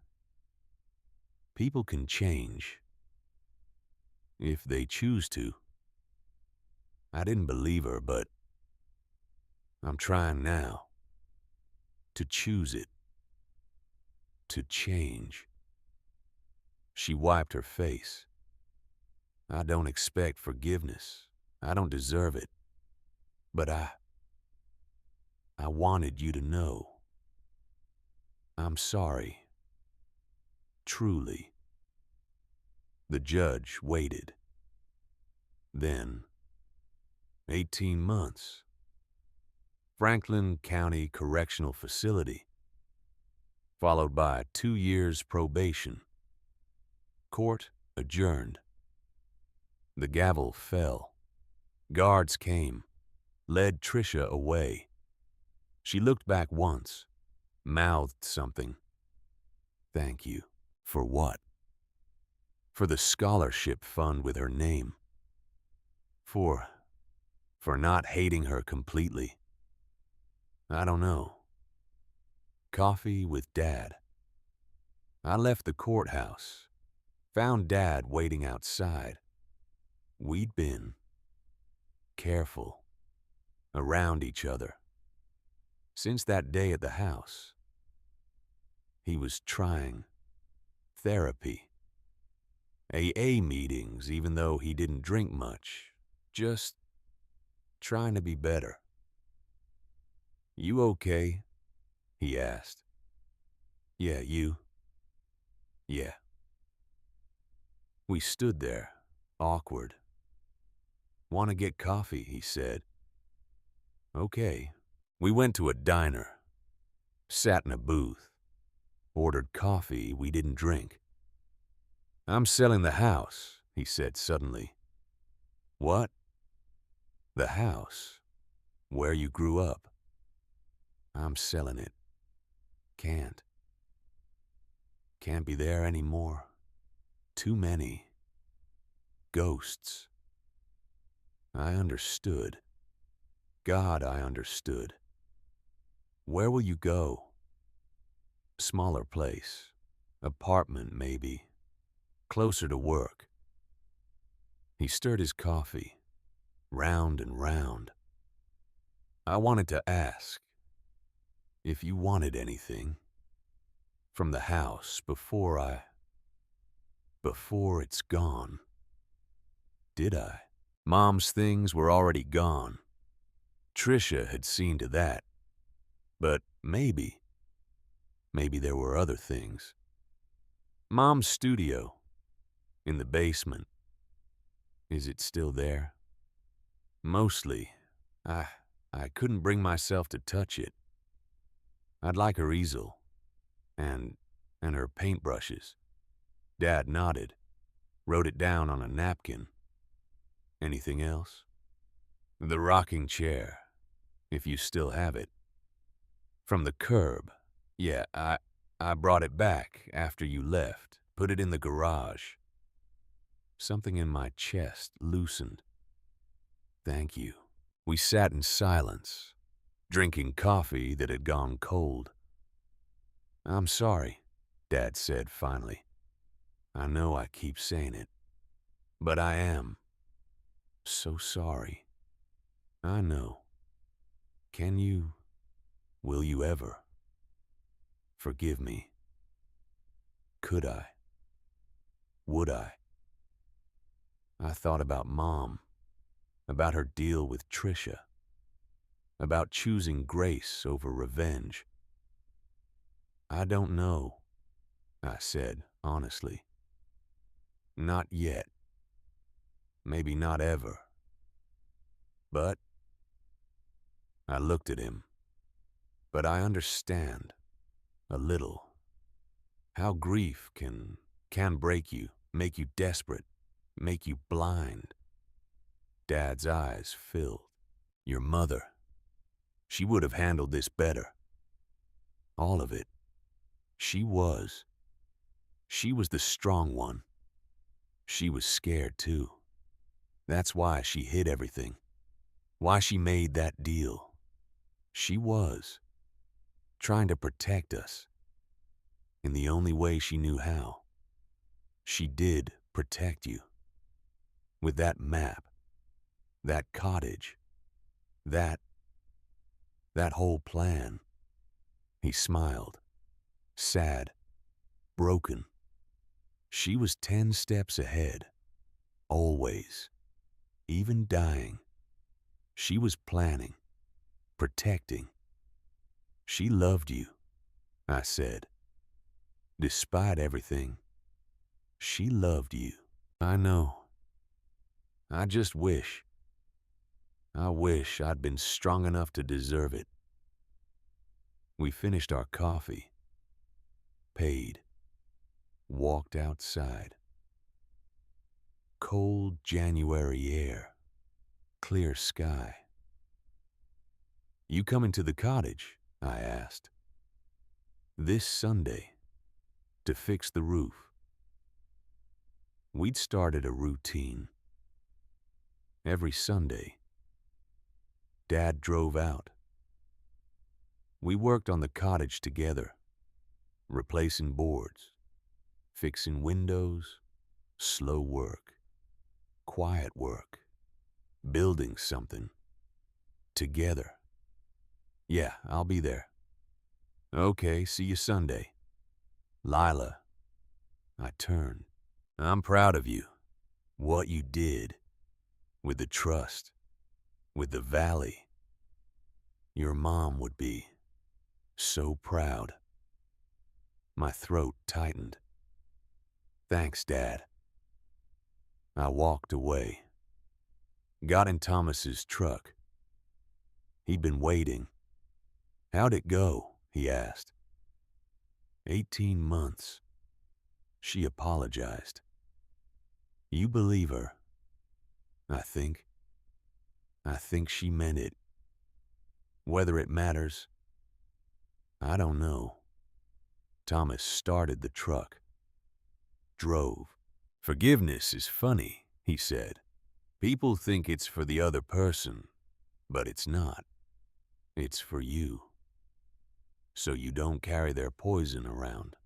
people can change, if they choose to. I didn't believe her, but I'm trying now to choose it, to change. She wiped her face. I don't expect forgiveness. I don't deserve it. But I wanted you to know. I'm sorry. Truly. The judge waited. Then, 18 months. Franklin County Correctional Facility, followed by 2 years probation. Court adjourned. The gavel fell. Guards came, led Tricia away. She looked back once, mouthed something. Thank you. For what? For the scholarship fund with her name. For not hating her completely. I don't know. Coffee with Dad. I left the courthouse, found Dad waiting outside. We'd been careful around each other. Since that day at the house, he was trying therapy, AA meetings, even though he didn't drink much, just trying to be better. You okay? He asked. Yeah, you? Yeah. We stood there, awkward. Want to get coffee, he said. Okay. We went to a diner, sat in a booth, ordered coffee we didn't drink. I'm selling the house, he said suddenly. What? The house, where you grew up. I'm selling it. Can't be there anymore. Too many ghosts. I understood. God, I understood. Where will you go? Smaller place. Apartment, maybe. Closer to work. He stirred his coffee, round and round. I wanted to ask if you wanted anything from the house before it's gone. Did I? Mom's things were already gone. Tricia had seen to that. But maybe there were other things. Mom's studio, in the basement. Is it still there? Mostly. I couldn't bring myself to touch it. I'd like her easel. And her paintbrushes. Dad nodded, wrote it down on a napkin. Anything else? The rocking chair, if you still have it. From the curb. Yeah, I brought it back after you left, put it in the garage. Something in my chest loosened. Thank you. We sat in silence, drinking coffee that had gone cold. I'm sorry, Dad said finally. I know I keep saying it, but I am so sorry. I know. Will you ever forgive me? Could I? Would I? I thought about Mom, about her deal with Tricia, about choosing grace over revenge. I don't know, I said honestly. Not yet. Maybe not ever. But I looked at him. But I understand a little how grief can break you, make you desperate, make you blind. Dad's eyes filled. Your mother, she would have handled this better. All of it. She was the strong one. She was scared too. That's why she hid everything. Why she made that deal. She was trying to protect us in the only way she knew how. She did protect you. With that map, that cottage, that That whole plan. He smiled. Sad. Broken. She was 10 steps ahead. Always. Even dying. She was planning. Protecting. She loved you, I said. Despite everything, she loved you. I know. I just wish. I wish I'd been strong enough to deserve it. We finished our coffee. Paid. Walked outside. Cold January air. Clear sky. You coming to the cottage? I asked. This Sunday. To fix the roof. We'd started a routine. Every Sunday, Dad drove out. We worked on the cottage together, replacing boards, fixing windows, slow work, quiet work, building something, together. Yeah, I'll be there. Okay, see you Sunday. Lila. I turned. I'm proud of you. What you did. With the trust. With the valley. Your mom would be so proud. My throat tightened. Thanks, Dad. I walked away. Got in Thomas's truck. He'd been waiting. How'd it go? He asked. 18 months. She apologized. You believe her. I think. I think she meant it. Whether it matters, I don't know. Thomas started the truck. Drove. Forgiveness is funny, he said. People think it's for the other person, but it's not. It's for you. So you don't carry their poison around.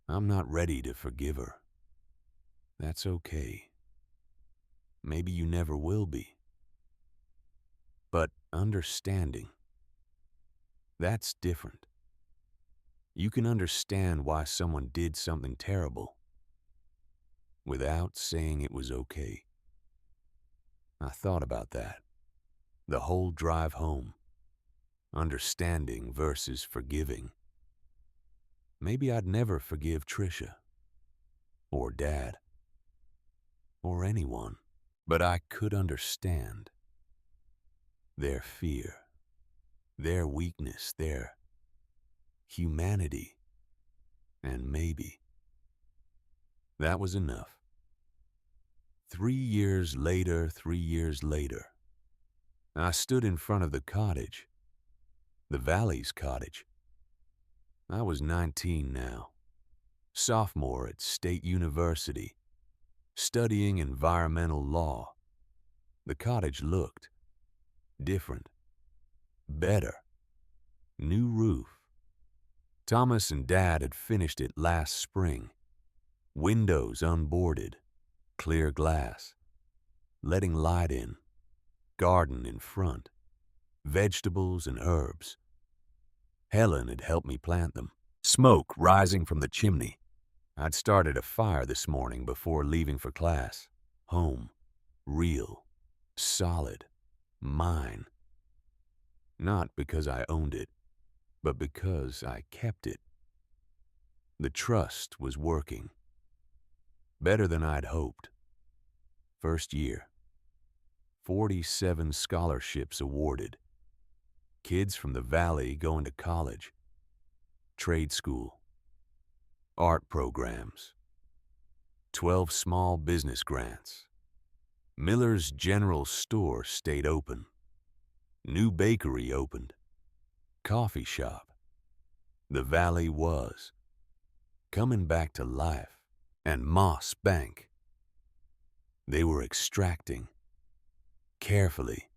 I'm not ready to forgive her. That's okay. Maybe you never will be. But understanding, that's different. You can understand why someone did something terrible without saying it was okay. I thought about that. The whole drive home. Understanding versus forgiving. Maybe I'd never forgive Trisha. Or Dad. Or anyone. But I could understand. Their fear. Their weakness. Their humanity. And maybe. That was enough. 3 years later, I stood in front of the cottage. The Valley's cottage. I was 19 now. Sophomore at State University. Studying environmental law. The cottage looked different. Better. New roof. Thomas and Dad had finished it last spring. Windows unboarded. Clear glass. Letting light in. Garden in front. Vegetables and herbs. Helen had helped me plant them. Smoke rising from the chimney. I'd started a fire this morning before leaving for class. Home. Real. Solid. Mine. Not because I owned it, but because I kept it. The trust was working. Better than I'd hoped. First year. 47 scholarships awarded. Kids from the Valley going to college. Trade school. Art programs. 12 small business grants. Miller's General Store stayed open. New bakery opened. Coffee shop. The Valley was coming back to life. And Moss Bank. They were extracting. Carefully.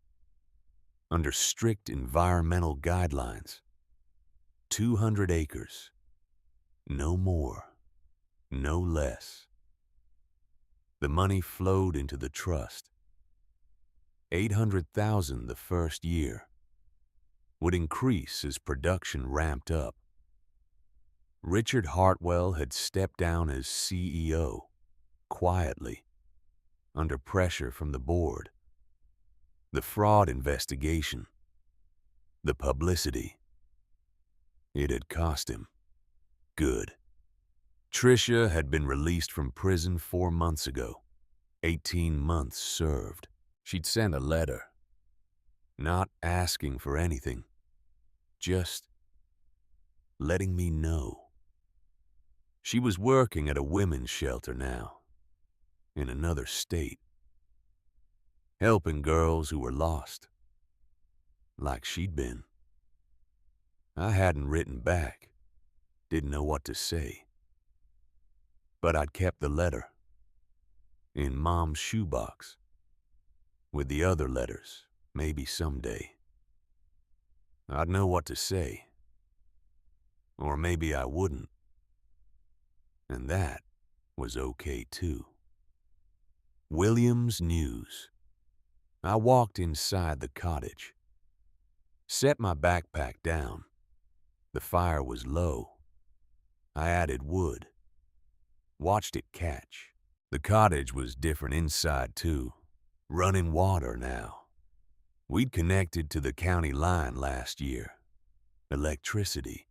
Under strict environmental guidelines. 200 acres. No more. No less. The money flowed into the trust. $800,000 the first year. would increase as production ramped up. Richard Hartwell had stepped down as CEO, quietly, under pressure from the board. The fraud investigation, the publicity, it had cost him. Good. Tricia had been released from prison 4 months ago, 18 months served. She'd sent a letter, not asking for anything, just letting me know. She was working at a women's shelter now, in another state, helping girls who were lost, like she'd been. I hadn't written back, didn't know what to say. But I'd kept the letter, in Mom's shoebox, with the other letters, maybe someday. I'd know what to say. Or maybe I wouldn't. And that was okay too. William's News. I walked inside the cottage, set my backpack down. The fire was low. I added wood, watched it catch. The cottage was different inside too. Running water now. We'd connected to the county line last year. Electricity.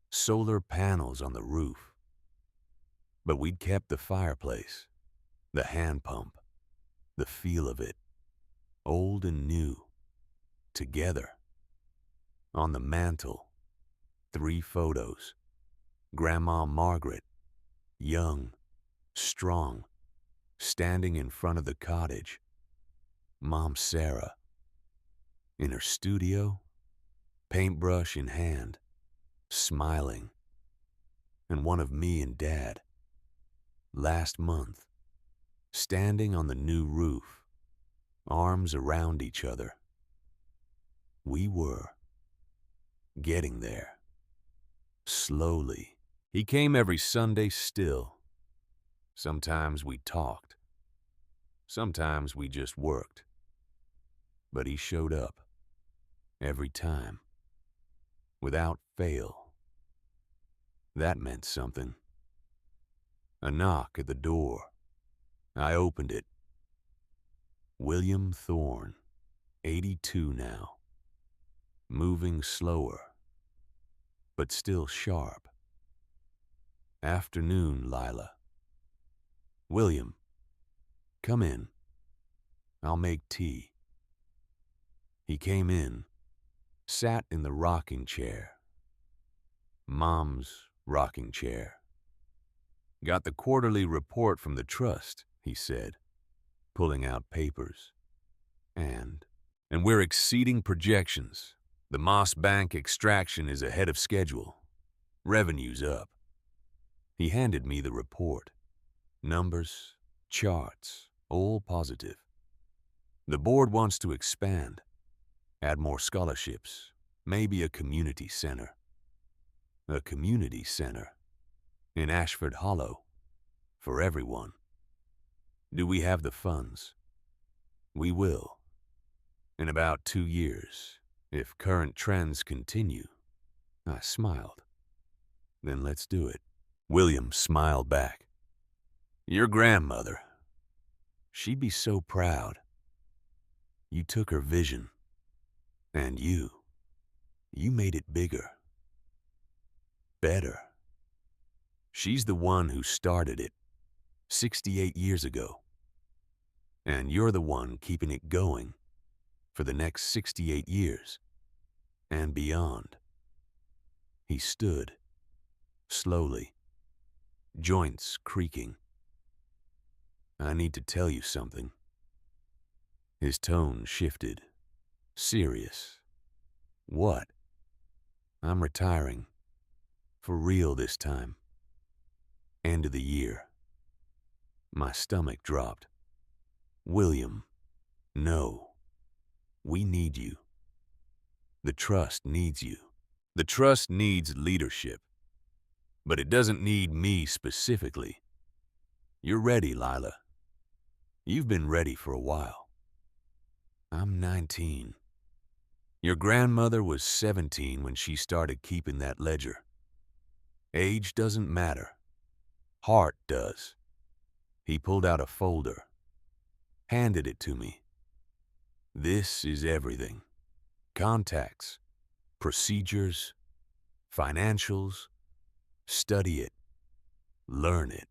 Solar panels on the roof. But we'd kept the fireplace, the hand pump, the feel of it, old and new, together. On the mantel, 3 photos. Grandma Margaret, young, strong, standing in front of the cottage. Mom Sarah, in her studio, paintbrush in hand, smiling. And one of me and Dad, last month, standing on the new roof, arms around each other. We were getting there. Slowly. He came every Sunday still. Sometimes we talked. Sometimes we just worked. But he showed up. Every time. Without fail. That meant something. A knock at the door. I opened it. William Thorne, 82 now. Moving slower, but still sharp. Afternoon, Lila. William, come in. I'll make tea. He came in, sat in the rocking chair. Mom's rocking chair. Got the quarterly report from the trust, he said, pulling out papers. And we're exceeding projections. The Moss Bank extraction is ahead of schedule. Revenue's up. He handed me the report. Numbers, charts, all positive. The board wants to expand, add more scholarships, maybe a community center. A community center in Ashford Hollow for everyone. Do we have the funds? We will. In about 2 years, if current trends continue. I smiled. Then let's do it. William smiled back. Your grandmother. She'd be so proud. You took her vision. And you made it bigger. Better. She's the one who started it 68 years ago. And you're the one keeping it going for the next 68 years and beyond. He stood, slowly, joints creaking. I need to tell you something. His tone shifted, serious. What? I'm retiring. For real this time. End of the year. My stomach dropped. William, no. We need you. The trust needs you. The trust needs leadership. But it doesn't need me specifically. You're ready, Lila. You've been ready for a while. I'm 19. Your grandmother was 17 when she started keeping that ledger. Age doesn't matter. Heart does. He pulled out a folder, handed it to me. This is everything. Contacts, procedures, financials. Study it, learn it.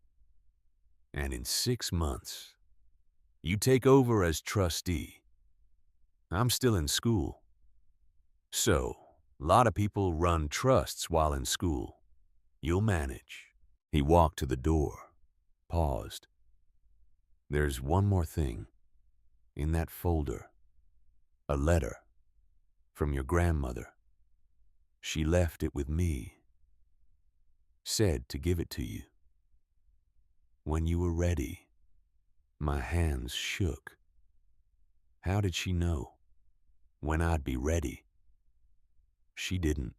And in 6 months, you take over as trustee. I'm still in school. So, a lot of people run trusts while in school. You'll manage. He walked to the door, paused. There's one more thing. In that folder, a letter from your grandmother. She left it with me. Said to give it to you. When you were ready, my hands shook. How did she know when I'd be ready? She didn't,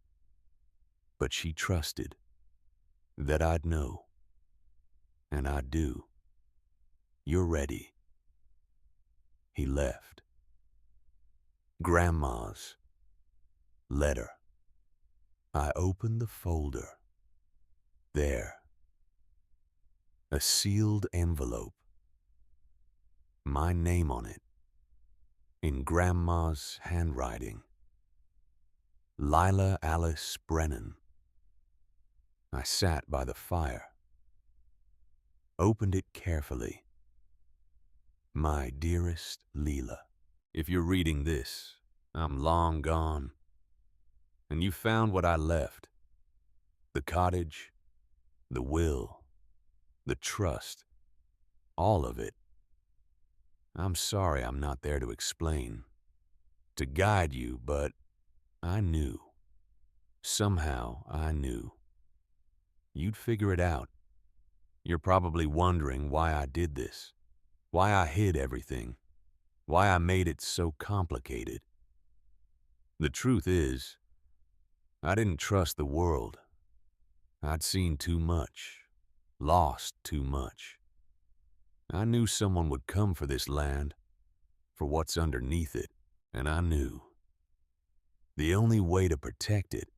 but she trusted that I'd know, and I do. You're ready. He left. Grandma's letter. I opened the folder. There. A sealed envelope. My name on it. In Grandma's handwriting. Lila Alice Brennan. I sat by the fire. Opened it carefully. My dearest Leela. If you're reading this, I'm long gone. And you found what I left. The cottage, the will, the trust, all of it. I'm sorry I'm not there to explain, to guide you, but I knew. Somehow I knew. You'd figure it out. You're probably wondering why I did this, why I hid everything, why I made it so complicated. The truth is, I didn't trust the world. I'd seen too much, lost too much. I knew someone would come for this land, for what's underneath it, and I knew the only way to protect it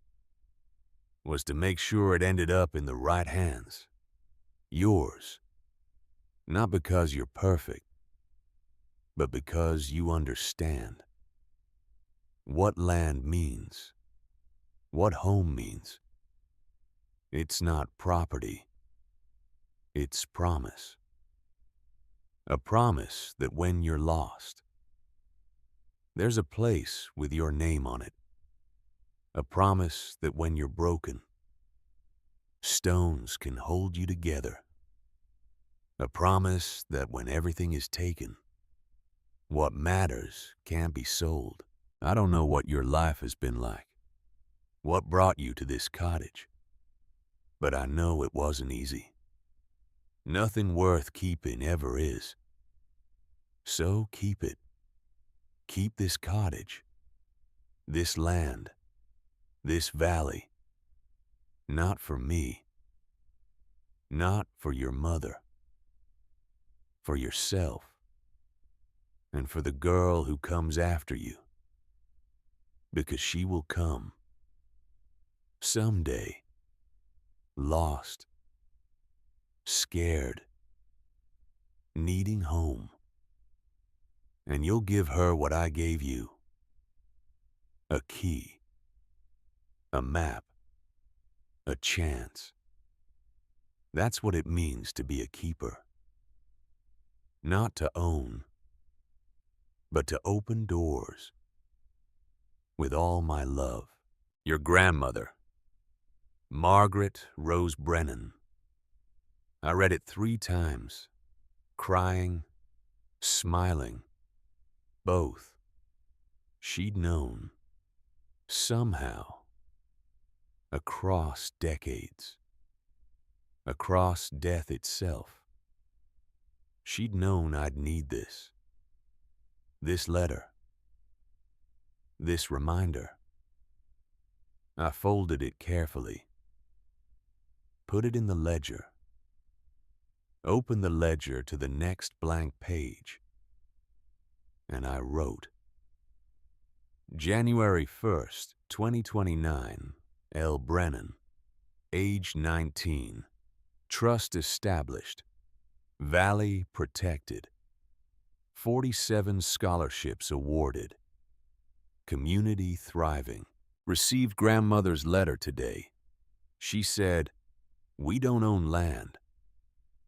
was to make sure it ended up in the right hands. Yours. Not because you're perfect, but because you understand what land means, what home means. It's not property. It's promise. A promise that when you're lost, there's a place with your name on it. A promise that when you're broken, stones can hold you together. A promise that when everything is taken, what matters can't be sold. I don't know what your life has been like, what brought you to this cottage, but I know it wasn't easy. Nothing worth keeping ever is. So keep it. Keep this cottage, this land, this valley. Not for me. Not for your mother. For yourself. And for the girl who comes after you. Because she will come. Someday. Lost. Scared. Needing home. And you'll give her what I gave you. A key. A map. A chance. That's what it means to be a keeper. Not to own, but to open doors. With all my love. Your grandmother, Margaret Rose Brennan. I read it 3 times, crying, smiling, both. She'd known, somehow, across decades, across death itself. She'd known I'd need this letter, this reminder. I folded it carefully, put it in the ledger, opened the ledger to the next blank page, and I wrote, January 1st, 2029. L. Brennan. Age 19. Trust established. Valley protected. 47 scholarships awarded. Community thriving. Received grandmother's letter today. She said, "We don't own land.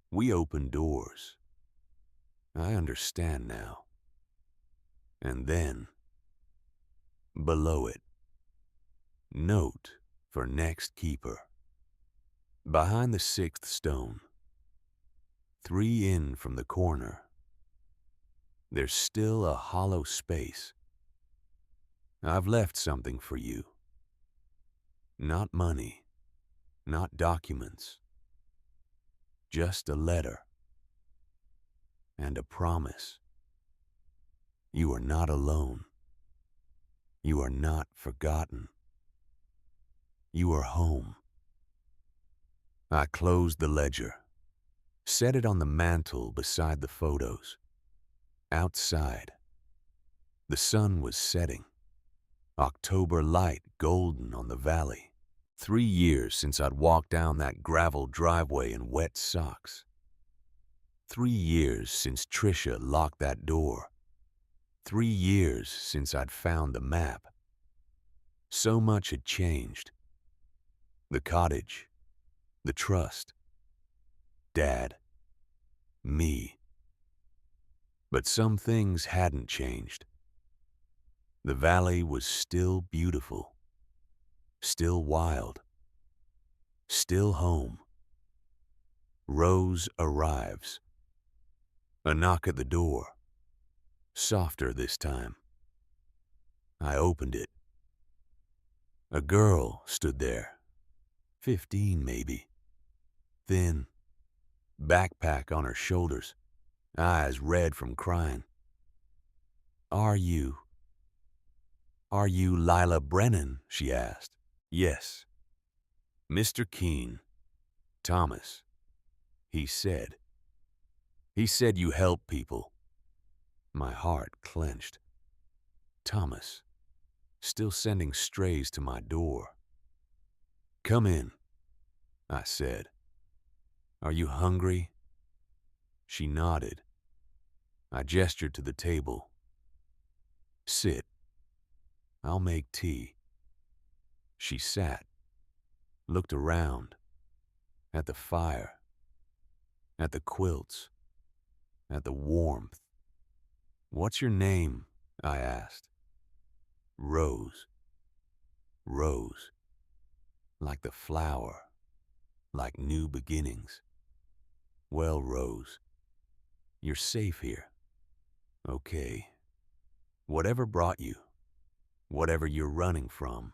We open doors." I understand now. And then, below it, note for next keeper. Behind the sixth stone, 3 in from the corner, there's still a hollow space. I've left something for you. Not money, not documents, just a letter and a promise. You are not alone. You are not forgotten. You are home. I closed the ledger, set it on the mantel beside the photos. Outside, the sun was setting. October light golden on the valley. 3 years since I'd walked down that gravel driveway in wet socks. 3 years since Tricia locked that door. 3 years since I'd found the map. So much had changed. The cottage, the trust, Dad, me. But some things hadn't changed. The valley was still beautiful, still wild, still home. Rose arrives. A knock at the door, softer this time. I opened it. A girl stood there, 15 maybe, thin, backpack on her shoulders, eyes red from crying. Are you Lila Brennan?" she asked. "Yes." "Mr. Keene, Thomas, he said. He said you help people." My heart clenched. Thomas, still sending strays to my door. "Come in," I said. "Are you hungry?" She nodded. I gestured to the table. "Sit. I'll make tea." She sat, looked around, at the fire, at the quilts, at the warmth. "What's your name?" I asked. "Rose. Rose. Like the flower, like new beginnings." "Well, Rose, you're safe here. Okay. Whatever brought you, whatever you're running from,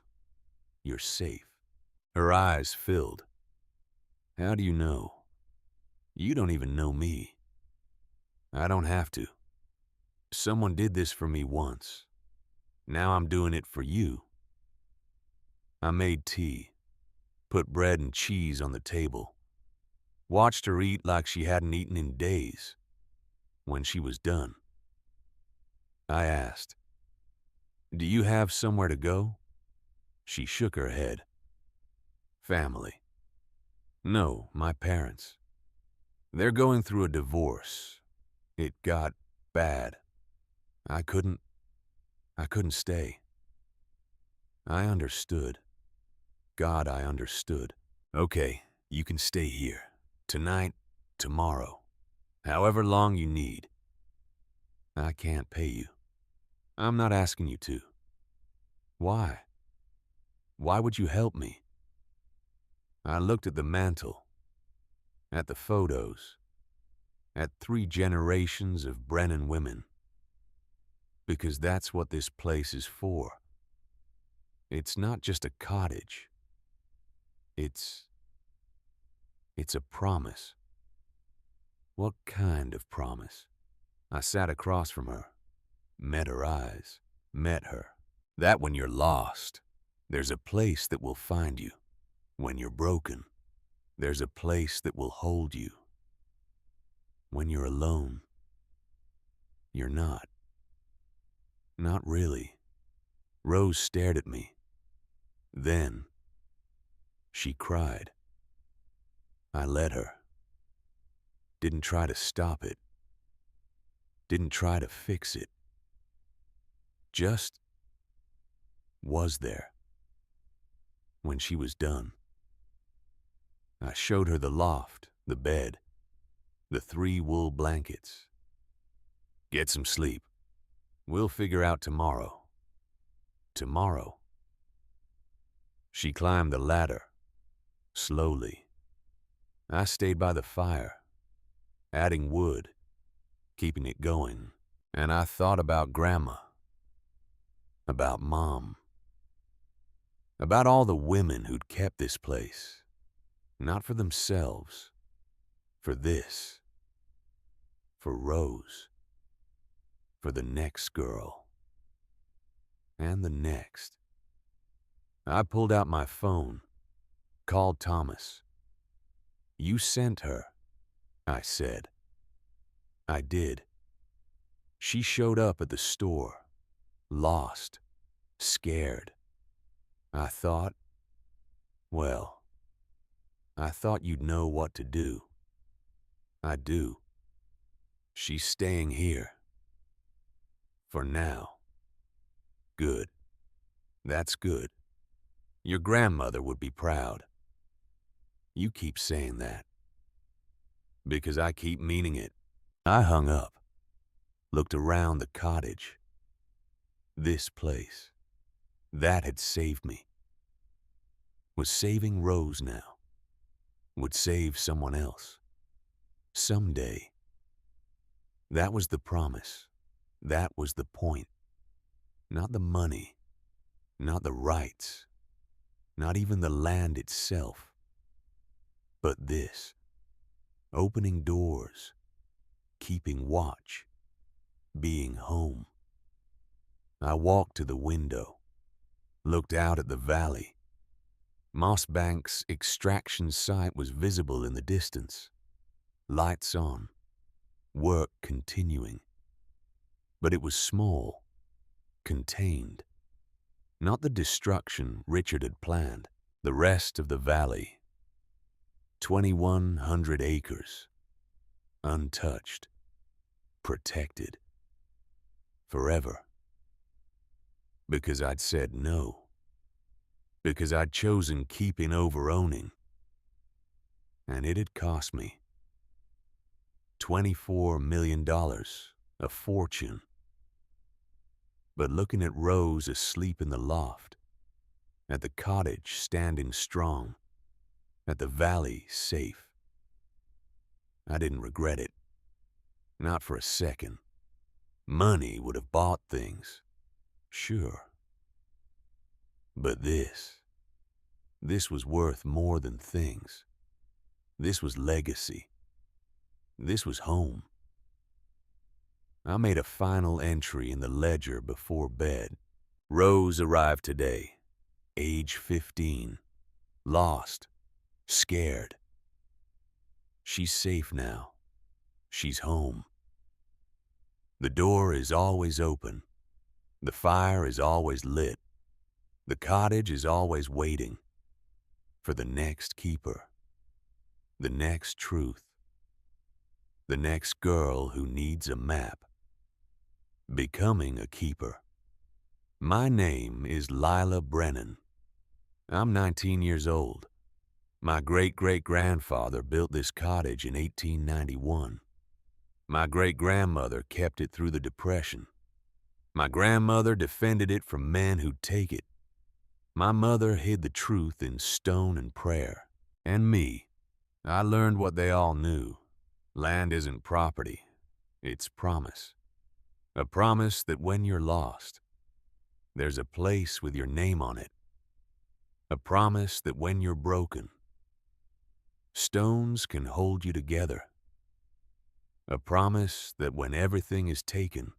you're safe." Her eyes filled. "How do you know? You don't even know me." "I don't have to. Someone did this for me once. Now I'm doing it for you." I made tea, put bread and cheese on the table, watched her eat like she hadn't eaten in days. When she was done, I asked, "Do you have somewhere to go?" She shook her head. "Family. No, my parents. They're going through a divorce. It got bad. I couldn't stay." I understood. God, I understood. "Okay, you can stay here. Tonight, tomorrow. However long you need. I can't pay you. I'm not asking you to." "Why? Why would you help me?" I looked at the mantel, at the photos, at 3 generations of Brennan women. Because that's what this place is for. It's not just a cottage. It's a promise. What kind of promise? I sat across from her, met her eyes, met her. That when you're lost, there's a place that will find you. When you're broken, there's a place that will hold you. When you're alone, you're not. Not really. Rose stared at me. Then she cried. I let her. Didn't try to stop it. Didn't try to fix it. Just was there. When she was done, I showed her the loft, the bed, the 3 wool blankets. Get some sleep. We'll figure out tomorrow. Tomorrow. She climbed the ladder, slowly. I stayed by the fire, adding wood, keeping it going. And I thought about Grandma, about Mom, about all the women who'd kept this place, not for themselves, for this, for Rose, for the next girl, and the next. I pulled out my phone, called Thomas. You sent her, I said. I did. She showed up at the store, lost, scared. I thought you'd know what to do. I do. She's staying here. For now. Good. That's good. Your grandmother would be proud. You keep saying that. Because I keep meaning it. I hung up, looked around the cottage. This place. That had saved me. Was saving Rose now. Would save someone else. Someday. That was the promise. That was the point. Not the money. Not the rights. Not even the land itself. But this. Opening doors. Keeping watch. Being home. I walked to the window. Looked out at the valley. Mossbank's extraction site was visible in the distance. Lights on. Work continuing. But it was small. Contained. Not the destruction Richard had planned. The rest of the valley. 2,100 acres. Untouched. Protected. Forever. Because I'd said no. Because I'd chosen keeping over owning. And it had cost me. $24 million. A fortune. But looking at Rose asleep in the loft, at the cottage standing strong, at the valley safe, I didn't regret it. Not for a second. Money would have bought things. Sure. But this was worth more than things. This was legacy. This was home. I made a final entry in the ledger before bed. Rose arrived today, age 15, lost, scared. She's safe now. She's home. The door is always open. The fire is always lit. The cottage is always waiting for the next keeper, the next truth, the next girl who needs a map. Becoming a keeper. My name is Lila Brennan. I'm 19 years old. My great-great-grandfather built this cottage in 1891. My great-grandmother kept it through the Depression. My grandmother defended it from men who'd take it. My mother hid the truth in stone and prayer. And me, I learned what they all knew. Land isn't property, it's promise. A promise that when you're lost, there's a place with your name on it. A promise that when you're broken, stones can hold you together. A promise that when everything is taken,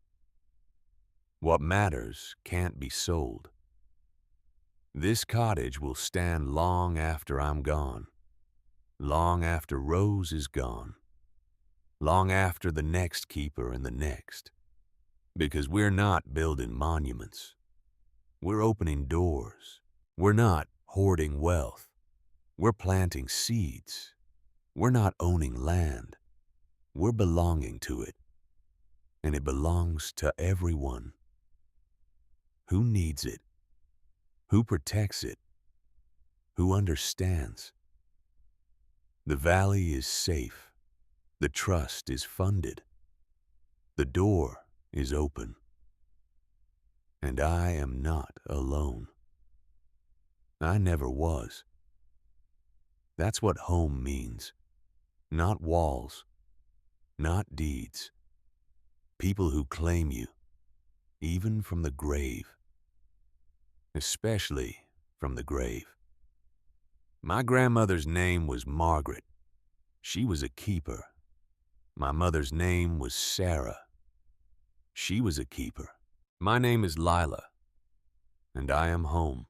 what matters can't be sold. This cottage will stand long after I'm gone, long after Rose is gone, long after the next keeper and the next. Because we're not building monuments. We're opening doors. We're not hoarding wealth. We're planting seeds. We're not owning land. We're belonging to it. And it belongs to everyone. Who needs it? Who protects it? Who understands? The valley is safe. The trust is funded. The door is open. And I am not alone. I never was. That's what home means. Not walls. Not deeds. People who claim you, even from the grave. Especially from the grave. My grandmother's name was Margaret. She was a keeper. My mother's name was Sarah. She was a keeper. My name is Lila, and I am home.